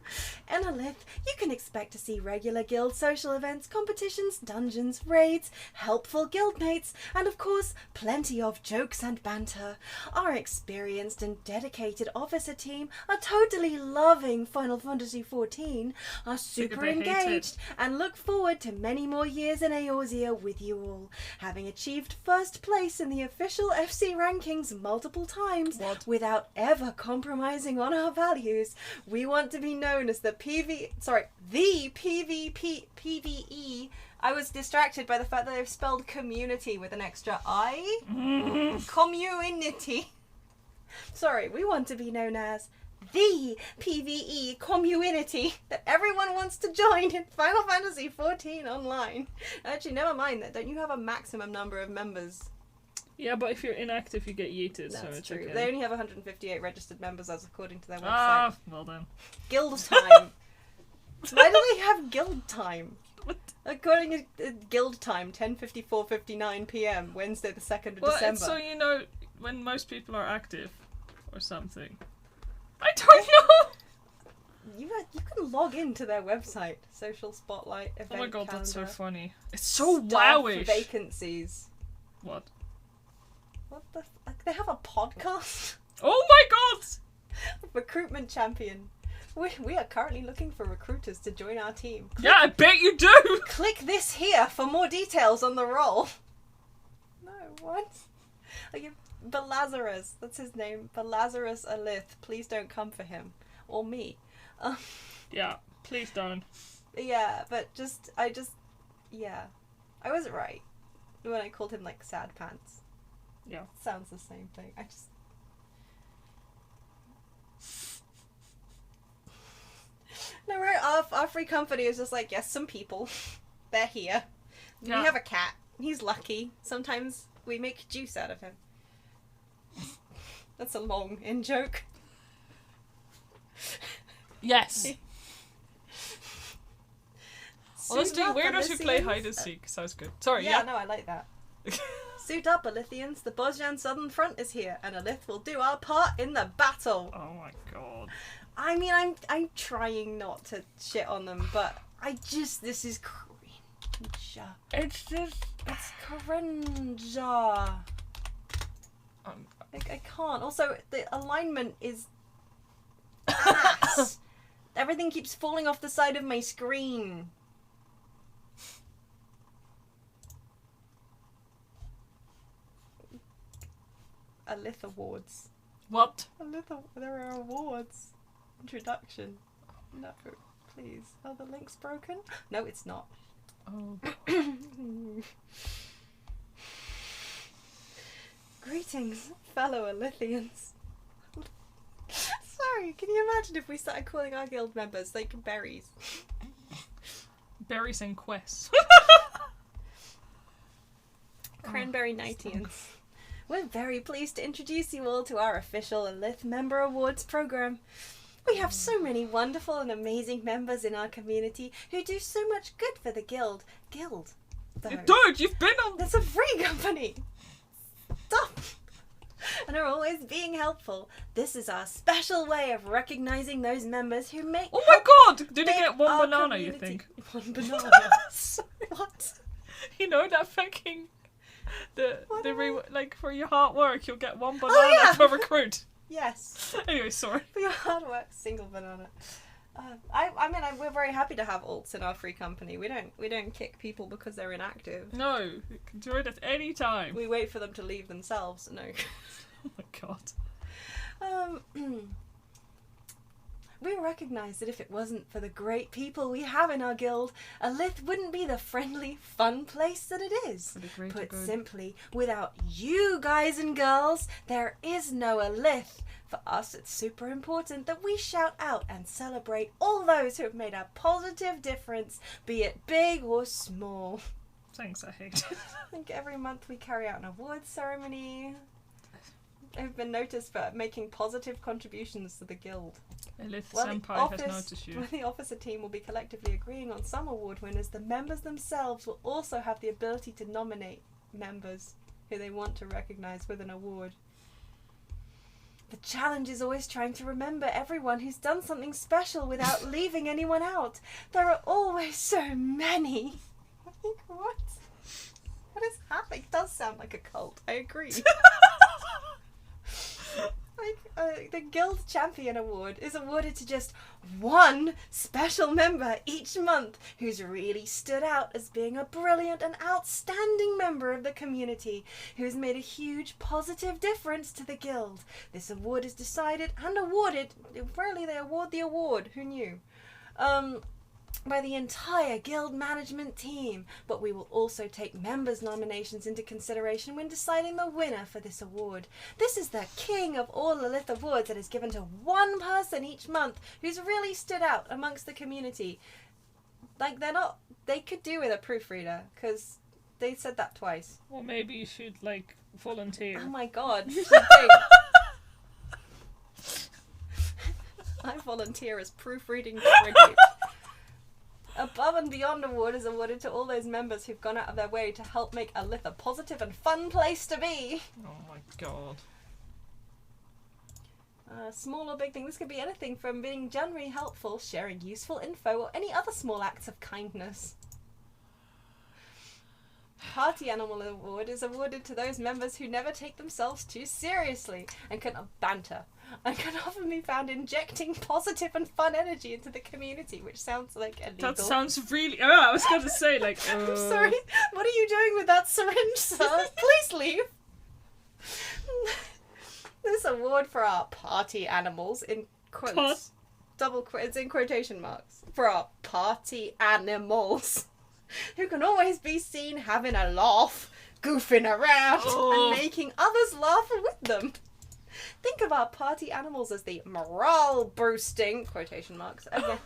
In Alith, you can expect to see regular guild social events, competitions, dungeons, raids, helpful guildmates, and of course, plenty of jokes and banter. Our experienced and dedicated officer team are totally loving Final Fantasy XIV, are super engaged, and look forward to many more years in Eorzea with you all, having achieved first place in the official FC rankings multiple times without ever compromising on our values. We want to be known as the PvE. I was distracted by the fact that they've spelled community with an extra I. Community. Sorry, we want to be known as the PvE community that everyone wants to join in Final Fantasy XIV Online. Actually, never mind that. Don't you have a maximum number of members? Yeah, but if you're inactive, you get yeeted, so it's true. okay. They only have 158 registered members as according to their website. Ah, well then. Guild time. Why do they have guild time? What? According to guild time, 10:54:59 p.m. Wednesday the 2nd of December. So you know when most people are active, or something. I don't know. You can log into their website, social spotlight, event Oh my god, calendar, that's so funny. It's so staff wowish. Vacancies. What? What the? They have a podcast. Oh my god! Recruitment champion. We are currently looking for recruiters to join our team. Yeah, I bet you do! Click this here for more details on the role. No, what? Belazarus, that's his name. Belazarus Alith. Please don't come for him. Or me. Yeah, please don't. Yeah, but yeah. I was right when I called him, like, Sad Pants. Yeah. Sounds the same thing. No, our free company is just like, yes, some people. They're here. Yeah. We have a cat. He's lucky. Sometimes we make juice out of him. That's a long in-joke. Yes. Honestly, weirdos who play hide and seek sounds good. Sorry, yeah. No, I like that. Suit up, Alithians. The Bosjan Southern Front is here, and Alith will do our part in the battle. Oh my god. I mean, I'm trying not to shit on them, but this is cringe. It's cringe. I can't. Also, the alignment is ass. Everything keeps falling off the side of my screen. Alith Awards. What? There are awards. Introduction. No, please. Oh, the link's broken? No, it's not. Oh. Greetings, fellow Alithians. Sorry, can you imagine if we started calling our guild members like berries? Berries and quests. Cranberry Nightians. We're very pleased to introduce you all to our official Alith Member Awards program. We have so many wonderful and amazing members in our community who do so much good for the guild. Guild, though. Dude, you've been on... That's a free company! Stop! And are always being helpful. This is our special way of recognizing those members who make... Oh my god! Did you get one banana, community... you think? One banana? What? You know that fucking... like, for your hard work, you'll get one banana per recruit. Yes. Anyway, sorry. For your hard work, single banana. We're very happy to have alts in our free company. We don't kick people because they're inactive. No, you can join at any time. We wait for them to leave themselves. No. Oh my god. We recognise that if it wasn't for the great people we have in our guild, Alith wouldn't be the friendly, fun place that it is. Put simply, without you guys and girls, there is no Alith. For us, it's super important that we shout out and celebrate all those who have made a positive difference, be it big or small. Thanks, I hate it. I think every month we carry out an awards ceremony. I've been noticed for making positive contributions to the guild. Elith Senpai has noticed you. When the officer team will be collectively agreeing on some award winners, the members themselves will also have the ability to nominate members who they want to recognise with an award. The challenge is always trying to remember everyone who's done something special without leaving anyone out. There are always so many. What? What is happening? It does sound like a cult. I agree. The Guild Champion Award is awarded to just one special member each month who's really stood out as being a brilliant and outstanding member of the community who's made a huge positive difference to the guild. This award is decided and awarded, apparently they award the award, who knew, by the entire guild management team, but we will also take members' nominations into consideration when deciding the winner for this award. This is the king of all Lilith awards that is given to one person each month who's really stood out amongst the community. Like, they could do with a proofreader, because they said that twice. Well, maybe you should, like, volunteer. Oh my god. I volunteer as proofreading tribute. Above and Beyond Award is awarded to all those members who've gone out of their way to help make Alith a positive and fun place to be. Oh my god. Small or big thing, this could be anything from being generally helpful, sharing useful info, or any other small acts of kindness. Party Animal Award is awarded to those members who never take themselves too seriously and can banter and can often be found injecting positive and fun energy into the community, which sounds like illegal. That sounds really... Oh, I was going to say, like... I'm sorry, what are you doing with that syringe, sir? Please leave. This award for our party animals, in quotes, it's in quotation marks, for our party animals, who can always be seen having a laugh, goofing around, and making others laugh with them. Think of our party animals as the morale-boosting, quotation marks, again,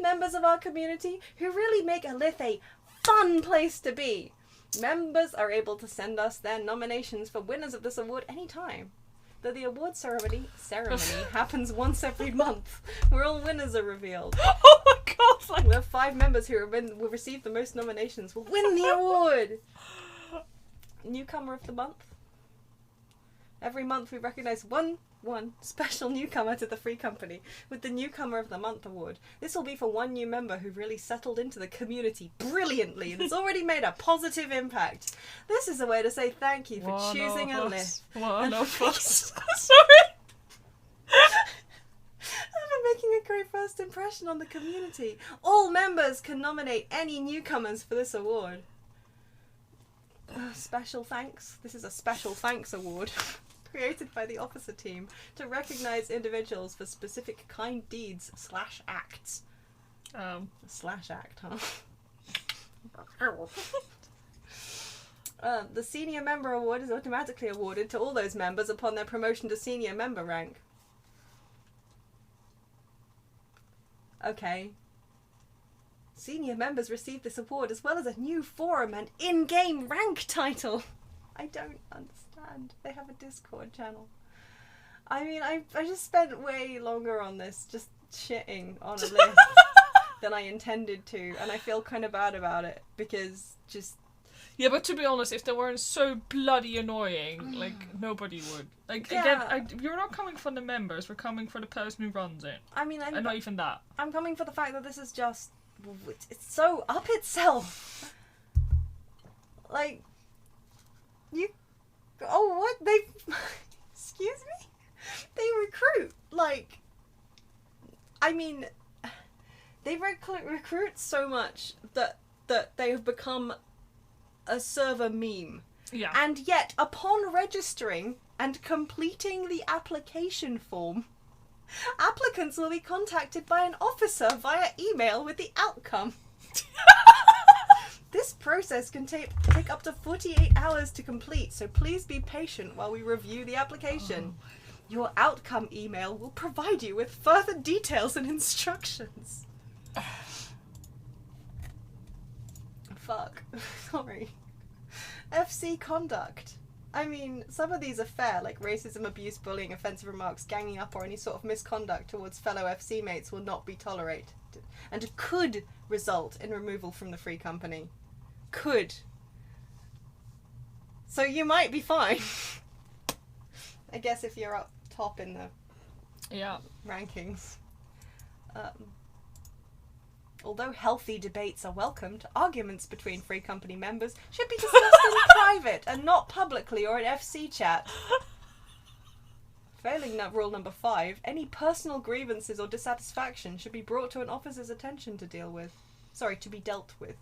members of our community who really make Alith a fun place to be. Members are able to send us their nominations for winners of this award anytime. Though the award ceremony happens once every month, where all winners are revealed. Oh my god! Like... The 5 members who will receive the most nominations will win the award. Newcomer of the month. Every month we recognise one special newcomer to the free company with the Newcomer of the Month award. This will be for one new member who really settled into the community brilliantly and has already made a positive impact. This is a way to say thank you for choosing a list. One of us. Sorry. I've been making a great first impression on the community. All members can nominate any newcomers for this award. Special thanks. This is a special thanks award. Created by the officer team to recognise individuals for specific kind deeds / acts. Slash act, huh? The Senior Member Award is automatically awarded to all those members upon their promotion to Senior Member rank. Okay. Senior members receive this award as well as a new forum and in-game rank title. I don't understand. They have a Discord channel. I mean, I just spent way longer on this just shitting on a list than I intended to, and I feel kind of bad about it because just... Yeah, but to be honest, if they weren't so bloody annoying, like, nobody would. Like, Yeah. again, you're not coming for the members, we're coming for the person who runs it. I mean, And not even that. I'm coming for the fact that this is just... It's so up itself. Like... You... Oh, what? They... Excuse me? They recruit, like... I mean... They recruit so much that they have become a server meme. Yeah. And yet, upon registering and completing the application form, applicants will be contacted by an officer via email with the outcome. This process can take up to 48 hours to complete, so please be patient while we review the application. Your outcome email will provide you with further details and instructions. Fuck. Sorry. FC conduct. I mean, some of these are fair, like racism, abuse, bullying, offensive remarks, ganging up, or any sort of misconduct towards fellow FC mates will not be tolerated, and could result in removal from the free company. Could. So you might be fine. I guess if you're up top in the rankings. Although healthy debates are welcomed, arguments between free company members should be discussed in private and not publicly or in FC chat. Failing rule number 5, any personal grievances or dissatisfaction should be brought to an officer's attention to be dealt with.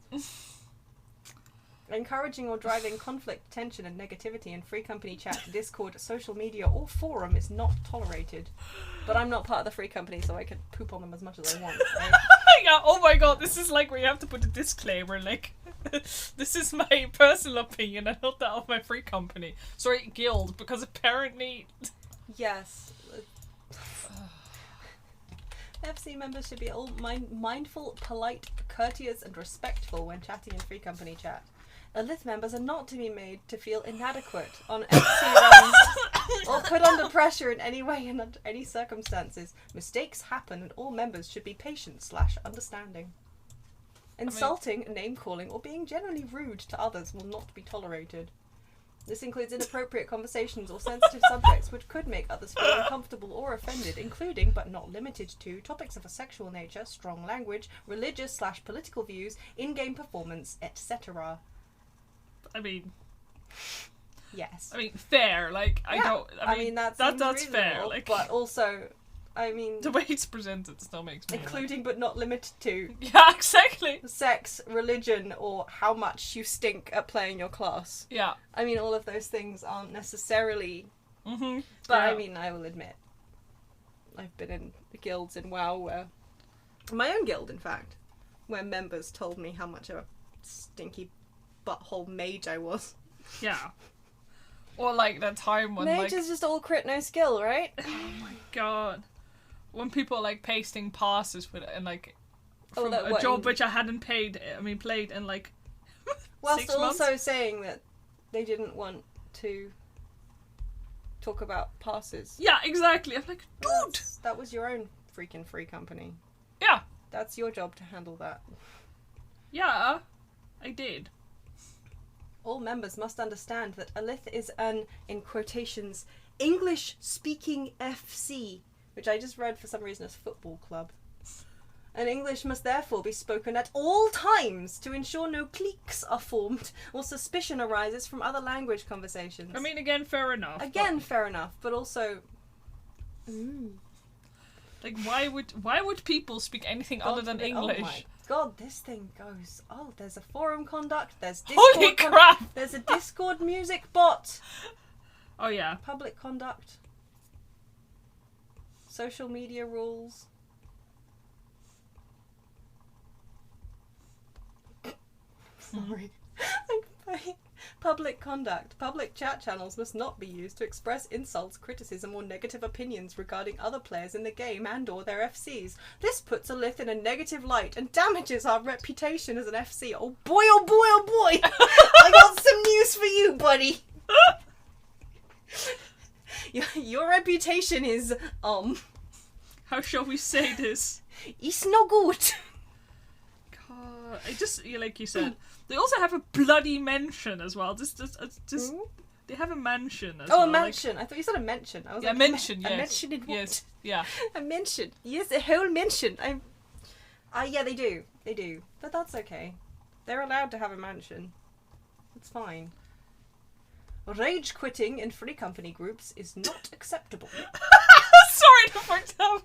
Encouraging or driving conflict, tension and negativity in free company chat, Discord, social media or forum is not tolerated. But I'm not part of the free company, so I can poop on them as much as I want, right? Yeah, oh my god, this is like where you have to put a disclaimer, like, this is my personal opinion and not that of my free company. Sorry, guild, because apparently... Yes. FC members should be all mindful, polite, courteous and respectful when chatting in free company chat. Elite members are not to be made to feel inadequate on FC runs or put under pressure in any way and under any circumstances. Mistakes happen and all members should be patient / understanding. Insulting, name-calling or being generally rude to others will not be tolerated. This includes inappropriate conversations or sensitive subjects which could make others feel uncomfortable or offended, including, but not limited to, topics of a sexual nature, strong language, religious / political views, in-game performance, etc. I mean... Yes. I mean, fair, like, Yeah. I mean that's fair, like... But also, I mean... The way it's presented still makes me... Including but not limited to... Yeah, exactly! Sex, religion, or how much you stink at playing your class. Yeah. I mean, all of those things aren't necessarily... Mm-hmm. But yeah. I mean, I will admit, I've been in guilds in WoW where... My own guild, in fact, where members told me how much of a stinky butthole mage I was. Yeah. Or like that time when mage is just all crit no skill, right? Oh my god. When people like pasting passes with it and like from that, a job which I hadn't played in like whilst 6 months. Also saying that they didn't want to talk about passes. Yeah, exactly. I'm like, dude! That was your own freaking free company. Yeah. That's your job to handle that. Yeah, I did. All members must understand that Alith is an, in quotations, English-speaking FC, which I just read for some reason as football club. And English must therefore be spoken at all times to ensure no cliques are formed or suspicion arises from other language conversations. I mean, again, fair enough. Fair enough, but also... Like, why would people speak anything other than English? Oh my god, this thing goes... Oh, there's a forum conduct, there's Discord... Holy crap! There's a Discord music bot! Oh yeah. Public conduct. Social media rules. Sorry. Public conduct. Public chat channels must not be used to express insults, criticism, or negative opinions regarding other players in the game and or their FCs. This puts Alith in a negative light and damages our reputation as an FC. Oh boy, oh boy, oh boy! I got some news for you, buddy! Your reputation is, How shall we say this? It's no good. God, like you said, they also have a bloody mansion as well. Just they have a mansion as well. Oh, a mansion. Like, I thought you said a mention. I was like, mention, yes. A mention in what? Yes, yeah. A mention. Yes, a whole mention. Yeah, they do. They do. But that's okay. They're allowed to have a mansion. It's fine. Rage quitting in free company groups is not acceptable. Sorry to fuck up.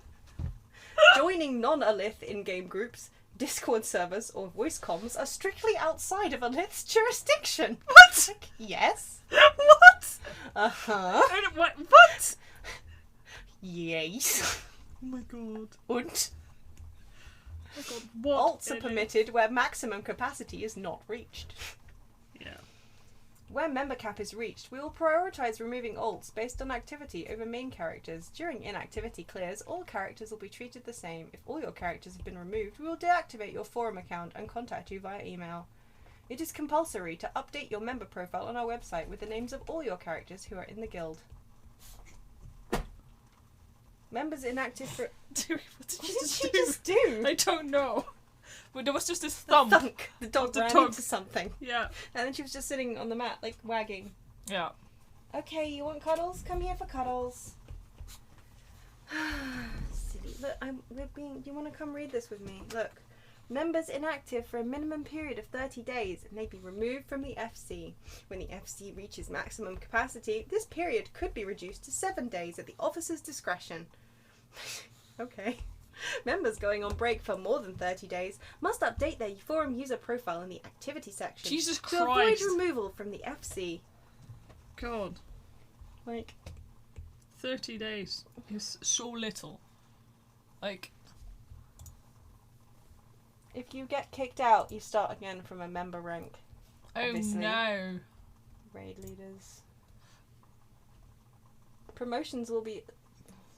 Joining non-Alith in-game groups, Discord servers, or voice comms are strictly outside of Alith's jurisdiction. What? Yes. What? Uh-huh. What? Yes. Oh my god. Und? Oh my god, what? Alts are permitted where maximum capacity is not reached. Yeah. Where member cap is reached, we will prioritise removing alts based on activity over main characters. During inactivity clears, all characters will be treated the same. If all your characters have been removed, we will deactivate your forum account and contact you via email. It is compulsory to update your member profile on our website with the names of all your characters who are in the guild. Members inactive for... What did she just do? I don't know. But there was just this thump. The dog ran into something. Yeah. And then she was just sitting on the mat, like, wagging. Yeah. Okay, you want cuddles? Come here for cuddles. Silly. Look, you want to come read this with me? Look. Members inactive for a minimum period of 30 days may be removed from the FC. When the FC reaches maximum capacity, this period could be reduced to 7 days at the officer's discretion. Okay. Members going on break for more than 30 days must update their forum user profile in the activity section Jesus to Christ. avoid removal from the FC. God. Like, 30 days is so little. Like, if you get kicked out, you start again from a member rank. oh Obviously. no. Raid leaders. Promotions will be...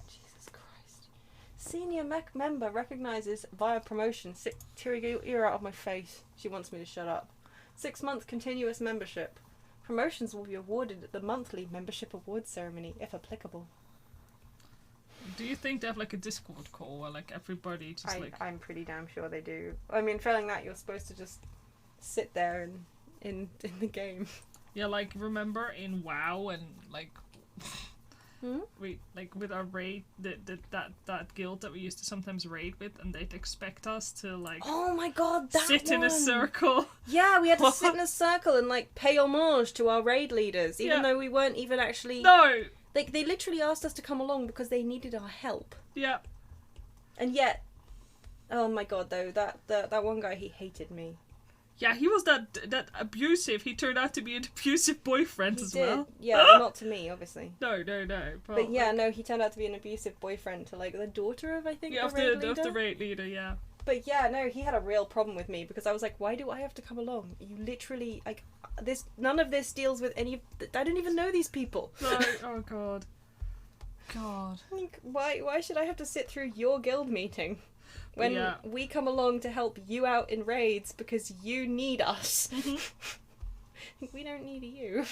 Jesus Christ. Senior mech member recognises via promotion. Tiri, get your ear out of my face. She wants me to shut up. 6 month continuous membership. Promotions will be awarded at the monthly membership awards ceremony, if applicable. Do you think they have like a Discord call where like everybody just I'm pretty damn sure they do. I mean, failing that, you're supposed to just sit there and in the game. Yeah, like remember in WoW and like we like with our raid that guild that we used to sometimes raid with, and they'd expect us to like oh my god, that sit in a circle. Yeah, we had to sit in a circle and like pay homage to our raid leaders, even though we weren't even actually Like, they literally asked us to come along because they needed our help. Yeah. And yet, oh my god, though, that one guy, he hated me. Yeah, he was that abusive. He turned out to be an abusive boyfriend as well. Yeah, not to me, obviously. No. But yeah, no, he turned out to be an abusive boyfriend to, like, the daughter of, I think, of the raid leader, yeah. But yeah, no, he had a real problem with me because I was like, why do I have to come along? You literally, like, none of this deals with any of... I don't even know these people. No, oh god. God. Like, why should I have to sit through your guild meeting when we come along to help you out in raids because you need us? We don't need you.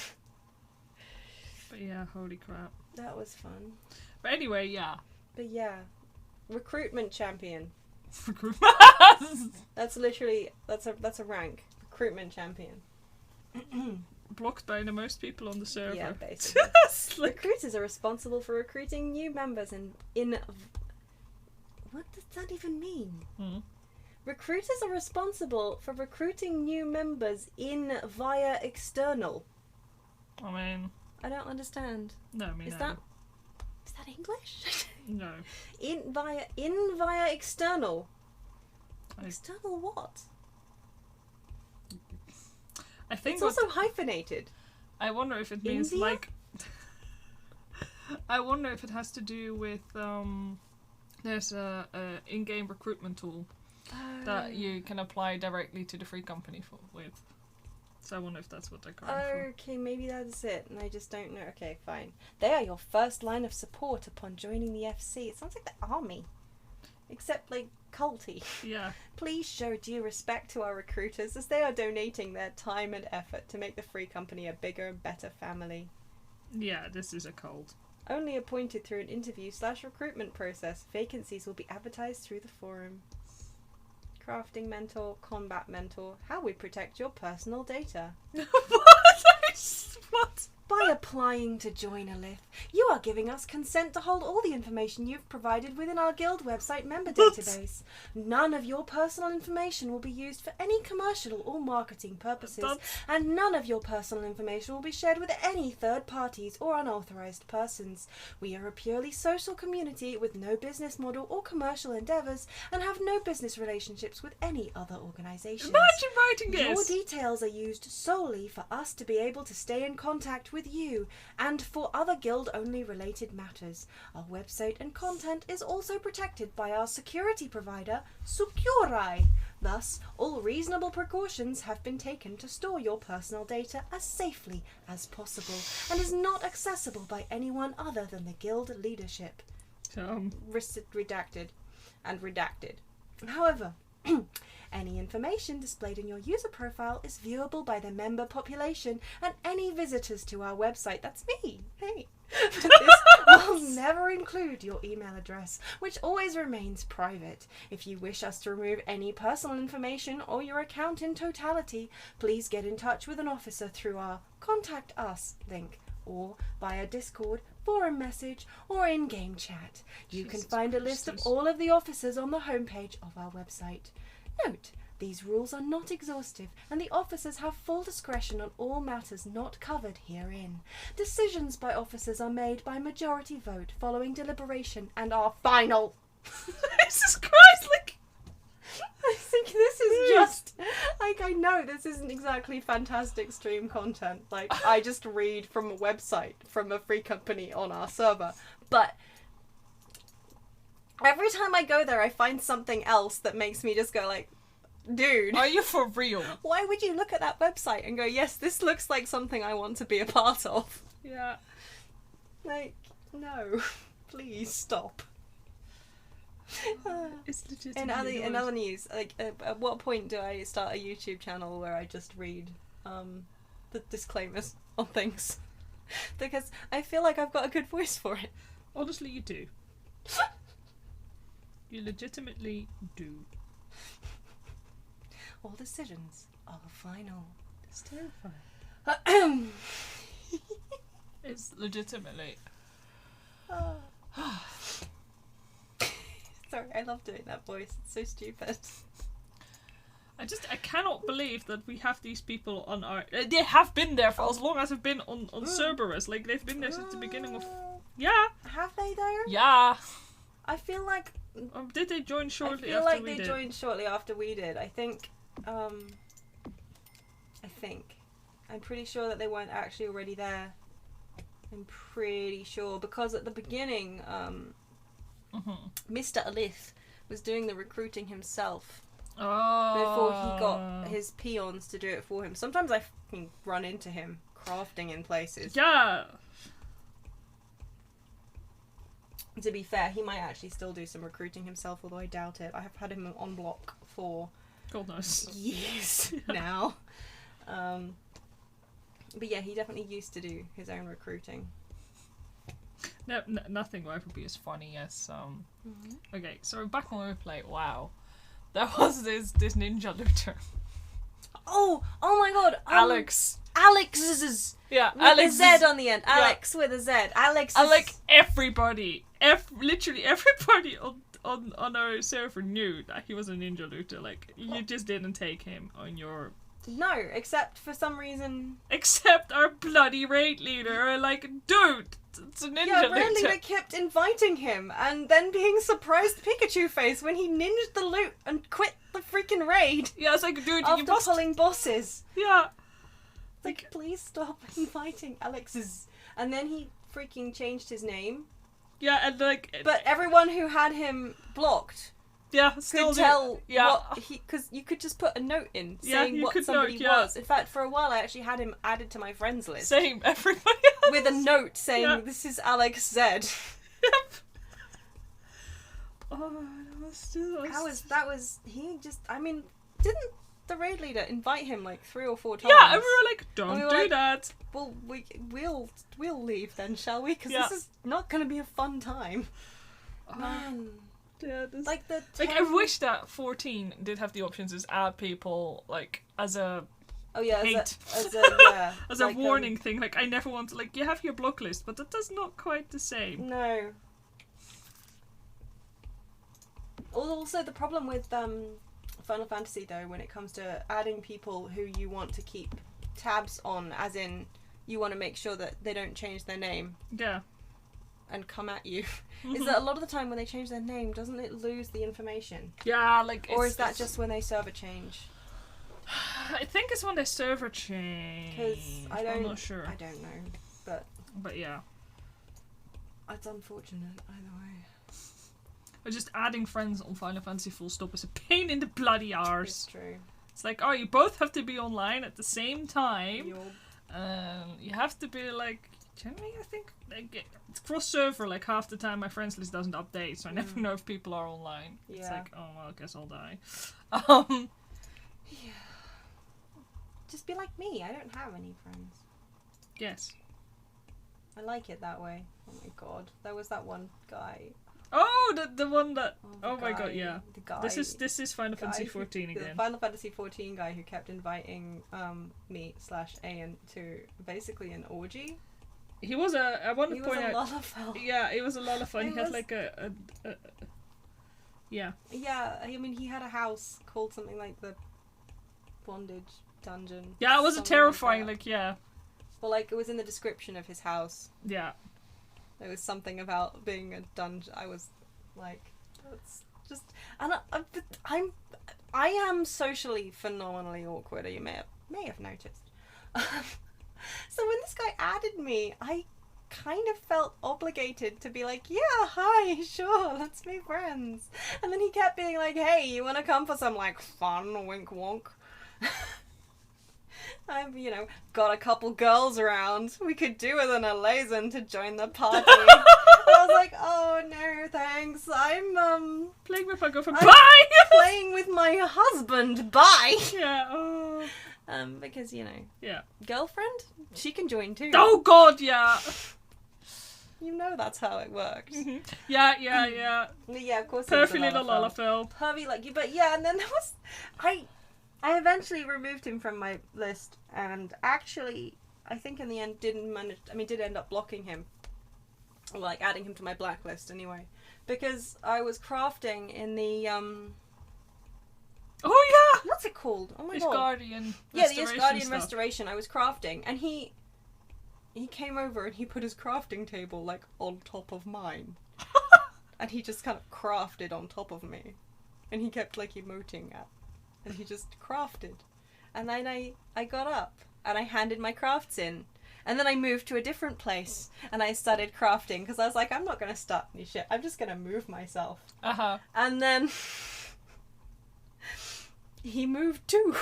But yeah, holy crap. That was fun. But anyway, yeah. But yeah. Recruitment champion. Recruitment? That's literally, that's a rank. Recruitment champion. blocked by the most people on the server. Yeah, basically. Like, Recruiters are responsible for recruiting new members in what does that even mean? Recruiters are responsible for recruiting new members via external. I mean, I don't understand. no, I mean, Is that English? no. In via external. I- External what? I think It's also hyphenated. I wonder if it means India? like. I wonder if it has to do with there's a in-game recruitment tool that you can apply directly to the free company with. So I wonder if that's what they're going for. Okay, maybe that's it, and I just don't know. Okay, fine. They are your first line of support upon joining the FC. It sounds like the army, except like culty. Yeah. Please show due respect to our recruiters as they are donating their time and effort to make the free company a bigger and better family. Yeah, this is a cult. Only appointed through an interview/recruitment process, vacancies will be advertised through the forum. Crafting mentor, combat mentor, how we protect your personal data. What? By applying to join a Lith, you are giving us consent to hold all the information you've provided within our guild website member database. None of your personal information will be used for any commercial or marketing purposes, and none of your personal information will be shared with any third parties or unauthorized persons. We are a purely social community with no business model or commercial endeavors and have no business relationships with any other organizations. Imagine writing Your this! details are used solely for us to be able to stay in contact with you and for other guild-only related matters. Our website and content is also protected by our security provider, Securai. Thus, all reasonable precautions have been taken to store your personal data as safely as possible and is not accessible by anyone other than the guild leadership. Redacted and redacted. However, any information displayed in your user profile is viewable by the member population and any visitors to our website. That's me. Hey. But this will never include your email address, which always remains private. If you wish us to remove any personal information or your account in totality, please get in touch with an officer through our Contact Us link or via Discord, forum message, or in-game chat. You can find a list of all of the officers on the homepage of our website. Note, these rules are not exhaustive, and the officers have full discretion on all matters not covered herein. Decisions by officers are made by majority vote following deliberation and are final. Jesus Christ, like... I think this is just... Like, I know this isn't exactly fantastic stream content. Like, I just read from a website from a free company on our server. But every time I go there, I find something else that makes me just go like, dude. Are you for real? Why would you look at that website and go, yes, this looks like something I want to be a part of? Yeah. Like, no. Please stop. It's legit. In other news, like, at what point do I start a YouTube channel where I just read the disclaimers on things? Because I feel like I've got a good voice for it. Honestly, you do. You legitimately do. All decisions are final. It's terrifying. It's legitimately. Sorry, I love doing that voice. It's so stupid. I cannot believe that we have these people on our... They have been there for as long as I've been on Cerberus. Like, they've been there since the beginning of... Yeah! Have they, though? Yeah! I feel like... Did they join shortly after we did? I feel like they joined shortly after we did. I think... I'm pretty sure that they weren't actually already there. I'm pretty sure. Because at the beginning, Mr. Alith was doing the recruiting himself. Before he got his peons to do it for him. Sometimes I fucking run into him crafting in places. Yeah! To be fair, he might actually still do some recruiting himself, although I doubt it. I have had him on block for God knows. years now. But yeah, he definitely used to do his own recruiting. No, nothing will ever be as funny as Okay, so back on replay, wow. There was this ninja looter. Oh my god! Alex. Alex's. Yeah, With Alex. a Z on the end. Alex with a Z. Alex. And like everybody, literally everybody on our server knew that he was a ninja looter. Like, you just didn't take him on your... No, except for some reason... Except our bloody raid leader. Like, dude, it's a ninja Yeah, looter. raid leader kept inviting him, and then being surprised Pikachu face when he ninja'd the loot and quit the freaking raid. Yeah, it's like, dude, After you must... pulling bosses. Yeah. Like, please stop inviting Alex's. And then he freaking changed his name. Yeah, and like... But everyone who had him blocked yeah, still could tell yeah. what he... Because you could just put a note in saying you what could somebody note, yeah. was. In fact, for a while I actually had him added to my friends list. Same, everybody else. With a note saying, Yeah. this is Alex Z. Yep. Oh, That was... He just... I mean, didn't the raid leader invite him like 3 or 4 times? Yeah, and we were like, don't And we were do like, that. Well, we'll leave then, shall we? Because Yeah. this is not going to be a fun time. Oh, Man. yeah, this... Like the... I wish that 14 did have the options to add people, like, as a... Oh yeah, hate. yeah. as like, a warning thing. Like, I never want to... Like, you have your block list, but that does not quite the same. No. Also, the problem with Final Fantasy, though, when it comes to adding people who you want to keep tabs on, as in, you want to make sure that they don't change their name Yeah. and come at you, is that a lot of the time when they change their name, doesn't it lose the information? Yeah, like... Or is that just when they server change? I think it's when they server change. Because I'm not sure. I don't know, But yeah. it's unfortunate either way. But just adding friends on Final Fantasy full stop is a pain in the bloody arse. It's true. It's like, oh, you both have to be online at the same time. You're... You have to be like... Generally, I think like, it's cross-server. Like, half the time my friends list doesn't update, so I never know if people are online. Yeah. It's like, oh, well, I guess I'll die. Yeah. Just be like me. I don't have any friends. Yes. I like it that way. Oh my god. There was that one guy. Oh, the one that... the Oh my guy- god, yeah. The guy. This is Final Fantasy guy 14 the again. Final Fantasy 14 guy who kept inviting me/Ayan to basically an orgy. He was I want to He point was a out... lot of fun. Yeah, it was a lot of fun. It He had was- like a yeah. Yeah, I mean he had a house called something like the Bondage Dungeon. Yeah, it was a something terrifying, that. like, yeah. Well, like it was in the description of his house. Yeah. There was something about being a dungeon. I was like, that's just, and I am socially phenomenally awkward. You may have noticed. So when this guy added me, I kind of felt obligated to be like, yeah, hi, sure, let's be friends. And then he kept being like, hey, you want to come for some like fun, wink wonk? I've, got a couple girls around. We could do with an Elazon to join the party. I was like, oh no, thanks. I'm Playing with my girlfriend. I'm Bye! playing with my husband. Bye. Yeah, oh. Because Yeah. girlfriend, she can join too. Oh god, yeah. You know that's how it works. Yeah. Yeah, of course. it was a Perfect little Lalafell. Lalafell. Pervy like you, but yeah, and then there was I eventually removed him from my list, and actually, I think in the end did end up blocking him, or like adding him to my blacklist anyway, because I was crafting in the Oh yeah! what's it called? Oh my His god! Guardian. Yeah, the Guardian stuff. Restoration. I was crafting, and he came over and he put his crafting table like on top of mine, and he just kind of crafted on top of me, and he kept like emoting at. And he just crafted. And then I got up and I handed my crafts in. And then I moved to a different place and I started crafting because I was like, I'm not going to start any shit. I'm just going to move myself. Uh-huh. And then he moved too.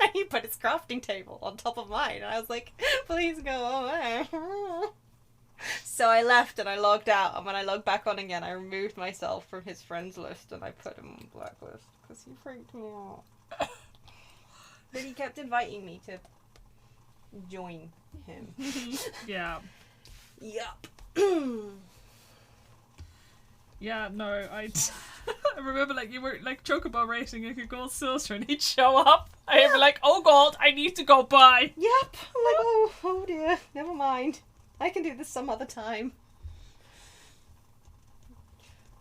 And he put his crafting table on top of mine. And I was like, please go away. So I left and I logged out. And when I logged back on again, I removed myself from his friends list and I put him on blacklist because he freaked me out. But he kept inviting me to join him. Yeah. Yup. Yeah, no, I remember like you were like chocobo racing and you go Silster and he'd show up. I'd be like, oh god, I need to go by. Yep. I'm like, oh dear, never mind. I can do this some other time.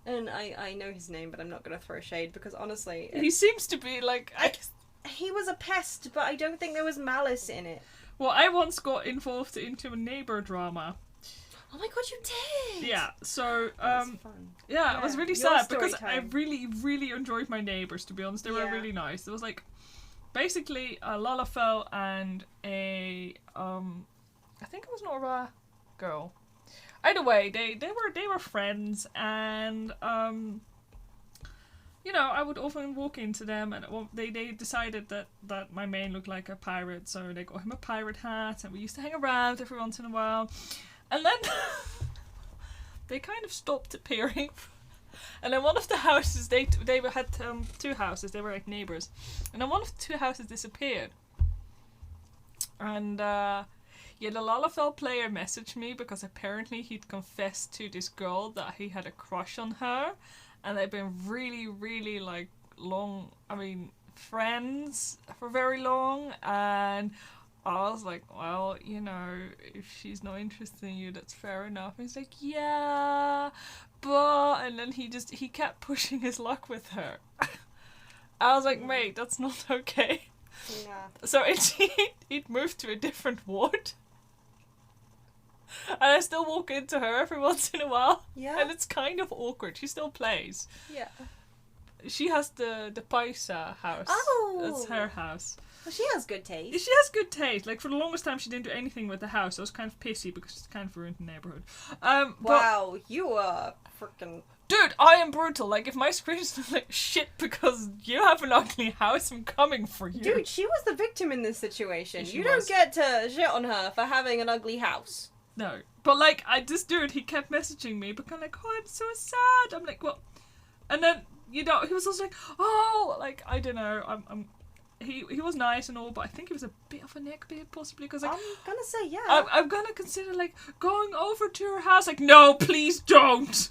And I know his name, but I'm not going to throw shade because honestly... He seems to be like... He was a pest, but I don't think there was malice in it. Well, I once got involved into a neighbour drama. Oh my god, you did! Yeah, so... That was fun. Yeah, it was really your sad story because I time. really, really enjoyed my neighbours, to be honest. They were really nice. There was like... Basically, a Lalafell and a... I think it was an Aura girl. Either way, they were friends, and you know, I would often walk into them, and they decided that my main looked like a pirate, so they got him a pirate hat, and we used to hang around every once in a while, and then they kind of stopped appearing, and then one of the houses they had two houses, they were like neighbours, and then one of the two houses disappeared, and yeah, the Lalafell player messaged me because apparently he'd confessed to this girl that he had a crush on her, and they've been really, really like long, friends for very long, and I was like, well, you know, if she's not interested in you, that's fair enough. And he's like, yeah, but, and then he kept pushing his luck with her. I was like, mate, that's not okay. Yeah. So he'd moved to a different ward. And I still walk into her every once in a while. Yeah. And it's kind of awkward. She still plays. Yeah. She has the Paisa house. Oh! That's her house. Well, she has good taste. She has good taste. Like, for the longest time, she didn't do anything with the house. I was kind of pissy because it's kind of ruined the neighborhood. Wow, you are freaking... Dude, I am brutal. Like, if my screen's like shit because you have an ugly house, I'm coming for you. Dude, she was the victim in this situation. She You was. don't get to shit on her for having an ugly house. No. But, like, this dude, he kept messaging me, but kind of like, oh, I'm so sad. I'm like, well... And then, you know, he was also like, oh, like, I don't know, he was nice and all, but I think he was a bit of a neckbeard, possibly, because, like... I'm gonna say, yeah. I'm gonna consider, like, going over to her house, like, no, please don't!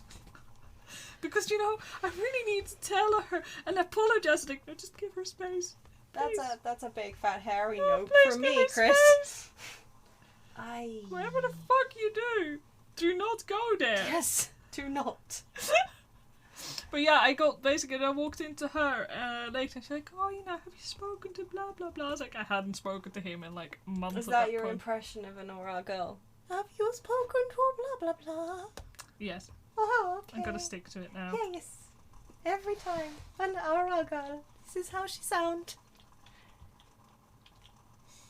Because, you know, I really need to tell her and apologize, like, no, just give her space. Please. That's a big fat hairy Oh, no please from give me, her Chris. space. I... Whatever the fuck you do not go there. Yes, do not. But yeah, I walked into her later and she's like, oh, you know, have you spoken to blah blah blah? I was like, I hadn't spoken to him in like months. Is at that that your point. impression of an Aura girl? Have you spoken to blah blah blah? Yes. Oh, okay. I'm gonna stick to it now. Yes. Every time. An Aura girl. This is how she sound.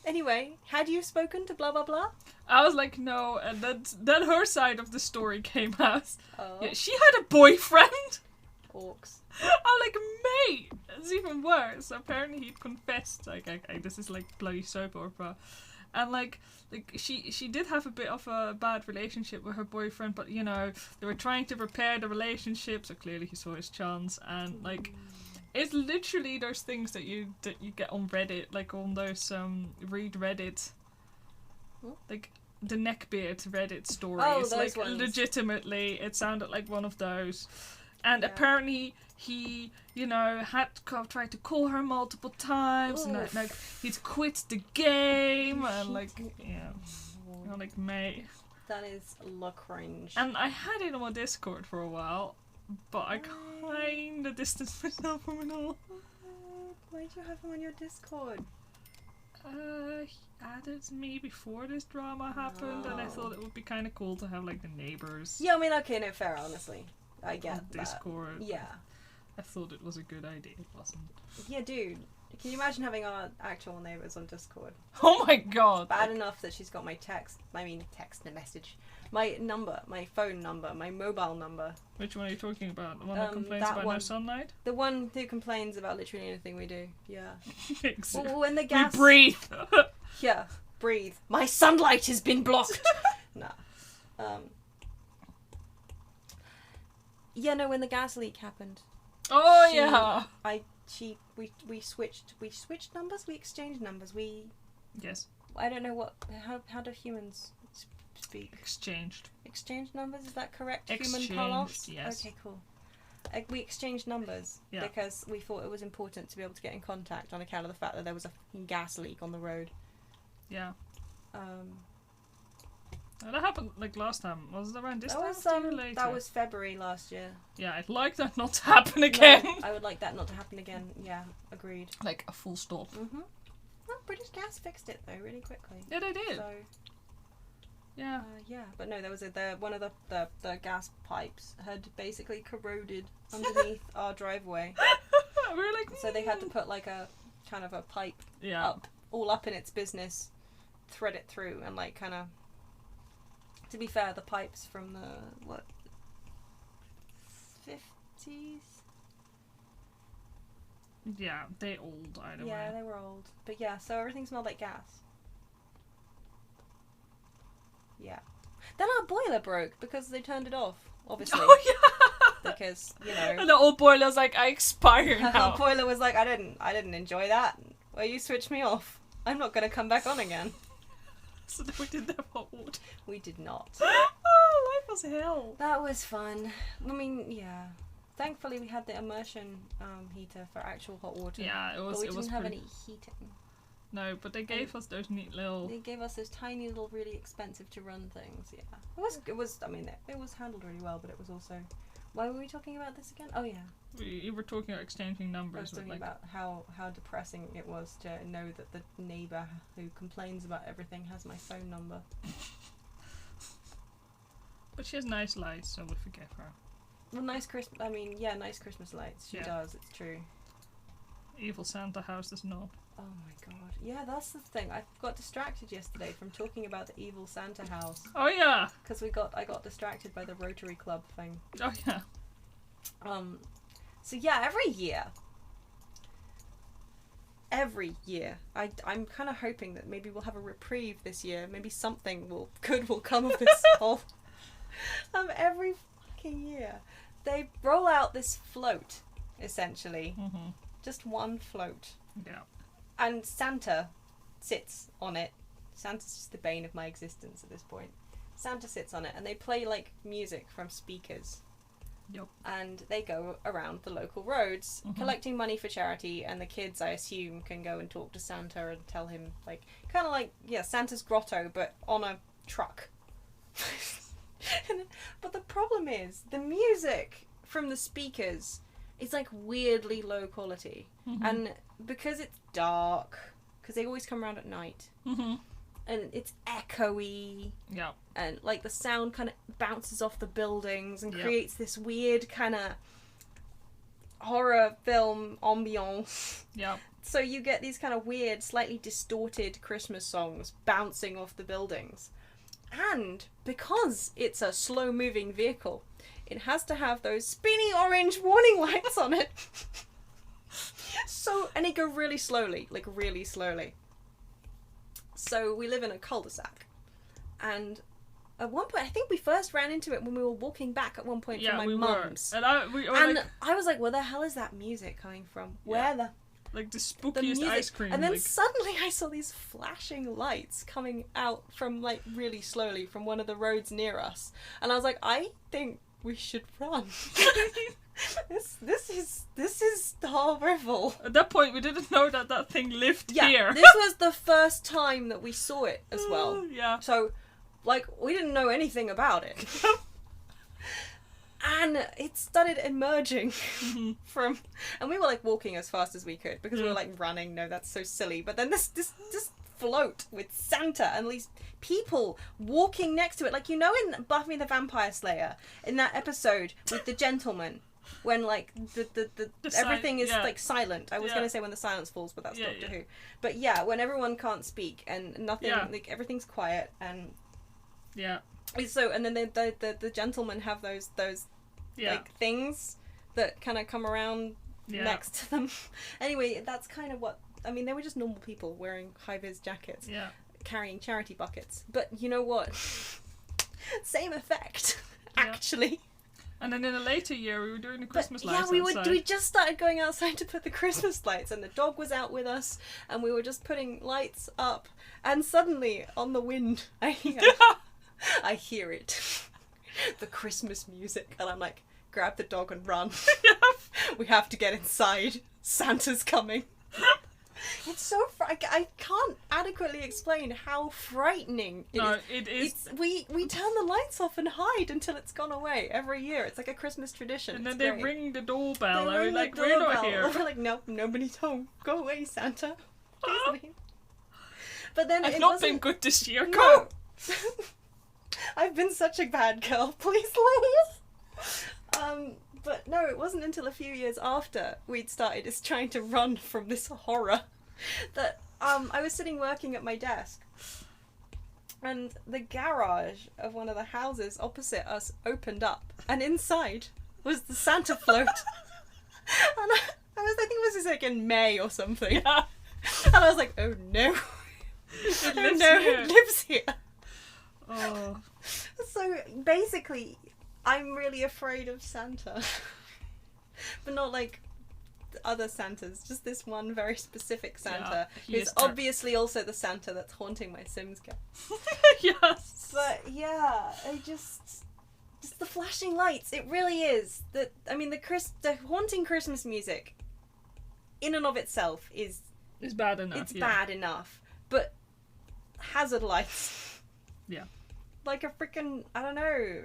Anyway, had you spoken to blah blah blah? I was like, no, and then her side of the story came out. Oh. Yeah, she had a boyfriend. Orcs. I'm like, mate, it's even worse. Apparently he'd confessed, like, this is like bloody soap opera. And like she did have a bit of a bad relationship with her boyfriend, but you know, they were trying to repair the relationship, so clearly he saw his chance, and like, it's literally those things that you get on Reddit, like on those read Reddit, like the neckbeard Reddit stories. Oh, those like ones. Legitimately, it sounded like one of those. And Yeah. apparently he, you know, had tried to call her multiple times, and Oof. like he'd quit the game, and like, yeah, I'm like, mate. That is la cringe. And I had it on my Discord for a while, but I kind of distanced myself from it all. Why'd you have him on your Discord? He added me before this drama happened, and I thought it would be kind of cool to have like the neighbors. Yeah, I mean, okay, no, fair, honestly. I get on that. Discord. Yeah. I thought it was a good idea. It wasn't. Yeah, dude. Can you imagine having our actual neighbours on Discord? Oh my god! Bad enough that she's got my text message. My number, my phone number, my mobile number. Which one are you talking about? The one that complains that about one. no sunlight? The one who complains about literally anything we do. Yeah. Exactly. Oh, and the gas... We breathe! Yeah, breathe. My sunlight has been blocked! Nah. Yeah, no, when the gas leak happened. Oh She- yeah! We switched numbers? We exchanged numbers. Yes. I don't know how do humans speak? Exchanged. Exchange numbers, is that correct? Human Exchanged, parlance? yes. Okay, cool. We exchanged numbers Yeah. because we thought it was important to be able to get in contact on account of the fact that there was a fucking gas leak on the road. Yeah. That happened like last time. Was it around this time? Or later? That was February last year. Yeah, I'd like that not to happen again. No, I would like that not to happen again. Yeah, agreed. Like a full stop. Mhm. Well, British Gas fixed it though really quickly. Yeah, they did. So. Yeah. Yeah, but no, there was one of the gas pipes had basically corroded underneath our driveway. We were like, So they had to put like a kind of a pipe all up in its business, thread it through, and like kind of. To be fair, the pipes from the 50s. Yeah, they old either way. Yeah, they were old, but yeah, so everything smelled like gas. Yeah. Then our boiler broke because they turned it off, obviously. Oh yeah. Because, you know. And the old boiler's like, I expire now. Our boiler was like, I didn't enjoy that. Well, you switched me off. I'm not gonna come back on again. So then we didn't have hot water. We did not. Oh, life was hell. That was fun. I mean, yeah. Thankfully, we had the immersion heater for actual hot water. Yeah, it was. But we it didn't was have pretty... any heating. No, but they gave us those neat little. They gave us those tiny little, really expensive to run things. Yeah, it was. I mean, it was handled really well, but it was also. Why were we talking about this again? Oh yeah, You were talking about exchanging numbers. I was talking about how depressing it was to know that the neighbour who complains about everything has my phone number. But she has nice lights, so we forgive her. Well, nice Christmas. I mean, yeah, nice Christmas lights. She does. It's true. Evil Santa house does not. Oh my god. Yeah, that's the thing. I got distracted yesterday from talking about the evil Santa house. Oh yeah. Because I got distracted by the Rotary Club thing. Oh yeah. So yeah, every year, I'm kind of hoping that maybe we'll have a reprieve this year. Maybe something good will come of this whole. Every fucking year, they roll out this float, essentially, just one float. Yeah. And Santa sits on it. Santa's just the bane of my existence at this point. Santa sits on it, and they play like music from speakers. Yep. And they go around the local roads collecting money for charity, and the kids, I assume, can go and talk to Santa and tell him, like, kind of like, yeah, Santa's grotto, but on a truck. But the problem is, the music from the speakers is like weirdly low quality. And because it's dark, because they always come around at night, and it's echoey, and like the sound kind of bounces off the buildings and creates this weird kind of horror film ambiance. So you get these kind of weird, slightly distorted Christmas songs bouncing off the buildings. And because it's a slow-moving vehicle, it has to have those spinny orange warning lights on it. And they go really slowly, like really slowly. So we live in a cul-de-sac. And at one point, I think we first ran into it when we were walking back at one point from my mum's. And I was like, where the hell is that music coming from? Where the... Like the spookiest ice cream. And then suddenly I saw these flashing lights coming out from, like, really slowly from one of the roads near us. And I was like, I think we should run. This is horrible. At that point, we didn't know that thing lived here. This was the first time that we saw it as well. Yeah. So, like, we didn't know anything about it. And it started emerging from... And we were, like, walking as fast as we could because we were, like, running. No, that's so silly. But then this float with Santa and these people walking next to it. Like, you know in Buffy the Vampire Slayer, in that episode with the gentleman, when, like, the everything is, like, silent. I was going to say when the silence falls, but that's Doctor Who. But, yeah, when everyone can't speak and nothing... Like, everything's quiet and... Yeah. So, and then the gentlemen have those like things that kind of come around next to them. Anyway, that's kind of what I mean. They were just normal people wearing high-vis jackets, carrying charity buckets. But you know what? Same effect, actually. And then in a later year, we were doing the Christmas lights outside. We just started going outside to put the Christmas lights, and the dog was out with us, and we were just putting lights up. And suddenly, on the wind, I hear it. The Christmas music. And I'm like, grab the dog and run. Yeah. We have to get inside. Santa's coming. It's so I can't adequately explain how frightening it is. No, it is. We turn the lights off and hide until it's gone away every year. It's like a Christmas tradition. And then It's they great. ring the doorbell. They And ring we're like, the we're not doorbell. here. We're like, nope, nobody's home. Go away, Santa. Please leave. But then I've it not wasn't... been good this year. No. Go. I've been such a bad girl. Please leave. But no, it wasn't until a few years after we'd started just trying to run from this horror that I was sitting working at my desk, and the garage of one of the houses opposite us opened up, and inside was the Santa float. And I think it was just like in May or something. Yeah. And I was like, oh no. It Oh lives no, here. it lives here. Oh. So basically, I'm really afraid of Santa. But not like other Santas, just this one very specific Santa, he who's is obviously also the Santa that's haunting my Sims game. Yes. But yeah, just the flashing lights. It really is that. I mean, the haunting Christmas music, in and of itself, is It's bad enough. it's yeah. bad enough. But hazard lights. Yeah. Like a freaking, I don't know.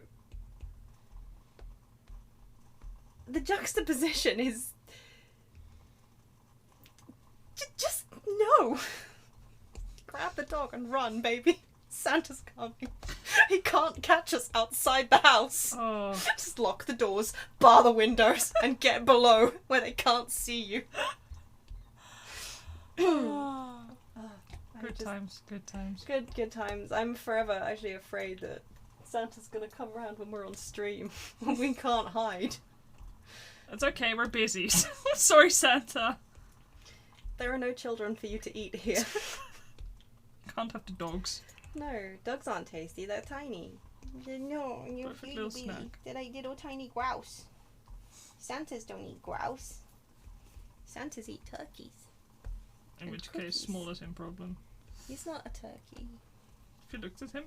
The juxtaposition is just no. Grab the dog and run, baby. Santa's coming. He can't catch us outside the house. Oh. Just lock the doors, bar the windows, and get below where they can't see you. Good times. Good times. Good times. I'm forever actually afraid that Santa's gonna come around when we're on stream. When we can't hide. It's okay. We're busy. Sorry, Santa. There are no children for you to eat here. Can't have the dogs. No, dogs aren't tasty. They're tiny. No, you Perfect little snack. They're like little tiny grouse. Santas don't eat grouse. Santas eat turkeys. In And which cookies. case, small is in problem. He's not a turkey. If you looked at him,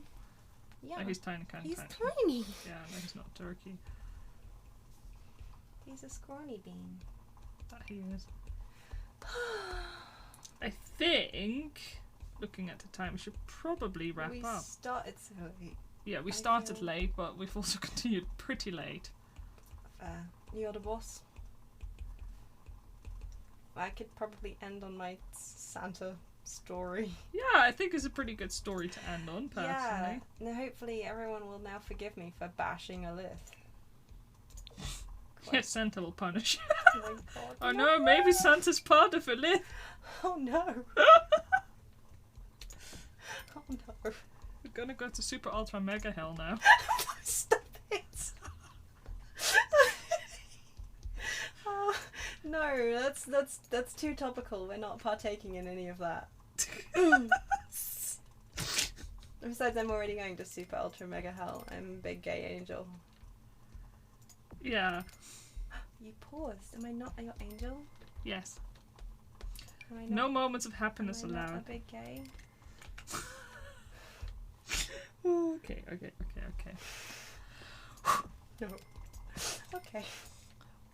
Yeah, he's tiny, kind he's of tiny. Yeah, no, he's not a turkey. He's a scrawny bean. That he is. I think, looking at the time, we should probably wrap We up. started so late. Yeah, we I started feel- late, but we've also continued pretty late. You're the boss. I could probably end on my Santa story. Yeah, I think it's a pretty good story to end on, personally. Yeah. Now, hopefully everyone will now forgive me for bashing a list. Yes, Santa will punish. Oh my god. Oh no, maybe Santa's part of a list. Oh no. Oh no. We're gonna go to super ultra mega hell now. Stop it. Oh, no, that's too topical. We're not partaking in any of that. Besides, I'm already going to super ultra mega hell. I'm a big gay angel. Yeah. You paused. Am I not your angel? Yes. Am I not, No moments of happiness am I not a allowed. big gay? Okay. No. Okay.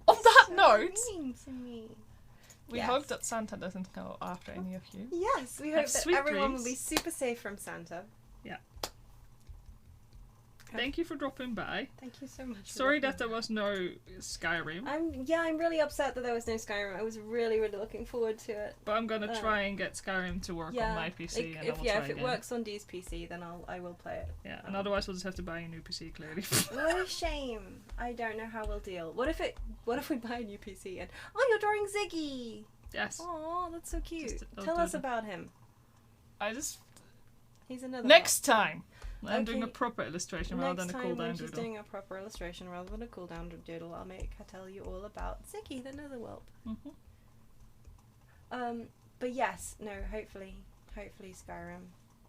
On that So note, mean to me. we Yes. hope that Santa doesn't go after any of you. Yes, we Have hope that sweet everyone dreams. will be super safe from Santa. Thank you for dropping by. Thank you so much. for Sorry listening. that there was no Skyrim, I'm really upset that there was no Skyrim. I was really looking forward to it. but I'm gonna try and get Skyrim to work on my PC, and I will try if it again. works on Dee's PC, then I will play it. Yeah, and otherwise we'll just have to buy a new PC, clearly. What a shame. I don't know how we'll deal. What if we buy a new PC and you're drawing Ziggy? Yes. Oh, that's so cute. Just- I'll Tell do us that. about him. I just He's another next time I'm doing a Okay. proper illustration rather than a cool Next time when down she's doodle. doing a proper illustration rather than a cool down doodle, I'll tell you all about Ziggy the Netherwhelp. Mhm. But yes, no, hopefully Skyrim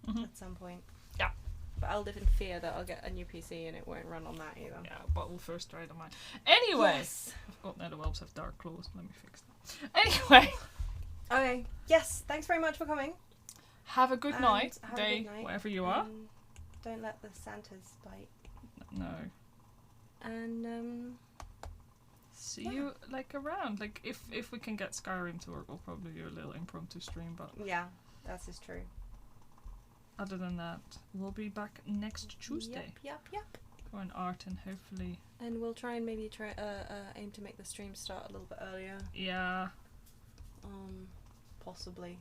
Mhm. at some point. Yeah. But I'll live in fear that I'll get a new PC and it won't run on that either. Yeah, but we'll first try it on mine. Anyway, Yes. I've got Netherwhelps have dark claws. Let me fix that. Anyway, Okay. Yes. Thanks very much for coming. have a good And night, have a day, good night. wherever you are. Don't let the Santas bite. No. And see you like around. Like if we can get Skyrim to work, we'll probably do a little impromptu stream. But yeah, that is true. other than that, we'll be back next Tuesday Yep. for an art and hopefully. And we'll try and maybe aim to make the stream start a little bit earlier. Yeah. Possibly.